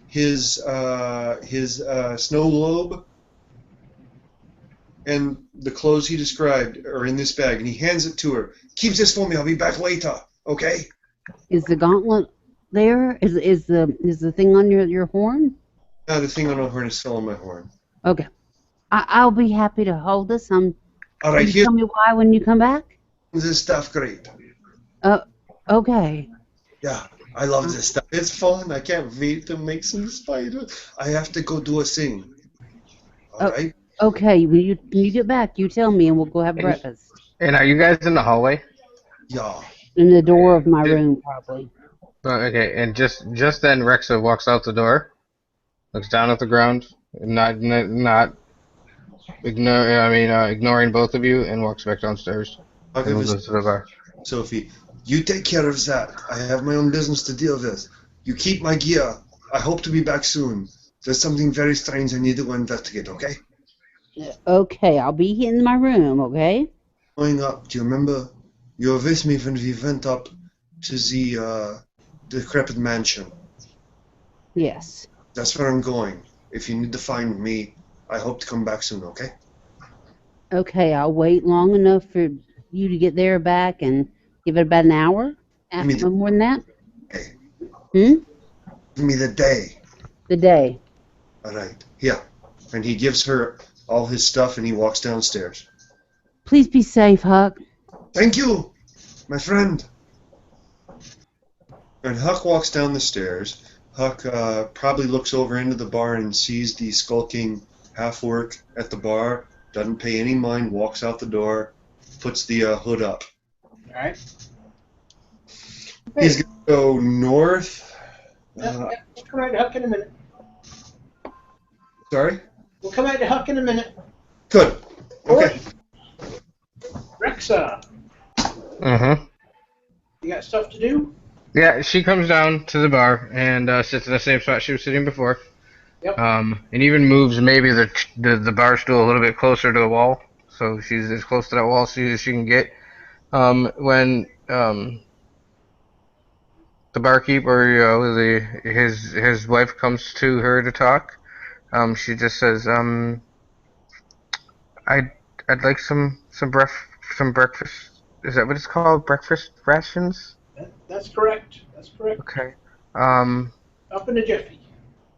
his snow globe, and the clothes he described are in this bag, and he hands it to her. Keep this for me. I'll be back later. Okay?
Is the gauntlet there? Is the thing on your horn?
The thing on my horn is still on my horn.
Okay. I'll be happy to hold this.
All right,
Can you
here's
tell me why when you come back?
this stuff. Great.
Okay.
Yeah, I love this stuff. It's fun. I can't wait to make some spiders. I have to go do a thing. All right?
Okay. When you get back, you tell me and we'll go have breakfast.
And are you guys in the hallway?
Yeah.
In the door of my room, probably.
Oh, okay, and just then Rexa walks out the door. looks down at the ground, not ignoring both of you, and walks back downstairs.
I'll
And
give
we'll
his
go to the bar.
Sophie. You take care of that. I have my own business to deal with. You keep my gear. I hope to be back soon. There's something very strange I need to go investigate, okay?
Okay, I'll be in my room, okay?
Going up, do you remember? You were with me when we went up to the decrepit mansion.
Yes.
That's where I'm going. If you need to find me, I hope to come back soon, okay?
Okay, I'll wait long enough for you to get there back and give it about an hour? After more than that?
Hey,
Hmm?
give me the day.
The day.
All right, here. And he gives her all his stuff and he walks downstairs.
Please be safe, Huck.
Thank you, my friend. And Huck walks down the stairs. Huck probably looks over into the bar and sees the skulking half-orc at the bar, doesn't pay any mind, walks out the door, puts the hood up.
All right.
He's going to go north.
We'll come out to Huck in a minute.
Sorry?
We'll come out to Huck in a minute.
Good. Okay.
Rexa,
Uh-huh.
you got stuff to do?
Yeah, she comes down to the bar and sits in the same spot she was sitting before.
Yep.
And even moves maybe the bar stool a little bit closer to the wall, so she's as close to that wall as she can get. When the barkeeper, his wife comes to her to talk, she just says, I'd like some breakfast. Is that what it's called? Breakfast rations?
That's correct. That's correct.
Okay.
Up in a jiffy.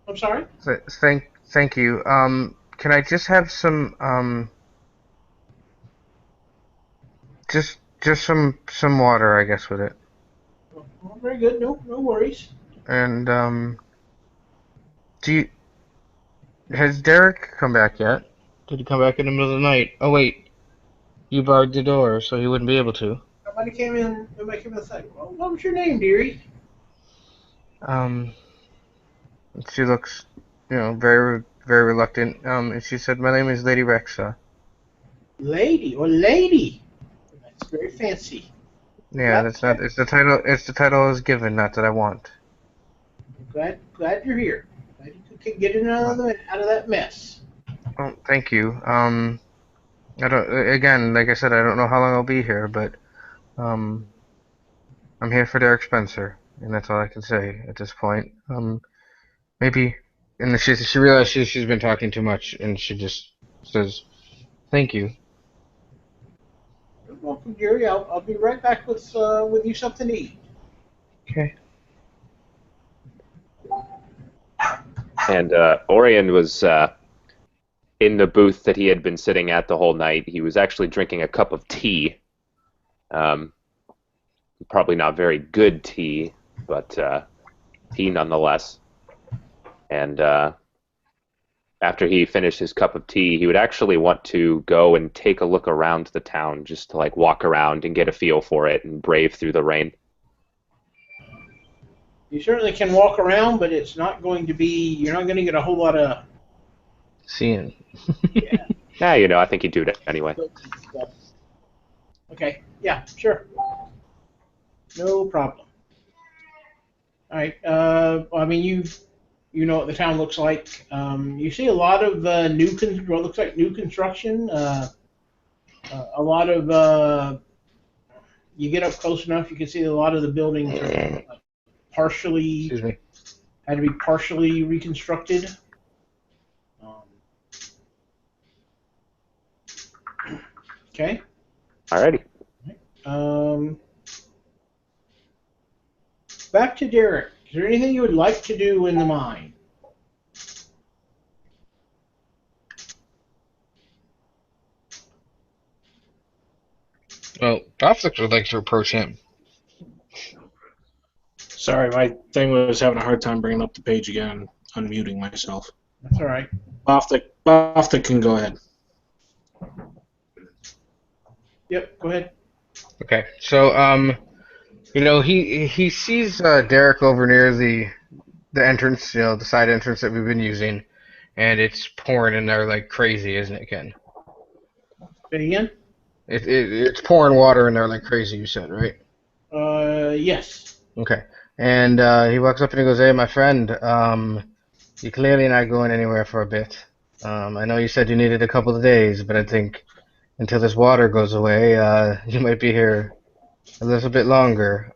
I'm sorry?
Thank you. Can I just have some just some water, I guess, with it.
Well, very good. No worries.
And has Derek come back yet? Did he come back in the middle of the night? Oh wait, you barred the door, so he wouldn't be able to.
Nobody came in a second. Well, what was your name, dearie?
She looks, very, very reluctant. And she said, "My name is Lady Rexa."
Lady. That's very fancy.
Yeah, that's not. It's the title. It's the title I was given, not that I want.
Glad you're here. Glad you could get it out of that mess.
Oh, thank you. I don't. Again, like I said, I don't know how long I'll be here, but I'm here for Derek Spencer, and that's all I can say at this point. Maybe, and she realizes she's been talking too much, and she just says, "Thank you."
You're welcome, dearie. I'll be right back with you something to eat.
Okay.
And Orion was in the booth that he had been sitting at the whole night. He was actually drinking a cup of tea. Probably not very good tea, but tea nonetheless. And after he finished his cup of tea, he would actually want to go and take a look around the town, just to walk around and get a feel for it and brave through the rain.
You certainly can walk around, but it's not going to be. You're not going to get a whole lot of
Seeing.
Yeah, I think he'd do it anyway.
Okay. Yeah. Sure. No problem. All right. I mean, you know what the town looks like. You see a lot of looks like new construction. A lot of you get up close enough, you can see a lot of the buildings are
Excuse me.
had to be partially reconstructed. Okay.
Alrighty.
Back to Derek. Is there anything you would like to do in the mine?
Well, Boflix would like to approach him.
Sorry, my thing was having a hard time bringing up the page again, unmuting myself.
That's all right.
Boflix can go ahead.
Yep, go ahead.
Okay, so he sees Derek over near the the entrance, the side entrance that we've been using, and it's pouring in there like crazy, isn't it, Ken?
Say again?
It's pouring water in there like crazy, you said, right?
Yes.
Okay. And he walks up and he goes, "Hey, my friend, you're clearly not going anywhere for a bit. I know you said you needed a couple of days, but I think until this water goes away, you might be here a little bit longer.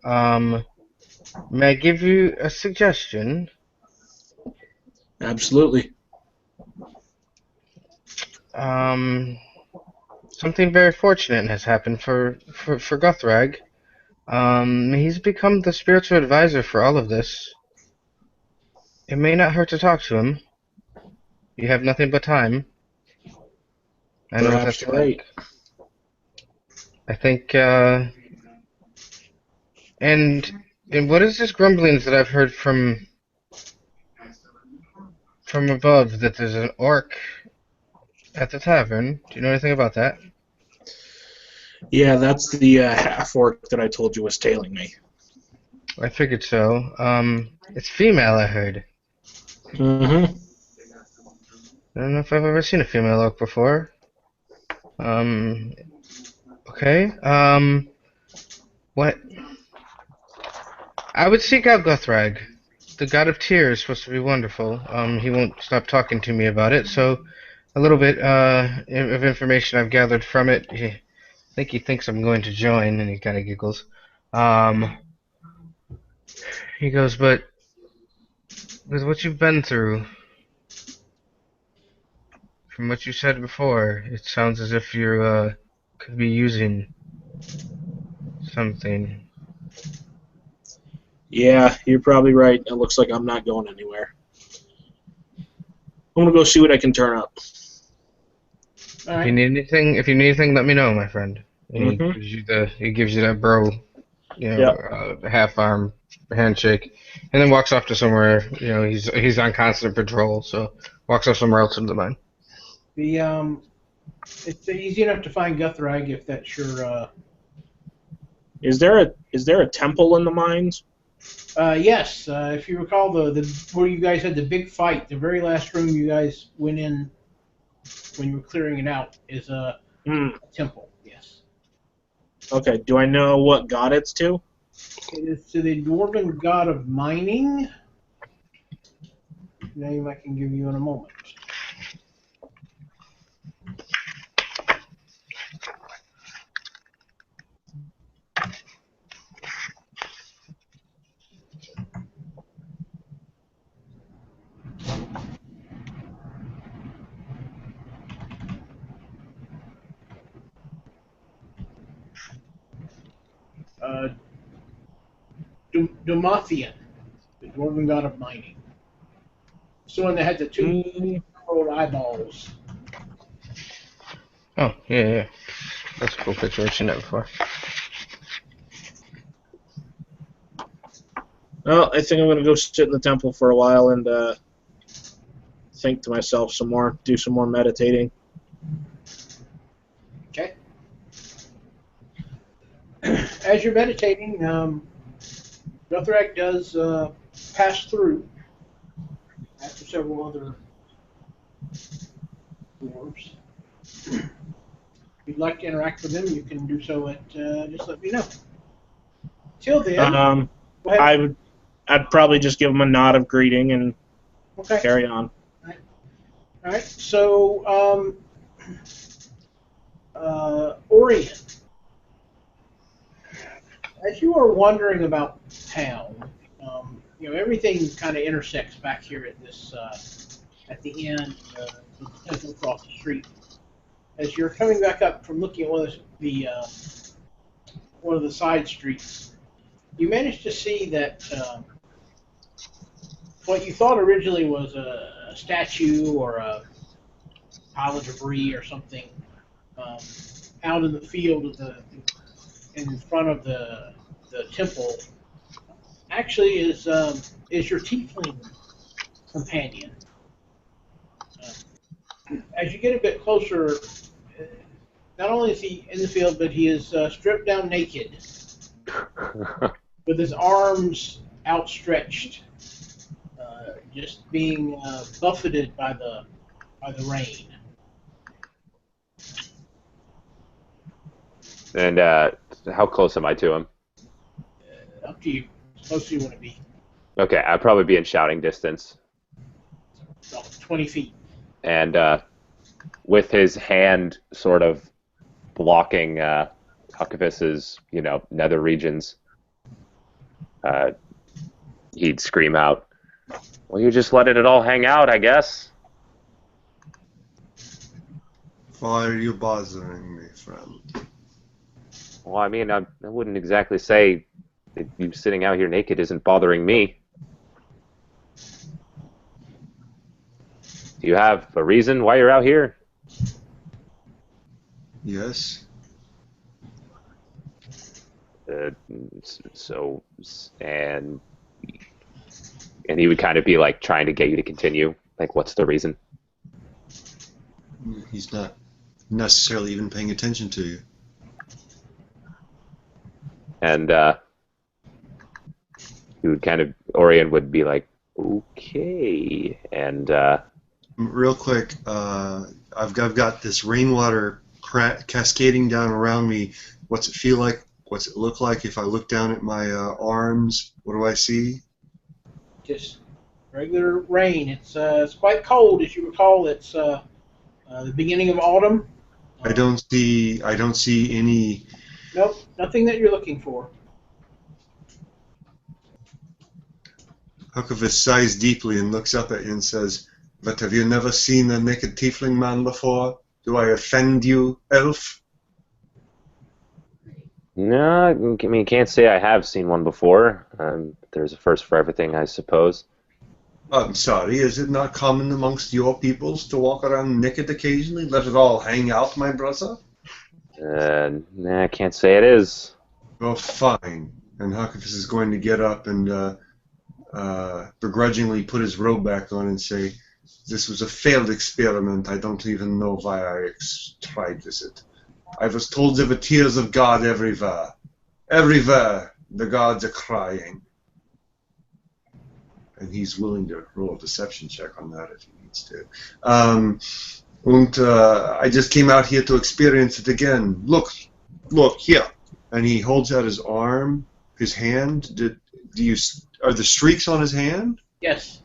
May I give you a suggestion?
Absolutely.
Something very fortunate has happened for Guthrag. He's become the spiritual advisor for all of this. It may not hurt to talk to him. You have nothing but time. I know what
Perhaps
that's
you're
like.
right.
I think, and what is this grumblings that I've heard from above that there's an orc at the tavern? Do you know anything about that?
Yeah, that's the half orc that I told you was tailing me.
I figured so. It's female, I heard.
Mm-hmm.
I don't know if I've ever seen a female orc before. Okay. What? I would seek out Guthrag. The god of tears is supposed to be wonderful. He won't stop talking to me about it, so a little bit of information I've gathered from it. I think he thinks I'm going to join, and he kind of giggles. He goes, but with what you've been through, from what you said before, it sounds as if you could be using something.
Yeah, you're probably right. It looks like I'm not going anywhere. I'm gonna go see what I can turn up.
All
If
right.
you need anything, let me know, my friend. And
Mhm.
he gives you that bro, half arm handshake, and then walks off to somewhere. He's on constant patrol, so walks off somewhere else into the mine.
It's easy enough to find Guthrag if that's your.
Is there a temple in the mines?
Yes. If you recall the where you guys had the big fight, the very last room you guys went in when you were clearing it out is a temple. Yes.
Okay. Do I know what god it's to?
It is to the dwarven god of mining. Name I can give you in a moment. Dumathian, the dwarven god of mining. It's the one that had the two curled eyeballs.
Oh, yeah. That's a cool picture. I've seen that before.
Well, I think I'm gonna go sit in the temple for a while and think to myself some more, do some more meditating.
Okay. As you're meditating, Guthrag does pass through after several other dwarves. If you'd like to interact with them, you can do so at just let me know. Till then, go ahead.
I'd probably just give him a nod of greeting and
Okay.
carry on.
All right. So, Orion, as you are wandering about town, everything kind of intersects back here at this at the end, the potential across the street. As you're coming back up from looking at one of the side streets, you manage to see that what you thought originally was a statue or a pile of debris or something out in the field in front of the temple actually is your tiefling companion. As you get a bit closer, not only is he in the field, but he is stripped down naked, with his arms outstretched just being buffeted by the rain.
And how close am I to him?
Up to you. As close as you want to be.
Okay, I'd probably be in shouting distance.
About 20 feet.
And with his hand sort of blocking Huckabus's, nether regions, he'd scream out, "Well, you're just letting it all hang out, I guess."
Why are you bothering me, friend?
Well, I mean, I wouldn't exactly say that you sitting out here naked isn't bothering me. Do you have a reason why you're out here?
Yes.
So, and he would kind of be like trying to get you to continue. Like, what's the reason?
He's not necessarily even paying attention to you.
And he would Orion would be like, okay, and
Real quick, I've got this rainwater cascading down around me. What's it feel like? What's it look like if I look down at my arms? What do I see?
Just regular rain. It's quite cold, as you recall. It's the beginning of autumn.
I don't see any.
Nope, nothing that you're looking for.
Huckabus sighs deeply and looks up at you and says, "But have you never seen a naked tiefling man before? Do I offend you, elf?"
no, I mean, can't say I have seen one before. There's a first for everything, I suppose.
I'm sorry, is it not common amongst your peoples to walk around naked occasionally? Let it all hang out, my brother?
Nah, I can't say it is.
Oh, fine. And Huckabus is going to get up and begrudgingly put his robe back on and say, "This was a failed experiment. I don't even know why I tried this. I was told there were tears of God everywhere. Everywhere the gods are crying." And he's willing to roll a deception check on that if he needs to. I just came out here to experience it again. Look here. And he holds out his arm, his hand. Are the streaks on his hand?
Yes.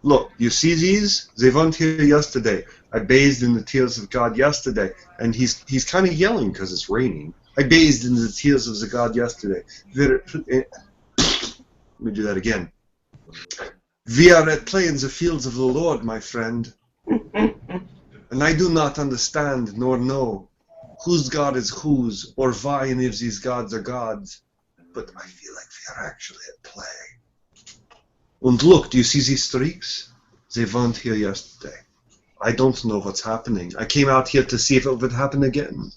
Look, you see these? They weren't here yesterday. I bathed in the tears of God yesterday. And he's kind of yelling because it's raining. I bathed in the tears of the God yesterday. Let me do that again. We are at play in the fields of the Lord, my friend. And I do not understand nor know whose God is whose or why any of these gods are gods. But I feel like we are actually at play. And look, do you see these streaks? They weren't here yesterday. I don't know what's happening. I came out here to see if it would happen again.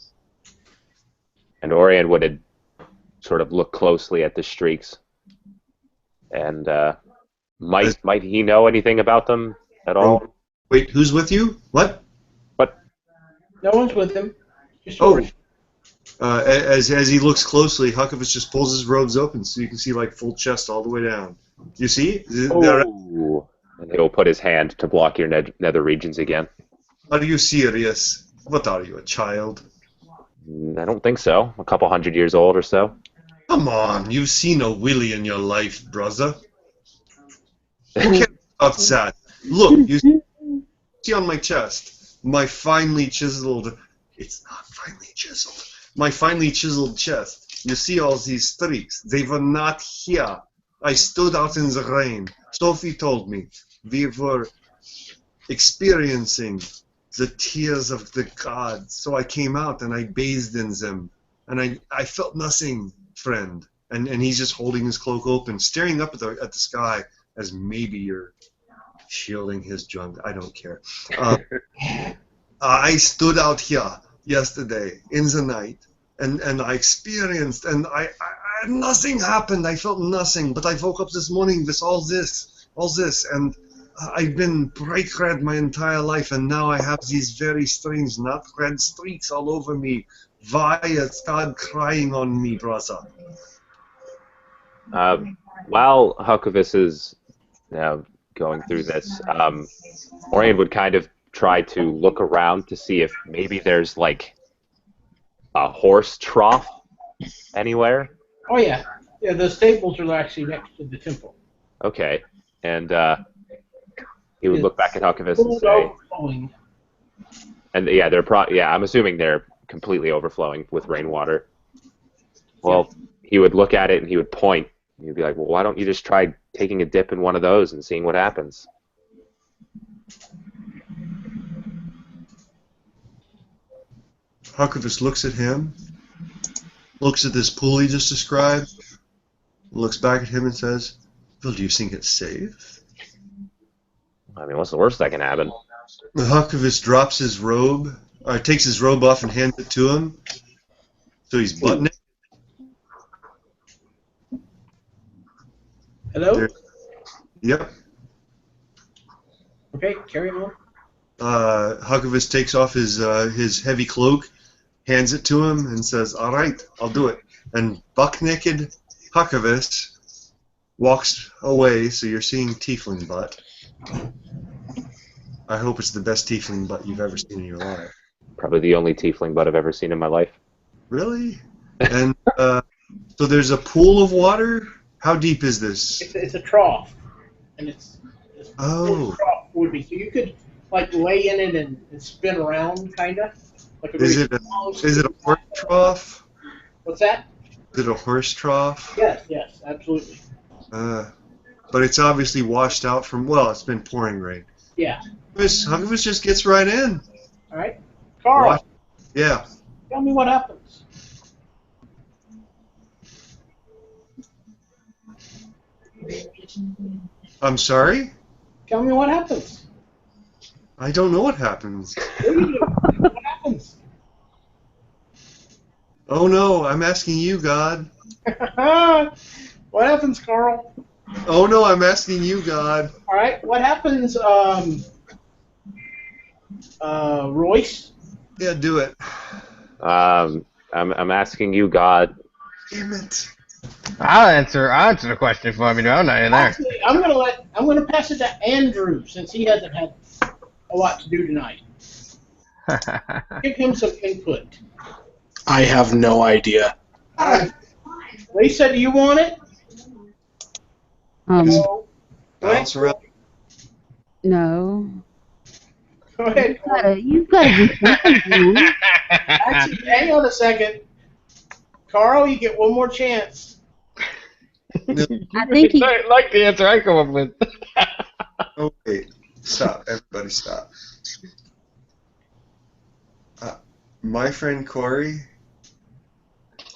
And Orion would sort of look closely at the streaks. And might he know anything about them at all?
Wait, who's with you? What?
No one's with him. Just
Oh.
Orion.
As he looks closely, Huckabus just pulls his robes open so you can see like full chest all the way down. You see?
Oh. And he'll put his hand to block your nether regions again.
Are you serious? What are you, a child?
I don't think so. A couple 100 years old or so.
Come on, you've seen a willy in your life, brother. Who cares about that? Look, you see on my chest, my finely chiseled... It's not finely chiseled. My finely chiseled chest. You see all these streaks. They were not here. I stood out in the rain. Sophie told me we were experiencing the tears of the gods. So I came out and I bathed in them. And I felt nothing, friend. And he's just holding his cloak open, staring up at the sky as maybe you're shielding his junk. I don't care. I stood out here yesterday in the night, and I experienced, and nothing happened. I felt nothing, but I woke up this morning with all this, and I've been bright red my entire life, and now I have these very strange, not red streaks all over me. Why is God crying on me, brother?
While Huckabus is going through this, Orion would kind of try to look around to see if maybe there's like a horse trough anywhere.
Oh yeah, yeah. The stables are actually next to the temple.
Okay, and he would look back at Huckabus and say,
Overflowing.
and yeah, I'm assuming they're completely overflowing with rainwater. Well, he would look at it and he would point. He'd be like, well, why don't you just try taking a dip in one of those and seeing what happens?
Huckabus looks at him, looks at this pool he just described, looks back at him and says, well, do you think it's safe?
I mean, what's the worst that can happen?
Huckabus drops his robe, or takes his robe off and hands it to him. So he's butt naked.
Hello?
There. Yep.
Okay, carry on.
Huckabus takes off his heavy cloak, hands it to him, and says, all right, I'll do it. And buck-naked Huckabus walks away, so you're seeing tiefling butt. I hope it's the best tiefling butt you've ever seen in your life.
Probably the only tiefling butt I've ever seen in my life.
Really? And so there's a pool of water? How deep is this?
It's a trough, and it's
Oh.
a trough would be. So you could like lay in it and spin around, kind of. Like
Is it a horse trough?
What's that?
Is it a horse trough?
Yes, absolutely.
But it's obviously washed out from, well, it's been pouring rain.
Yeah.
Huckabus just gets right in.
All right, Carl.
Yeah.
Tell me what happens.
I'm sorry?
Tell me what happens.
I don't know what happens.
What do you do? What happens?
Oh no, I'm asking you, God.
What happens, Carl?
Oh no, I'm asking you, God.
All right, what happens, Royce?
Yeah, do it.
I'm asking you, God.
Damn it.
I'll answer the question for me. No, I'm not in there.
Actually, I'm gonna pass it to Andrew since he hasn't had a lot to do tonight. Give him some input.
I have no idea.
Lisa, do you want it? No.
Bounce around.
No.
Go ahead.
You've got to do something, man.
Actually, hang on a second. Carl, you get one more chance.
I think he.
I like the answer I come up with.
Oh, wait. Stop. Everybody stop. My friend Corey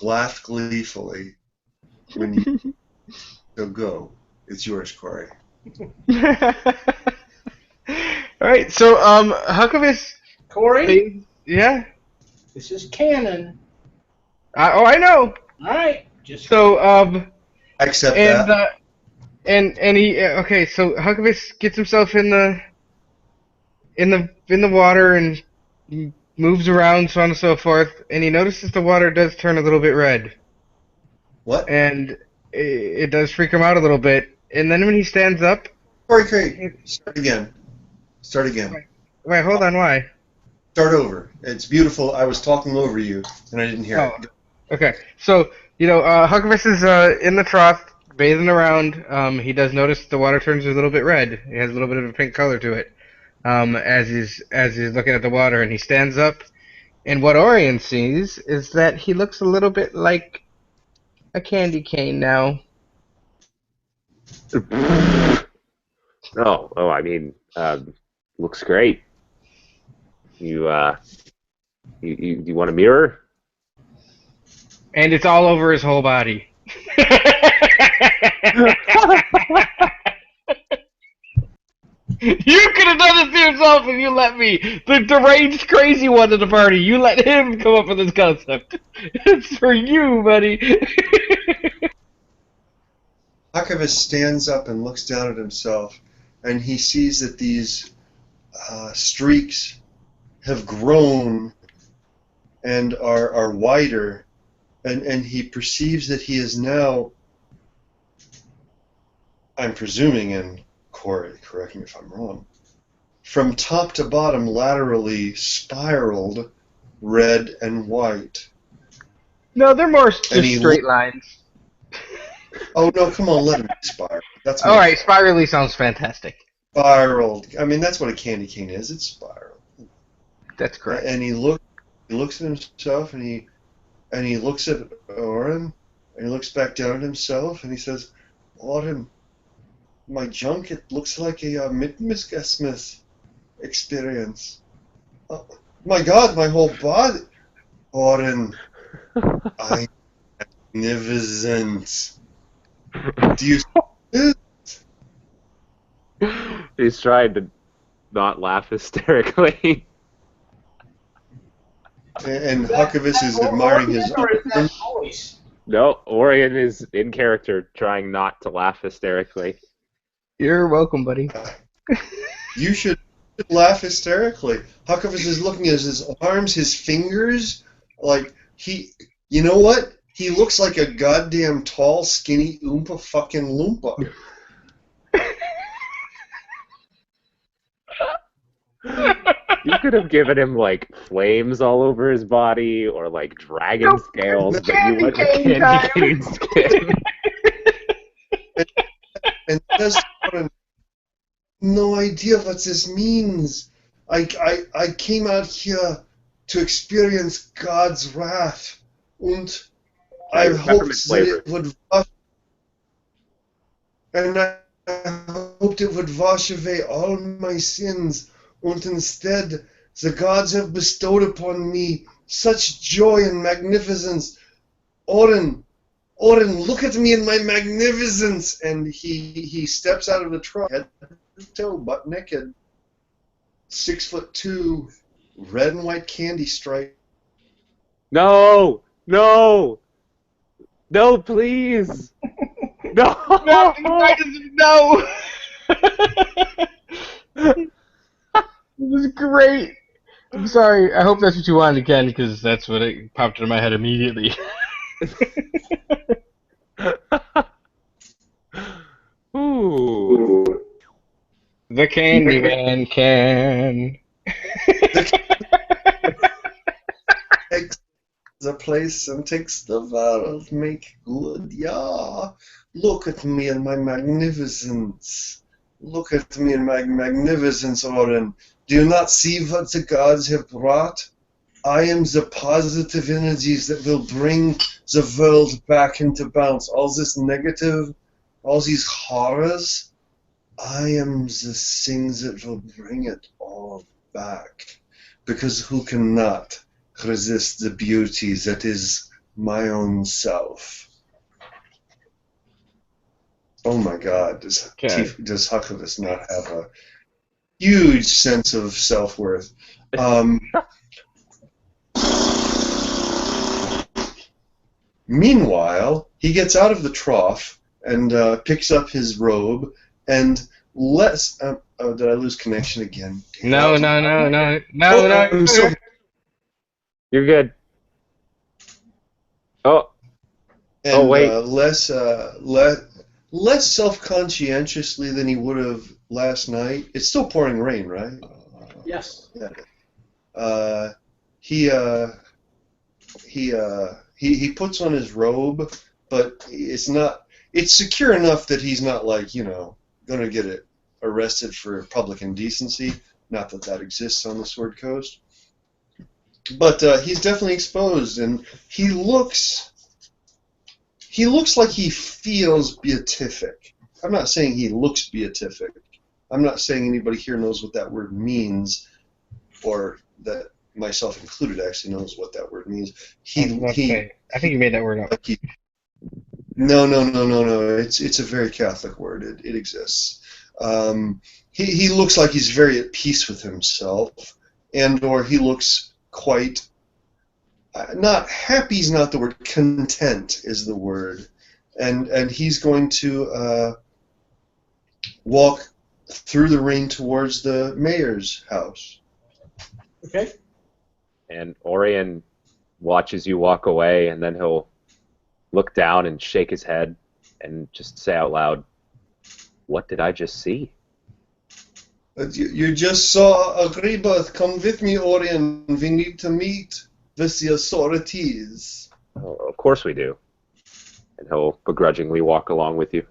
laughed gleefully when you... So go. It's yours, Corey.
Alright, so, Huckabus...
Corey,
Yeah?
this is canon.
I know!
All right, just
So,
I accept that.
and he... Okay, so Huckabus gets himself in the water, and he moves around, so on and so forth, and he notices the water does turn a little bit red.
What?
And it does freak him out a little bit. And then when he stands up...
Corey, start again. Start again.
Wait, hold on, why?
Start over. It's beautiful. I was talking over you, and I didn't hear it.
Okay, so, Huckabus is in the trough, bathing around. He does notice the water turns a little bit red. It has a little bit of a pink color to it. As he's looking at the water, and he stands up, and what Orion sees is that he looks a little bit like a candy cane now.
I mean, looks great. You want a mirror?
And it's all over his whole body. You could have done this to yourself if you let me. The deranged crazy one at the party. You let him come up with this concept. It's for you, buddy.
Huckabus stands up and looks down at himself, and he sees that these streaks have grown and are wider, and he perceives that he is now, I'm presuming in Corey, correct me if I'm wrong, from top to bottom, laterally spiraled red and white.
No, they're more just
And he
straight lines.
Oh, no, come on, let him spiral. That's
All
more
right,
fun.
spirally sounds fantastic.
Spiraled. I mean, that's what a candy cane is. It's spiral.
That's correct.
And he looks at himself, and he looks at Oren, and he looks back down at himself, and he says, Oren, my junk, it looks like a Mitmisgasmith experience. Oh, my God, my whole body. Oren, I'm magnificent. Do you see it?
He's trying to not laugh hysterically.
And Huckavis is admiring his
Or is that
arm.
voice?
No, Orion is in character, trying not to laugh hysterically.
You're welcome, buddy.
You should laugh hysterically. Huckavis is looking at his arms, his fingers, like you know what? He looks like a goddamn tall, skinny Oompa fucking Loompa.
You could have given him like flames all over his body, or like dragon scales, but you went with candy cane skin.
And just no idea what this means. I came out here to experience God's wrath, and I hoped that it would wash away all my sins, and instead the gods have bestowed upon me such joy and magnificence. Oren, look at me in my magnificence! And he steps out of the truck, head to toe, butt naked, 6'2", red and white candy stripe.
No, please, no.
No. It was great. I'm sorry. I hope that's what you wanted, Ken, because that's what it popped into my head immediately.
Ooh.
The Candyman can.
Takes the place and takes the world, make good, yeah. Look at me and my magnificence. Look at me and my magnificence, Oren. Do you not see what the gods have brought? I am the positive energies that will bring the world back into balance. All this negative, all these horrors, I am the things that will bring it all back. Because who cannot resist the beauty that is my own self? Oh my God, does Huckavis not have a huge sense of self-worth? Meanwhile, he gets out of the trough and picks up his robe and did I lose connection again?
No.
So
You're good. Oh.
and
wait.
less self-conscientiously than he would have last night. It's still pouring rain, right?
Yes.
Yeah. He puts on his robe, but it's secure enough that he's not going to get arrested for public indecency. Not that exists on the Sword Coast. But he's definitely exposed, and he looks like he feels beatific. I'm not saying he looks beatific. I'm not saying anybody here knows what that word means, or that myself included actually knows what that word means.
I think you made that word up.
No. It's a very Catholic word. It exists. He looks like he's very at peace with himself, or he looks quite not happy is not the word. Content is the word, and he's going to walk through the rain towards the mayor's house.
Okay.
And Orion watches you walk away, and then he'll look down and shake his head and just say out loud, "What did I just see?"
You just saw a rebirth. Come with me, Orion. We need to meet with the authorities.
Oh, of course we do. And he'll begrudgingly walk along with you.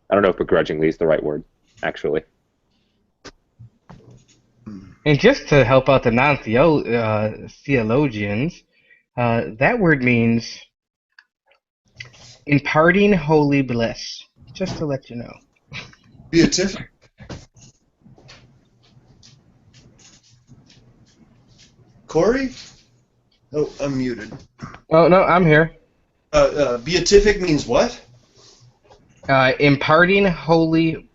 I don't know if begrudgingly is the right word, actually.
And just to help out the non-theologians, that word means imparting holy bliss. Just to let you know.
Beatific. Corey? Oh, I'm muted.
Oh no, I'm here.
Beatific means what?
Imparting holy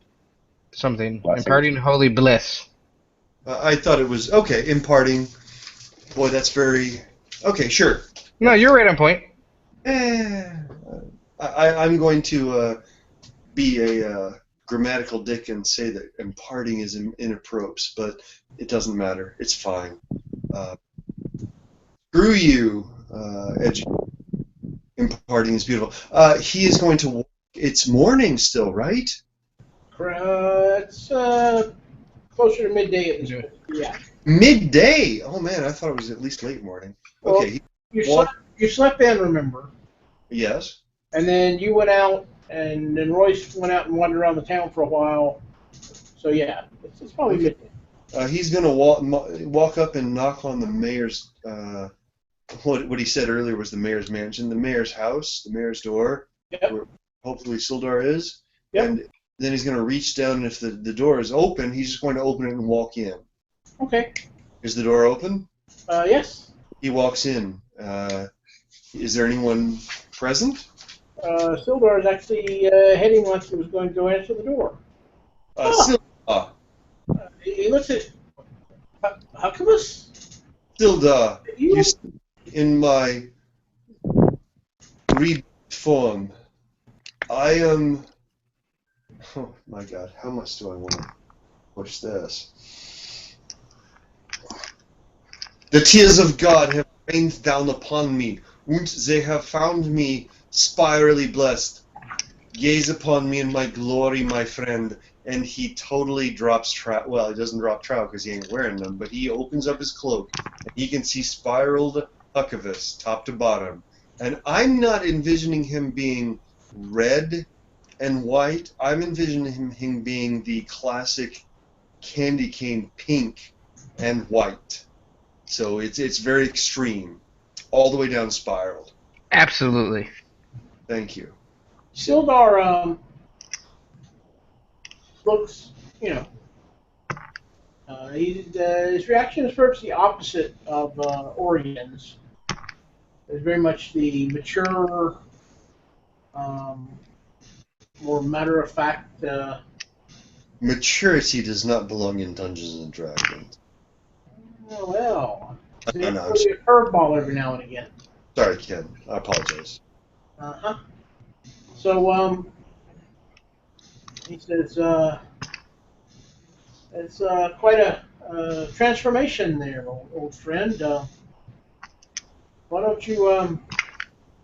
something.
Blessings.
Imparting holy bliss.
I thought it was, okay, imparting. Boy, that's very... Okay, sure.
No, you're right on point.
I'm going to be a grammatical dick and say that imparting is inappropriate, but it doesn't matter. It's fine. Screw you, imparting is beautiful. He is going to walk. It's morning still, right?
It's closer to midday at this point. Yeah.
Midday? Oh, man, I thought it was at least late morning. Okay.
Well, you slept in, remember?
Yes.
And then you went out, and then Royce went out and wandered around the town for a while. So, yeah, it's probably midday.
He's going to walk up and knock on the mayor's, what he said earlier was the mayor's mansion, the mayor's house, the mayor's door,
Yep.
where hopefully Sildar is.
Yep.
And then he's going to reach down, and if the door is open, he's just going to open it and walk in.
Okay.
Is the door open?
Yes.
He walks in. Is there anyone present?
Sildar is actually heading like he was going to go answer the door.
Sildar.
He looks at Huckabus.
Sildar,
You-
you see in my read form. I am... Oh, my God. How much do I want to push this? The tears of God have rained down upon me, and they have found me spirally blessed. Gaze upon me in my glory, my friend. And he totally drops trout. Well, he doesn't drop trout because he ain't wearing them, but he opens up his cloak, and he can see spiraled Huckabus, top to bottom. And I'm not envisioning him being red and white. I'm envisioning him being the classic candy cane pink and white. So it's very extreme, all the way down spiraled.
Absolutely.
Thank you.
Sildar looks, his reaction is perhaps the opposite of Orion's. It's very much the mature, more matter-of-fact.
Maturity does not belong in Dungeons and Dragons.
Well,
No,
they
I'm
put you a curveball every now and again.
Sorry, Ken. I apologize.
Uh-huh. So, he says, it's quite a transformation there, old friend. Why don't you,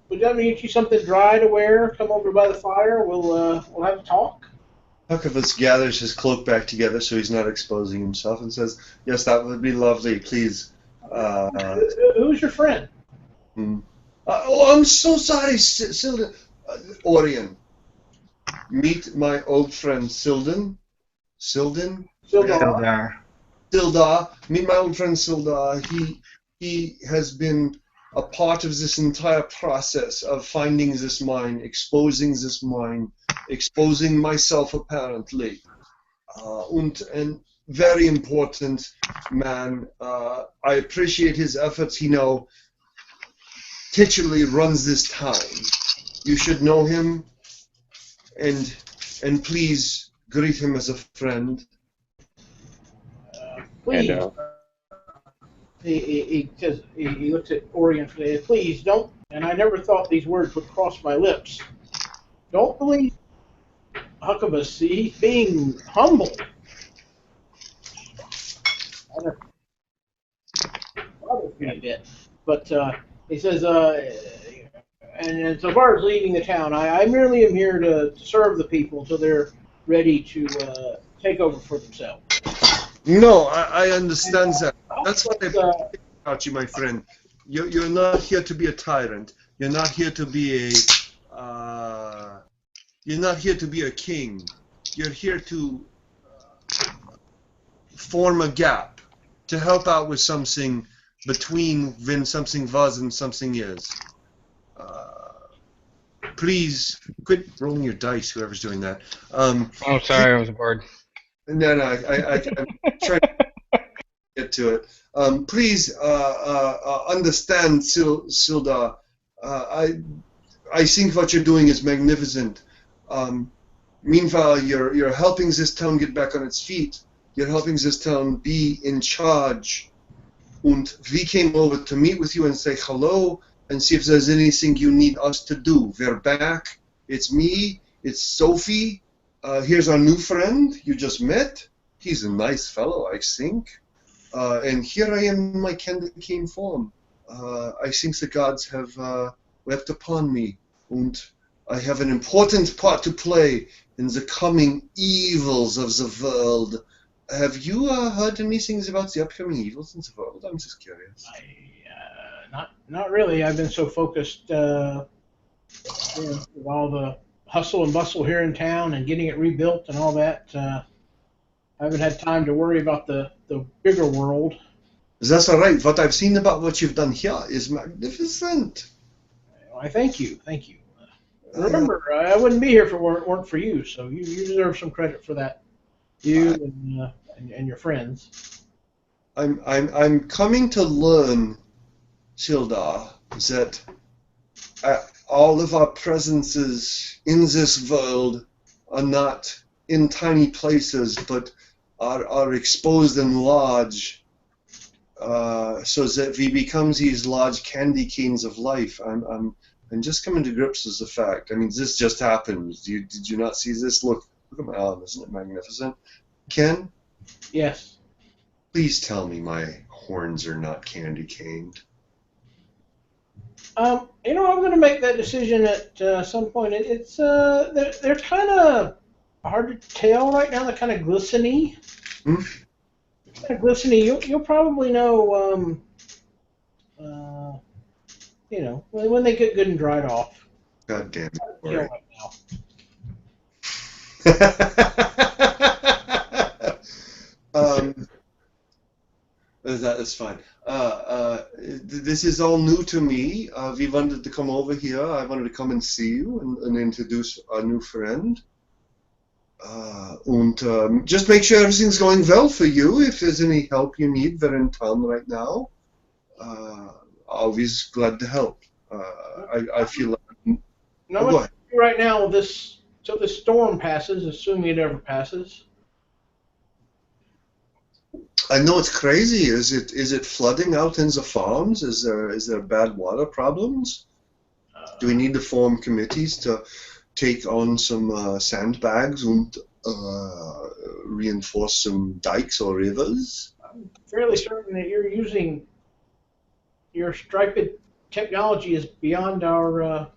would that get you something dry to wear? Come over by the fire. We'll have a talk.
Huckabus gathers his cloak back together so he's not exposing himself and says, "Yes, that would be lovely. Please."
Who's your friend?
Oh, I'm so sorry, Sildan. Orion. Meet my old friend Sildan. Sildan?
Sildar.
Sildar. Meet my old friend Sildar. He has been a part of this entire process of finding this mine, exposing this mine, exposing myself apparently. And very important man. I appreciate his efforts. He now titularly runs this town. You should know him, and please greet him as a friend.
Please.
And,
He looks at Orion. Please don't. And I never thought these words would cross my lips. Don't believe Huckabus. He's being humble. That bothers me a bit. But he says, And so far as leaving the town, I merely am here to serve the people until they're ready to take over for themselves.
No, I understand that. That's what I
But,
appreciate about you, my friend. You're not here to be a tyrant. You're not here to be you're not here to be a king. You're here to form a gap, to help out with something between when something was and something is. Please quit rolling your dice, whoever's doing that.
Oh, sorry, I was bored.
No, I'm trying to get to it. Please understand, Silda. I think what you're doing is magnificent. Meanwhile, you're helping this town get back on its feet. You're helping this town be in charge. And we came over to meet with you and say hello and see if there's anything you need us to do. We're back. It's me. It's Sophie. Here's our new friend you just met. He's a nice fellow, I think. And here I am in my candy cane form. I think the gods have wept upon me, and I have an important part to play in the coming evils of the world. Have you heard anything about the upcoming evils in the world? I'm just curious.
Not really. I've been so focused with all the hustle and bustle here in town and getting it rebuilt and all that. I haven't had time to worry about the bigger world.
That's all right. What I've seen about what you've done here is magnificent.
I thank you. Thank you. Remember, I wouldn't be here if it weren't for you, so you deserve some credit for that. You and your friends.
I'm coming to learn, Sildar, that all of our presences in this world are not in tiny places, but are exposed and large, so that we become these large candy canes of life. I'm just coming to grips with the fact. I mean, this just happened. Did you not see this? Look at my arm. Isn't it magnificent? Ken?
Yes.
Please tell me my horns are not candy caned.
I'm going to make that decision at some point. It's they're kind of hard to tell right now. They're kind of glisteny.
Hmm?
Kind of glisteny. You'll probably know. When they get good and dried off.
God damn it.
Right now.
That is fine. This is all new to me. We wanted to come over here. I wanted to come and see you and introduce our new friend. And just make sure everything's going well for you. If there's any help you need, we're in town right now. Always glad to help. I feel like...
No, go ahead. Right now, till this storm passes, assuming it ever passes.
I know it's crazy. Is it flooding out in the farms? Is there bad water problems? Do we need to form committees to take on some sandbags and reinforce some dikes or rivers?
I'm fairly certain that you're using your striped technology is beyond our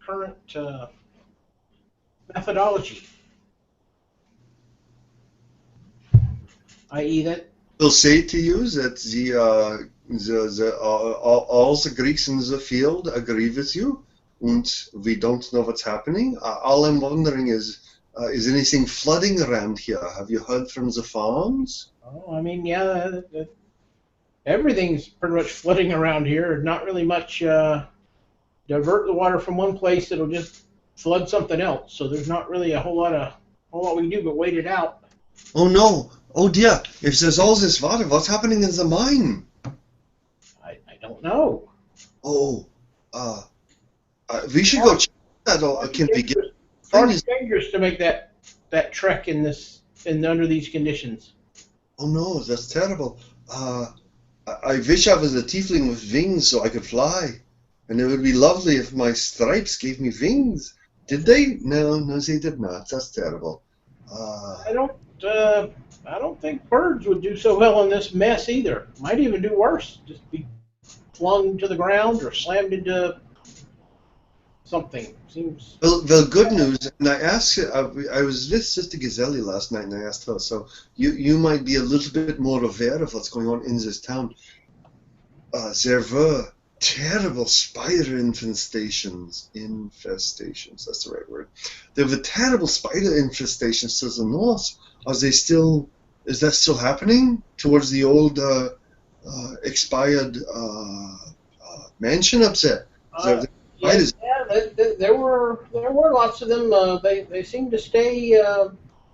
current methodology. I.e. that
We'll say to you that all the Greeks in the field agree with you, and we don't know what's happening. All I'm wondering is anything flooding around here? Have you heard from the farms?
Oh, I mean, yeah, everything's pretty much flooding around here. Not really much. Divert the water from one place, it'll just flood something else. So there's not really a whole lot we can do but wait it out.
Oh no! Oh dear! If there's all this water, what's happening in the mine?
I don't know.
Oh, we should go check that. Or can we get?
It's dangerous to make that trek under these conditions.
Oh no, that's terrible. I wish I was a tiefling with wings so I could fly, and it would be lovely if my stripes gave me wings. Did they? No, they did not. That's terrible.
I don't think birds would do so well in this mess either. Might even do worse. Just be flung to the ground or slammed into something. Seems.
Well, good news. And I asked, I was with Sister Gazelle last night, and I asked her, so you might be a little bit more aware of what's going on in this town. There were terrible spider infestations. That's the right word. There were terrible spider infestations to the north. Is that still happening towards the old expired mansion up there?
There were lots of them. They seem to stay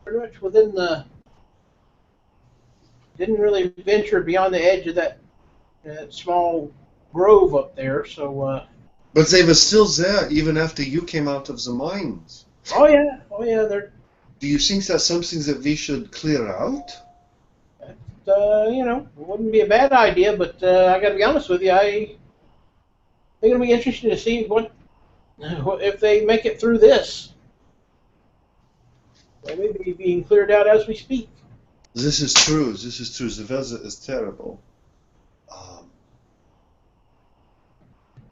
pretty much within the. Didn't really venture beyond the edge of that small grove up there. So.
But they were still there even after you came out of the mines.
Oh yeah. They're.
Do you think that's something that we should clear out?
It wouldn't be a bad idea, but I got to be honest with you, I think it'll be interesting to see what if they make it through this. They may be being cleared out as we speak.
This is true. The weather is terrible.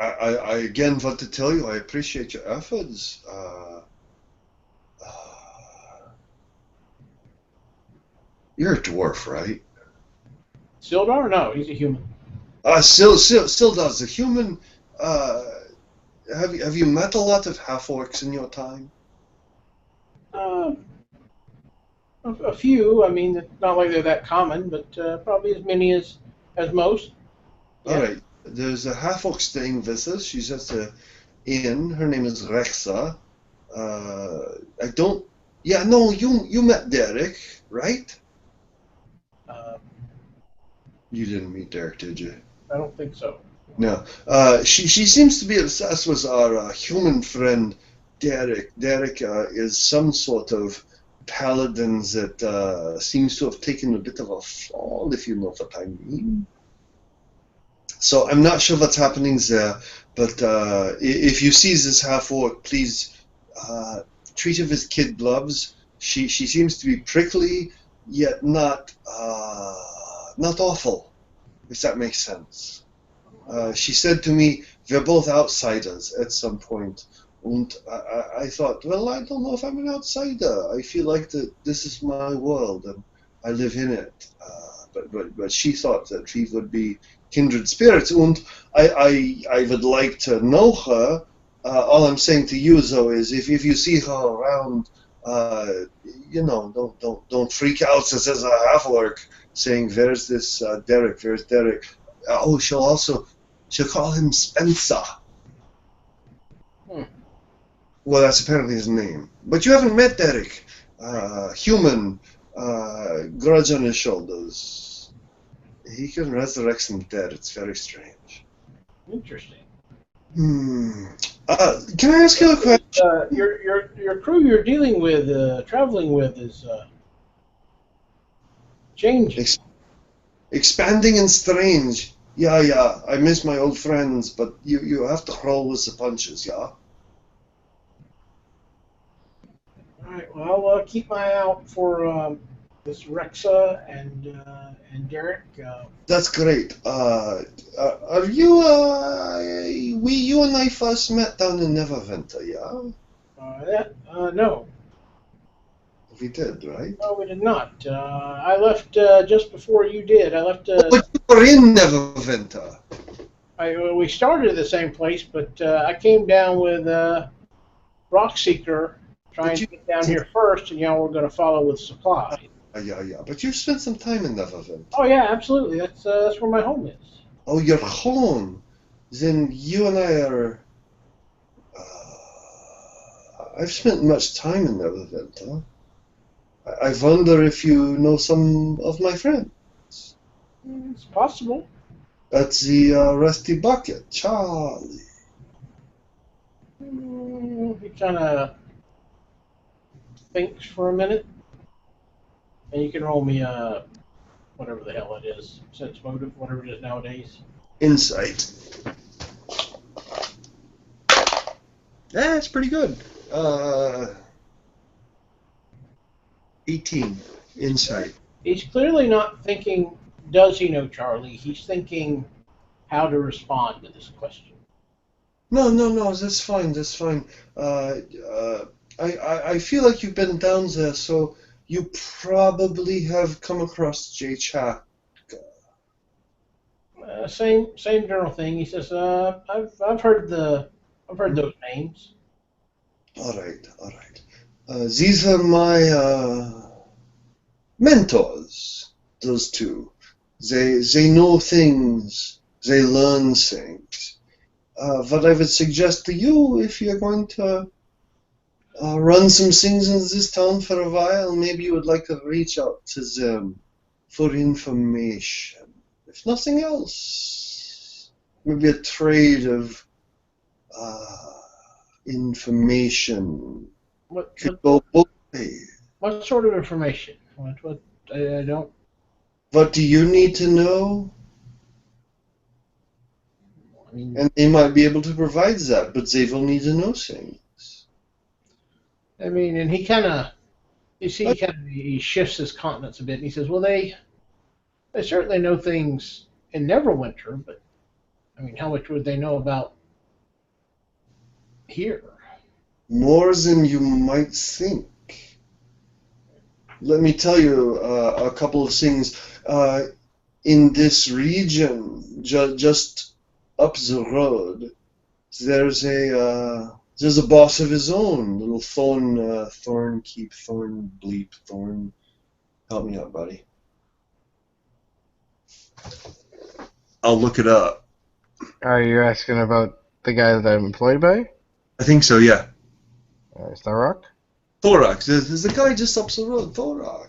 I again want to tell you I appreciate your efforts. You're a dwarf, right?
Sildar? No, he's a human.
Still does. The human. Have you met a lot of half-orcs in your time?
A few. I mean, it's not like they're that common, but probably as many as most. Yeah.
All right. There's a half-orc staying with us. She's at the inn. Her name is Rexa. You met Derek, right? You didn't meet Derek, did you?
I don't think so.
No. She seems to be obsessed with our human friend, Derek. Derek is some sort of paladin that seems to have taken a bit of a fall, if you know what I mean. So I'm not sure what's happening there, but if you see this half-orc, please treat her with kid gloves. She seems to be prickly, yet not awful, if that makes sense. She said to me, we're both outsiders at some point. And I thought, well, I don't know if I'm an outsider. I feel like this is my world and I live in it. But she thought that we would be kindred spirits. And I would like to know her. All I'm saying to you, though, is if you see her around, don't freak out as a half-orc saying, "Where's this Derek? Where's Derek?" She'll call him Spencer. Well, that's apparently his name. But you haven't met Derek. Human, grudge on his shoulders. He can resurrect some dead. It's very strange.
Interesting.
Can I ask you a question?
Your crew you're dealing with, traveling with, is changing.
Expanding and strange. Yeah. I miss my old friends, but you have to roll with the punches, yeah?
All right. Well, I'll keep my eye out for this Rexa and Derek.
That's great. Are you? You and I first met down in Neverwinter, yeah?
No.
We did, right?
No, we did not. I left just before you did. I left.
But you were in Neverwinter.
We started at the same place, but I came down with Rockseeker, trying to get down here first, and y'all were going to follow with supplies.
Yeah. But you spent some time in Neverwinter.
Oh yeah, absolutely. That's where my home is.
Oh, your home. Then you and I are. I've spent much time in Neverwinter. I wonder if you know some of my friends.
It's possible.
That's the Rusty Bucket, Charlie.
He kind of thinks for a minute, and you can roll me whatever the hell it is, sense motive, whatever it is nowadays.
Insight. That's pretty good. 18. Insight.
He's clearly not thinking, does he know Charlie? He's thinking, how to respond to this question.
No, that's fine, that's fine. I feel like you've been down there, so you probably have come across Jay Cha.
Same general thing. He says, I've heard those names.
All right. These are my mentors. Those two. They know things. They learn things. What I would suggest to you, if you're going to run some things in this town for a while, maybe you would like to reach out to them for information. If nothing else, maybe a trade of information could go both ways.
What sort of information? What I don't.
What do you need to know?
I mean,
And they might be able to provide that, but they will need to know things.
and he kind of, he shifts his countenance a bit, and he says, "Well, they certainly know things in Neverwinter, but I mean, how much would they know about here?"
More than you might think. Let me tell you a couple of things. In this region, just up the road, there's a boss of his own, little Thorn. Help me out, buddy. I'll look it up.
Are you asking about the guy that I'm employed by?
I think so, yeah.
Starrock?
Thorak, there's a guy just up the road, Thorak.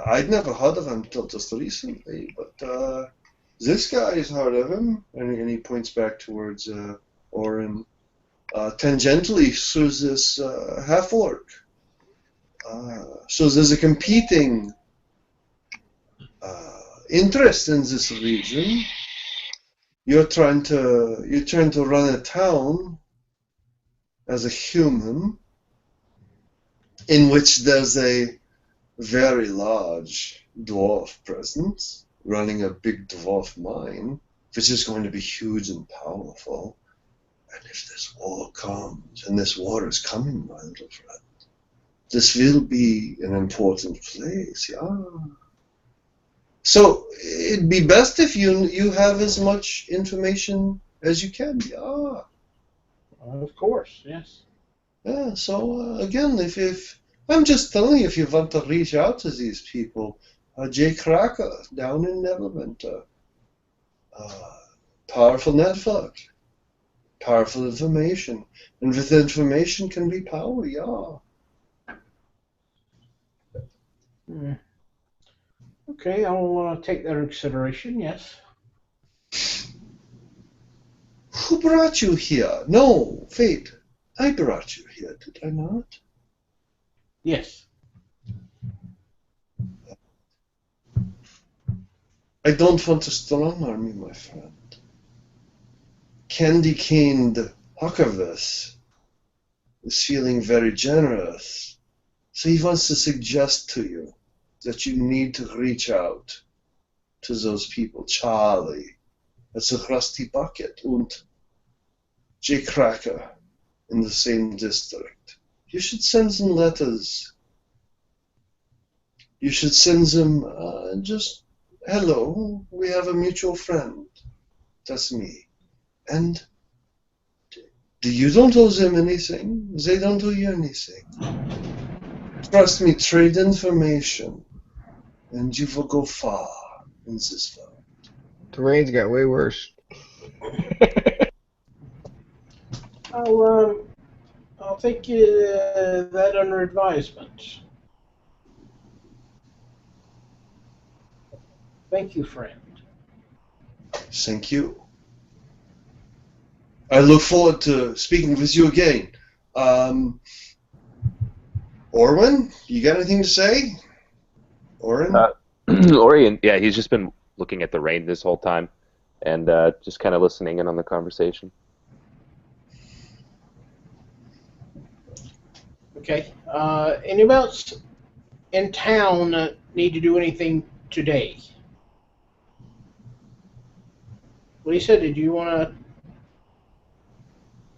I'd never heard of him till just recently, but this guy's heard of him, and he points back towards Orin. Tangentially through this half-orc. So there's a competing interest in this region. You're trying to run a town as a human in which there's a very large dwarf presence running a big dwarf mine, which is going to be huge and powerful. And if this war comes, and this war is coming, my little friend, this will be an important place, yeah. So it'd be best if you have as much information as you can, yeah.
Of course, yes.
Yeah, so again, if I'm just telling you, if you want to reach out to these people, Jay Cracker down in Neverwinter, powerful network, powerful information, and with information can be power, yeah.
Okay, I'll take that into consideration, yes.
Who brought you here? No, Fate, I brought you here, did I not?
Yes.
I don't want to strong-arm you, my friend. Candy-caned Huckervis is feeling very generous, so he wants to suggest to you that you need to reach out to those people. Charlie, that's a Rusty Bucket, and Jay Cracker in the same district. You should send them letters. You should send them just, hello, we have a mutual friend. That's me. And you don't owe them anything. They don't owe you anything. Trust me, trade information, and you will go far in this world.
The rain's got way worse.
I'll take that under advisement. Thank you, friend.
Thank you. I look forward to speaking with you again. Orwin, you got anything to say? Orin?
Orion, yeah, he's just been looking at the rain this whole time and just kind of listening in on the conversation.
Okay. Anyone else in town need to do anything today? Lisa, did you want to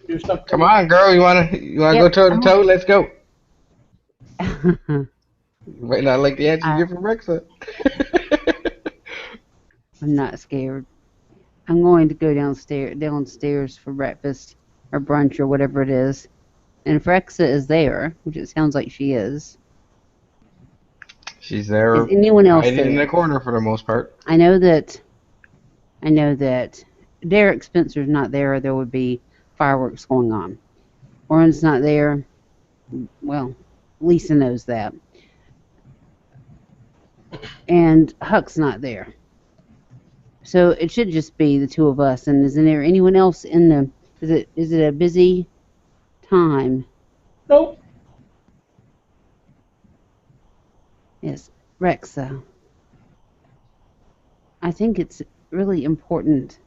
do something?
Come on, girl. You wanna
Yep.
go toe to toe? Let's go.
I'm
You might not like the answer you give from Rexa.
not scared. I'm going to go downstairs for breakfast or brunch or whatever it is. And if Rexa is there, which it sounds like she is
She's there,
anyone else
hiding in
there?
the corner for the most part.
I know that Derek Spencer's not there, or there would be fireworks going on. Oren's not there. Well, Lisa knows that. And Huck's not there. So it should just be the two of us. And isn't there anyone else in the... Is it a busy time?
Nope.
Yes, Rexa. I think it's really important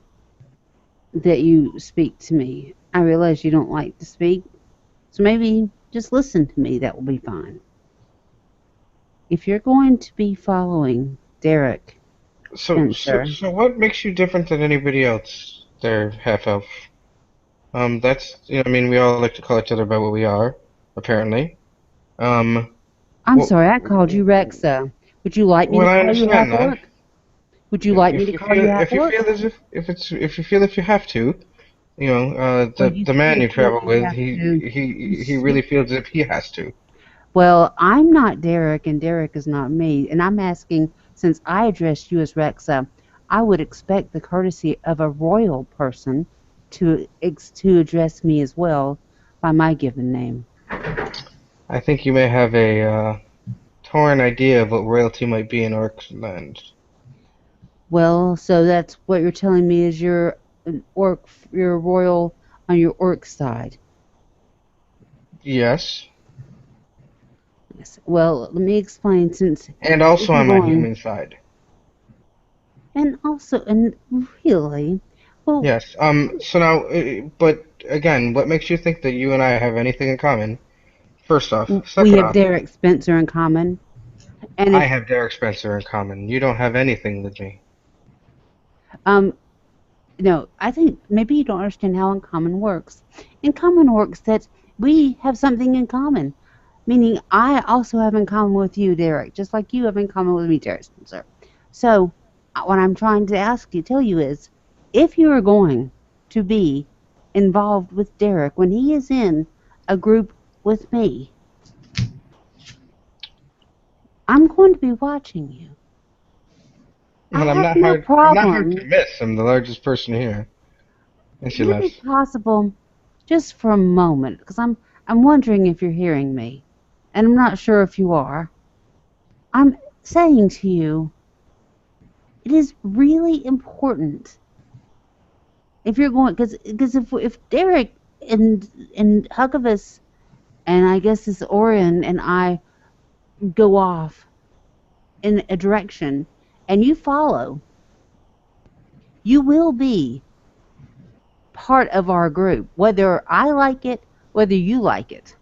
that you speak to me. I realize you don't like to speak, so maybe just listen to me. That will be fine. If you're going to be following Derek
So
Spencer,
what makes you different than anybody else there, half elf? That's, I mean, we all like to call each other by what we are, apparently.
I'm
Well-
sorry, I called you Rexa. Would you like me
Well, I
to call you
understand
half
that.
orc? Would you like me to call you half
if you
orc?
feel as if you feel if you have to,
Well,
the man you
feel
travel
you
with,
have to-
he really feels as if he has to.
Well, I'm not Derek, and Derek is not me. And I'm asking, since I addressed you as Rexa, I would expect the courtesy of a royal person to address me as well by my given name.
I think you may have a torn idea of what royalty might be in Orc land.
Well, so that's what you're telling me is you're an orc, you're a royal on your orc side.
Yes,
Yes. Well, let me explain since
and also on my
Going.
human side.
and really, well,
Yes. So now, but again, what makes you think that you and I have anything in common? First off,
we
second
have
off,
Derek Spencer in common. And
I
if,
have Derek Spencer in common. You don't have anything with me.
no, I think maybe you don't understand how uncommon works. Uncommon works that we have something in common, meaning I also have in common with you, Derek, just like you have in common with me, Derek Spencer. So, what I'm trying to tell you is, if you are going to be involved with Derek when he is in a group with me, I'm going to be watching you.
Well,
I
I'm
have
not
no
hard. I'm not hard
problem.
to miss. I'm the largest person here. And she
Would it
laughs.
be possible, just for a moment, because I'm wondering if you're hearing me, and I'm not sure if you are. I'm saying to you, it is really important if you're going, because if Derek and Huckabus and I guess this Orion and I go off in a direction and you follow, you will be part of our group, whether I like it, whether you like it.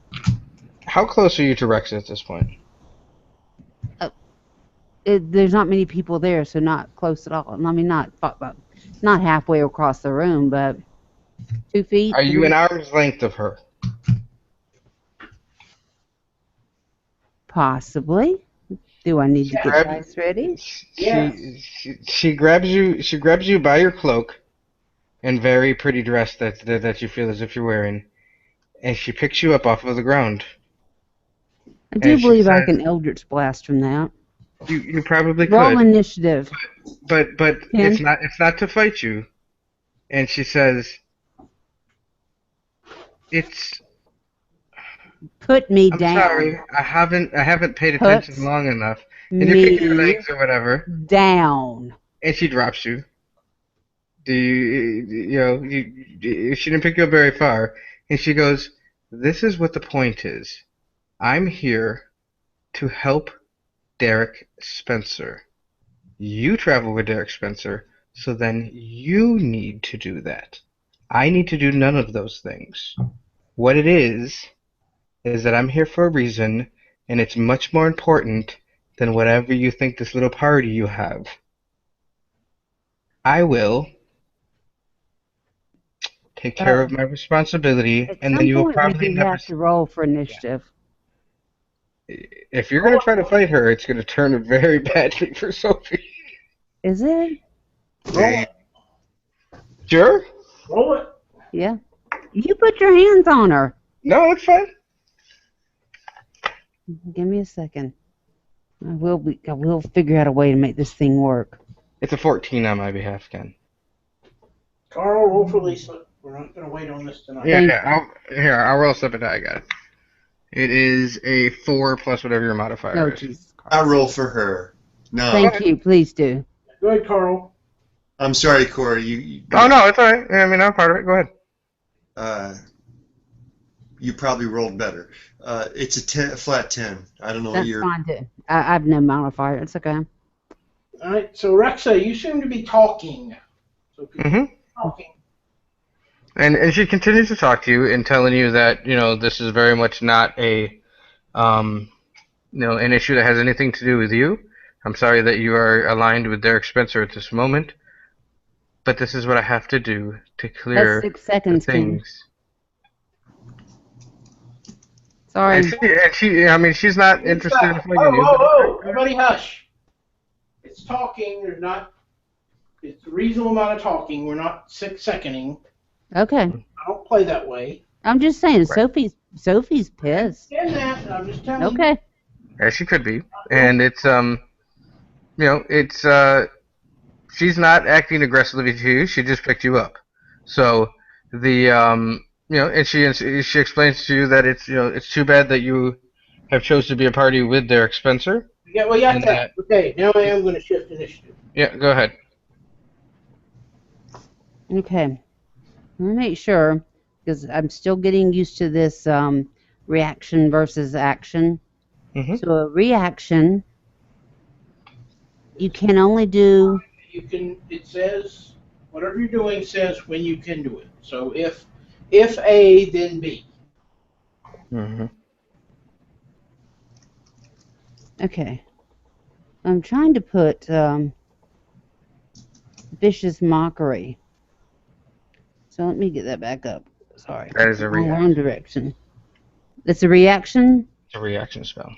How close are you to Rex at this point?
There's not many people there, so not close at all. I mean, not halfway across the room, but 2 feet.
Are you an arm's length of her?
Possibly. Do I need to get
Grab-
dice ready?
She grabs you. She grabs you by your cloak, and very pretty dress that you feel as if you're wearing, and she picks you up off of the ground.
I do
And she
believe I
says-
can Eldritch Blast from that.
You probably
Roll
could,
initiative.
but
Yeah.
it's not to fight you. And she says, "It's
Put me
I'm
down.
sorry, I haven't paid attention
Put
long enough." And you're kicking her
Me
legs or whatever,
down.
and she drops you. She didn't pick you up very far, and she goes, "This is what the point is. I'm here to help Derek Spencer. You travel with Derek Spencer, so then you need to do that. I need to do none of those things. What it is that I'm here for a reason, and it's much more important than whatever you think this little party you have. I will take care of my responsibility,
At
and
some
then you will
point,
probably
we do
never.
have to roll for initiative.
If you're gonna try to fight her, it's gonna turn very badly for Sophie.
Is it?
Roll it.
Sure.
Roll it.
Yeah. You put your hands on her.
No, it's fine.
Give me a second. I will figure out a way to make this thing work.
It's a 14 on my behalf, Ken.
Carl, roll for Lisa. We're not going to wait on this tonight.
Yeah, I'll roll slip a die. I got it. It is a 4 plus whatever your modifier
Oh,
is.
Jesus Christ.
I'll roll for her. No.
Thank you. Please do.
Go ahead, Carl.
I'm sorry, Corey.
Oh no, it's alright. I mean, I'm part of it. Go ahead.
You probably rolled better. It's a flat 10. I don't know what
That's
you're.
fine, too. I have no modifier. It's okay.
All right, so Rexa, you seem to be talking. So
Mm-hmm.
talking.
And she continues to talk to you and telling you that, this is very much not a, an issue that has anything to do with you. I'm sorry that you are aligned with Derek Spencer at this moment, but this is what I have to do to clear
That's 6 seconds, King.
things.
Sorry.
And she, she's not interested in fighting you.
Whoa, everybody hush. It's talking. It's a reasonable amount of talking. We're not 6-seconding.
Okay.
I don't play that way.
I'm just saying,
Right.
Sophie's pissed.
And that, I'm just telling you.
Okay.
Yeah, she could be. And it's, she's not acting aggressively to you. She just picked you up. So the, and she explains to you that it's too bad that you have chose to be a party with Derek Spencer.
Yeah, well, yeah,
And
that. Okay, now I am going to shift initiative.
Yeah, go ahead.
Okay. Let me make sure, because I'm still getting used to this reaction versus action.
Mhm.
So a reaction, you can only do...
It says, whatever you're doing says when you can do it. So if A, then B.
Mm-hmm.
Okay. I'm trying to put vicious mockery. So let me get that back up. Sorry.
That is a
Wrong direction. It's a reaction?
It's a reaction spell.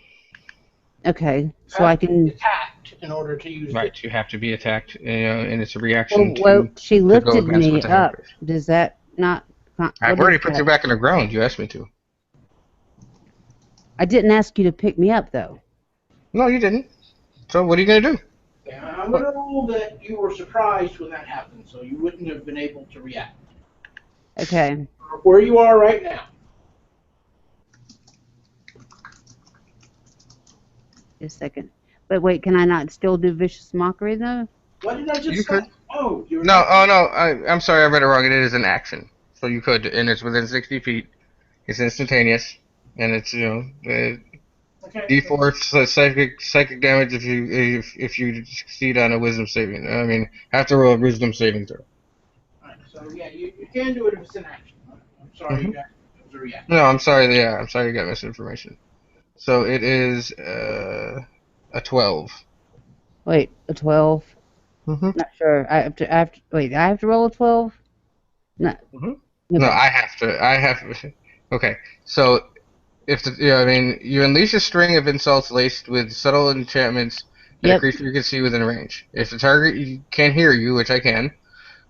Okay. So I can...
Attacked in order to use
Right,
it.
you have to be attacked, and it's a reaction
Well, she
go
lifted
against
me
what the
up.
hammer is.
Does that not...
I've
what
already
is
put
that?
you back on the ground. You asked me to.
I didn't ask you to pick me up, though.
No, you didn't. So what are you going to do?
Yeah, I'm going to rule that you were surprised when that happened, so you wouldn't have been able to react.
Okay.
Where you are right now.
Just a second. But wait, can I not still do vicious mockery, though?
What did I just
You
say?
could.
Oh, you're
No, oh no, I'm sorry, I read it wrong. It is an action. So you could, and it's within 60 feet. It's instantaneous, and it's,
okay.
D4 psychic damage if you succeed on a wisdom saving. I mean, have to roll a wisdom saving throw.
Right, so yeah, you can do it if it's an action. I'm sorry,
Mhm.
you got it was a reaction.
No, I'm sorry. Yeah, I'm sorry you got misinformation. So it is a 12.
Wait, a 12?
Mm-hmm.
Not sure. I have to roll a 12? No.
Mhm.
Okay.
No, I have to. Okay, so if you unleash a string of insults laced with subtle enchantments that a
Yep.
creature you can see within range. If the target can't hear you, which I can,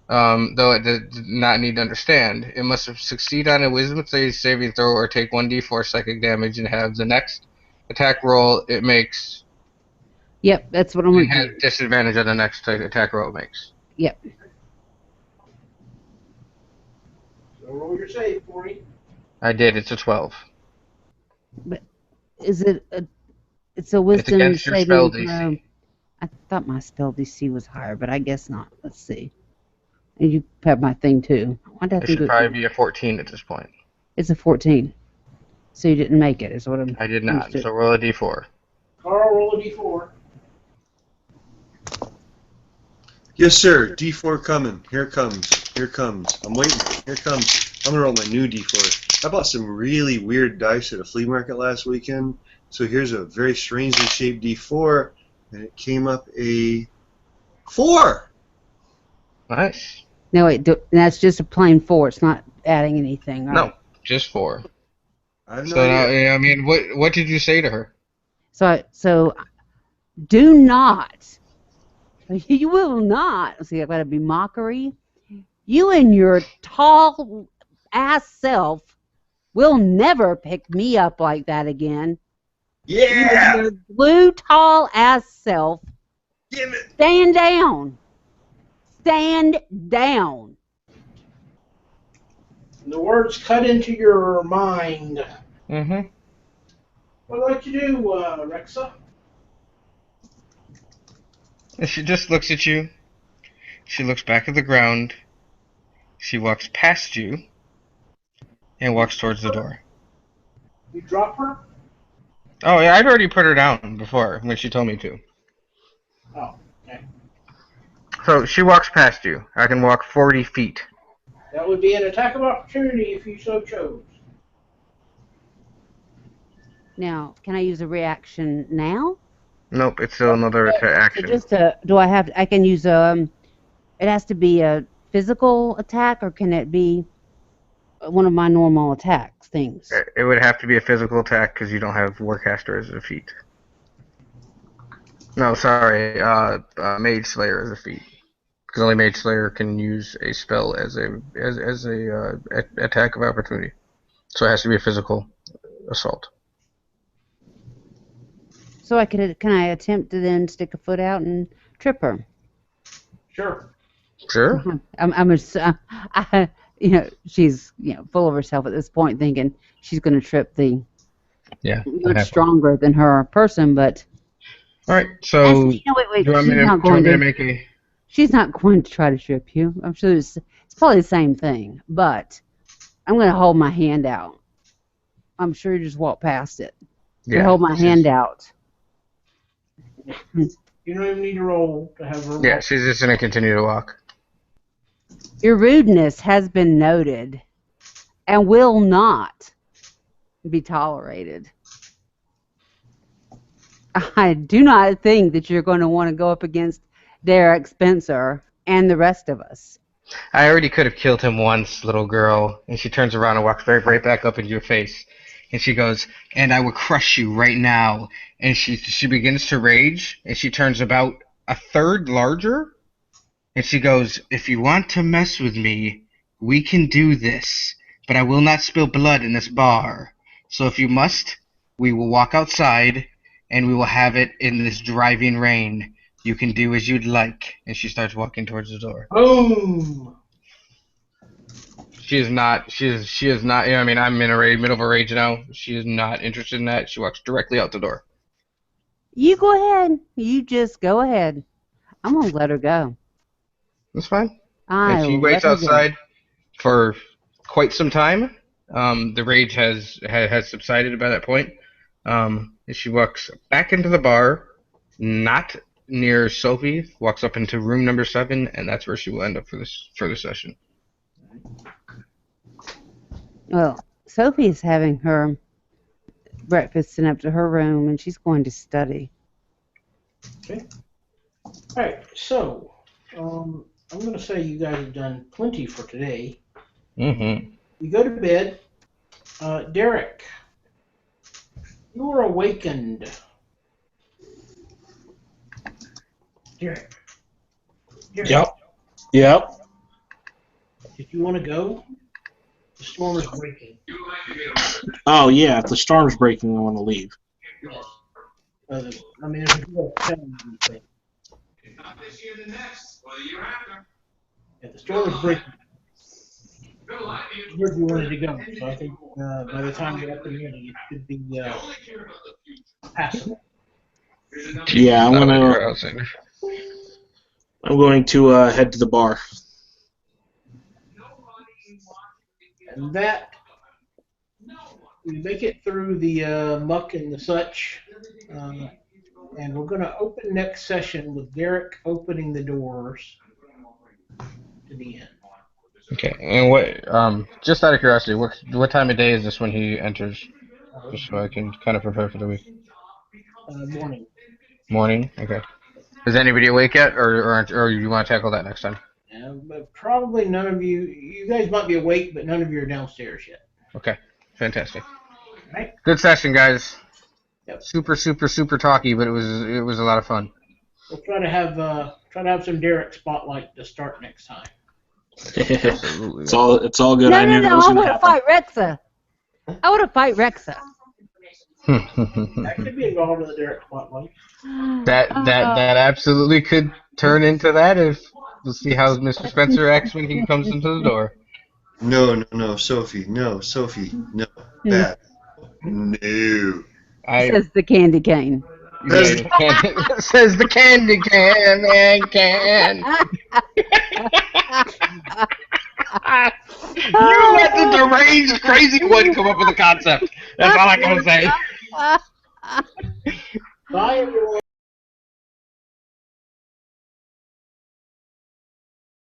though it does not need to understand, it must succeed on a wisdom saving throw or take 1d4 psychic damage and have the next attack roll it makes.
Yep, that's what I'm
And
going to
have
do.
disadvantage on the next attack roll it makes.
Yep.
So roll your save, Corey.
I did. It's a 12.
Is it a... It's a wisdom
against your
saving
spell
throw.
DC.
I thought my spell DC was higher, but I guess not. Let's see. And you have my thing, too. Why did I
It
think
should probably be a 14 at this point.
It's a 14. So you didn't make it, is what I'm...
I did not.
understood.
So roll a d4.
Carl, roll a d4.
Yes, sir. D4 coming. Here it comes. Here it comes. I'm waiting. Here it comes. I'm gonna roll my new D4. I bought some really weird dice at a flea market last weekend. So here's a very strangely shaped D4, and it came up a 4.
Nice.
No, wait. That's just a plain 4. It's not adding anything. Right?
No, just 4.
I have no
So now,
idea.
I mean, what did you say to her?
So do not. You will not. See, I've got to be mockery. You and your tall ass self will never pick me up like that again. You and your blue tall ass self.
Give it.
Stand down. Stand down.
The words cut into your mind.
Mm-hmm.
What would you like to do, Rexa?
And she just looks at you. She looks back at the ground. She walks past you and walks towards the door.
You drop her?
Oh, yeah, I'd already put her down before when she told me to.
Oh, okay.
So she walks past you. I can walk 40 feet.
That would be an attack of opportunity if you so chose.
Now, can I use a reaction now?
Nope, it's still another
So
action.
just do I have? I can use it has to be a physical attack, or can it be one of my normal attacks things?
It would have to be a physical attack because you don't have Warcaster as a feat. No, sorry, Mage Slayer as a feat. Because only Mage Slayer can use a spell as a attack of opportunity. So it has to be a physical assault.
So can I attempt to then stick a foot out and trip her?
Sure.
Sure.
She's full of herself at this point, thinking she's going to trip the
Yeah.
much stronger than her person, but.
All right. So
Wait.
do you want me to make a?
She's not going to try to trip you. I'm sure it's probably the same thing, but I'm going to hold my hand out. I'm sure you just walk past it.
Yeah.
Hold my hand out.
You don't even need to roll to have her.
Yeah, she's just gonna continue to walk.
Your rudeness has been noted and will not be tolerated. I do not think that you're going to want to go up against Derek Spencer and the rest of us.
I already could have killed him once, little girl. And she turns around and walks right back up into your face. And she goes, and I will crush you right now. And she begins to rage, and she turns about a third larger. And she goes, if you want to mess with me, we can do this. But I will not spill blood in this bar. So if you must, we will walk outside, and we will have it in this driving rain. You can do as you'd like. And she starts walking towards the door.
Boom!
She is not, I mean, I'm in a middle of a rage now. She is not interested in that. She walks directly out the door.
You go ahead. You just go ahead. I'm going to let her go.
That's fine. And she waits outside for quite some time. The rage has subsided by that point. And she walks back into the bar, not near Sophie, walks up into room number 7, and that's where she will end up for this session.
Well, Sophie is having her breakfast sent up to her room, and she's going to study.
Okay. All right. So, I'm going to say you guys have done plenty for today.
Mm-hmm.
You go to bed. Derek, you are awakened. Derek.
Yep.
Did you want to go? The storm is breaking.
Oh, yeah, if the storm's breaking, I want to leave.
I mean, if you don't tell me anything.
Not this year, the next, or the year after.
If the storm is breaking, I heard you wanted to go, so I think by the time you're up and ready, it should be passable.
Yeah, I'm going to head to the bar.
And that, we make it through the muck and the such, and we're going to open next session with Derek opening the doors to the end.
Okay, and what? Just out of curiosity, what time of day is this when he enters? Just so I can kind of prepare for the week.
Morning.
Morning. Okay. Is anybody awake yet, or you want to tackle that next time?
But probably none of you. You guys might be awake, but none of you are downstairs yet.
Okay, fantastic.
Right.
Good session, guys.
Yep.
Super, super, super talky, but it was a lot of fun.
We'll try to have some Derek spotlight to start next time.
Absolutely.
It's all good.
No,
I
no,
knew that
no.
was
I
gonna
want to
happen.
fight Rexa. I want to fight Rexa.
That could be involved in the Derek spotlight.
that absolutely could turn into that if we'll see how Mr. Spencer acts when he comes into the door.
No, Sophie. No, Sophie. No. Bad. No.
Says the candy cane.
Says the candy can, man, can. You let the deranged, crazy one come up with a concept. That's all I gotta say.
Bye, everyone.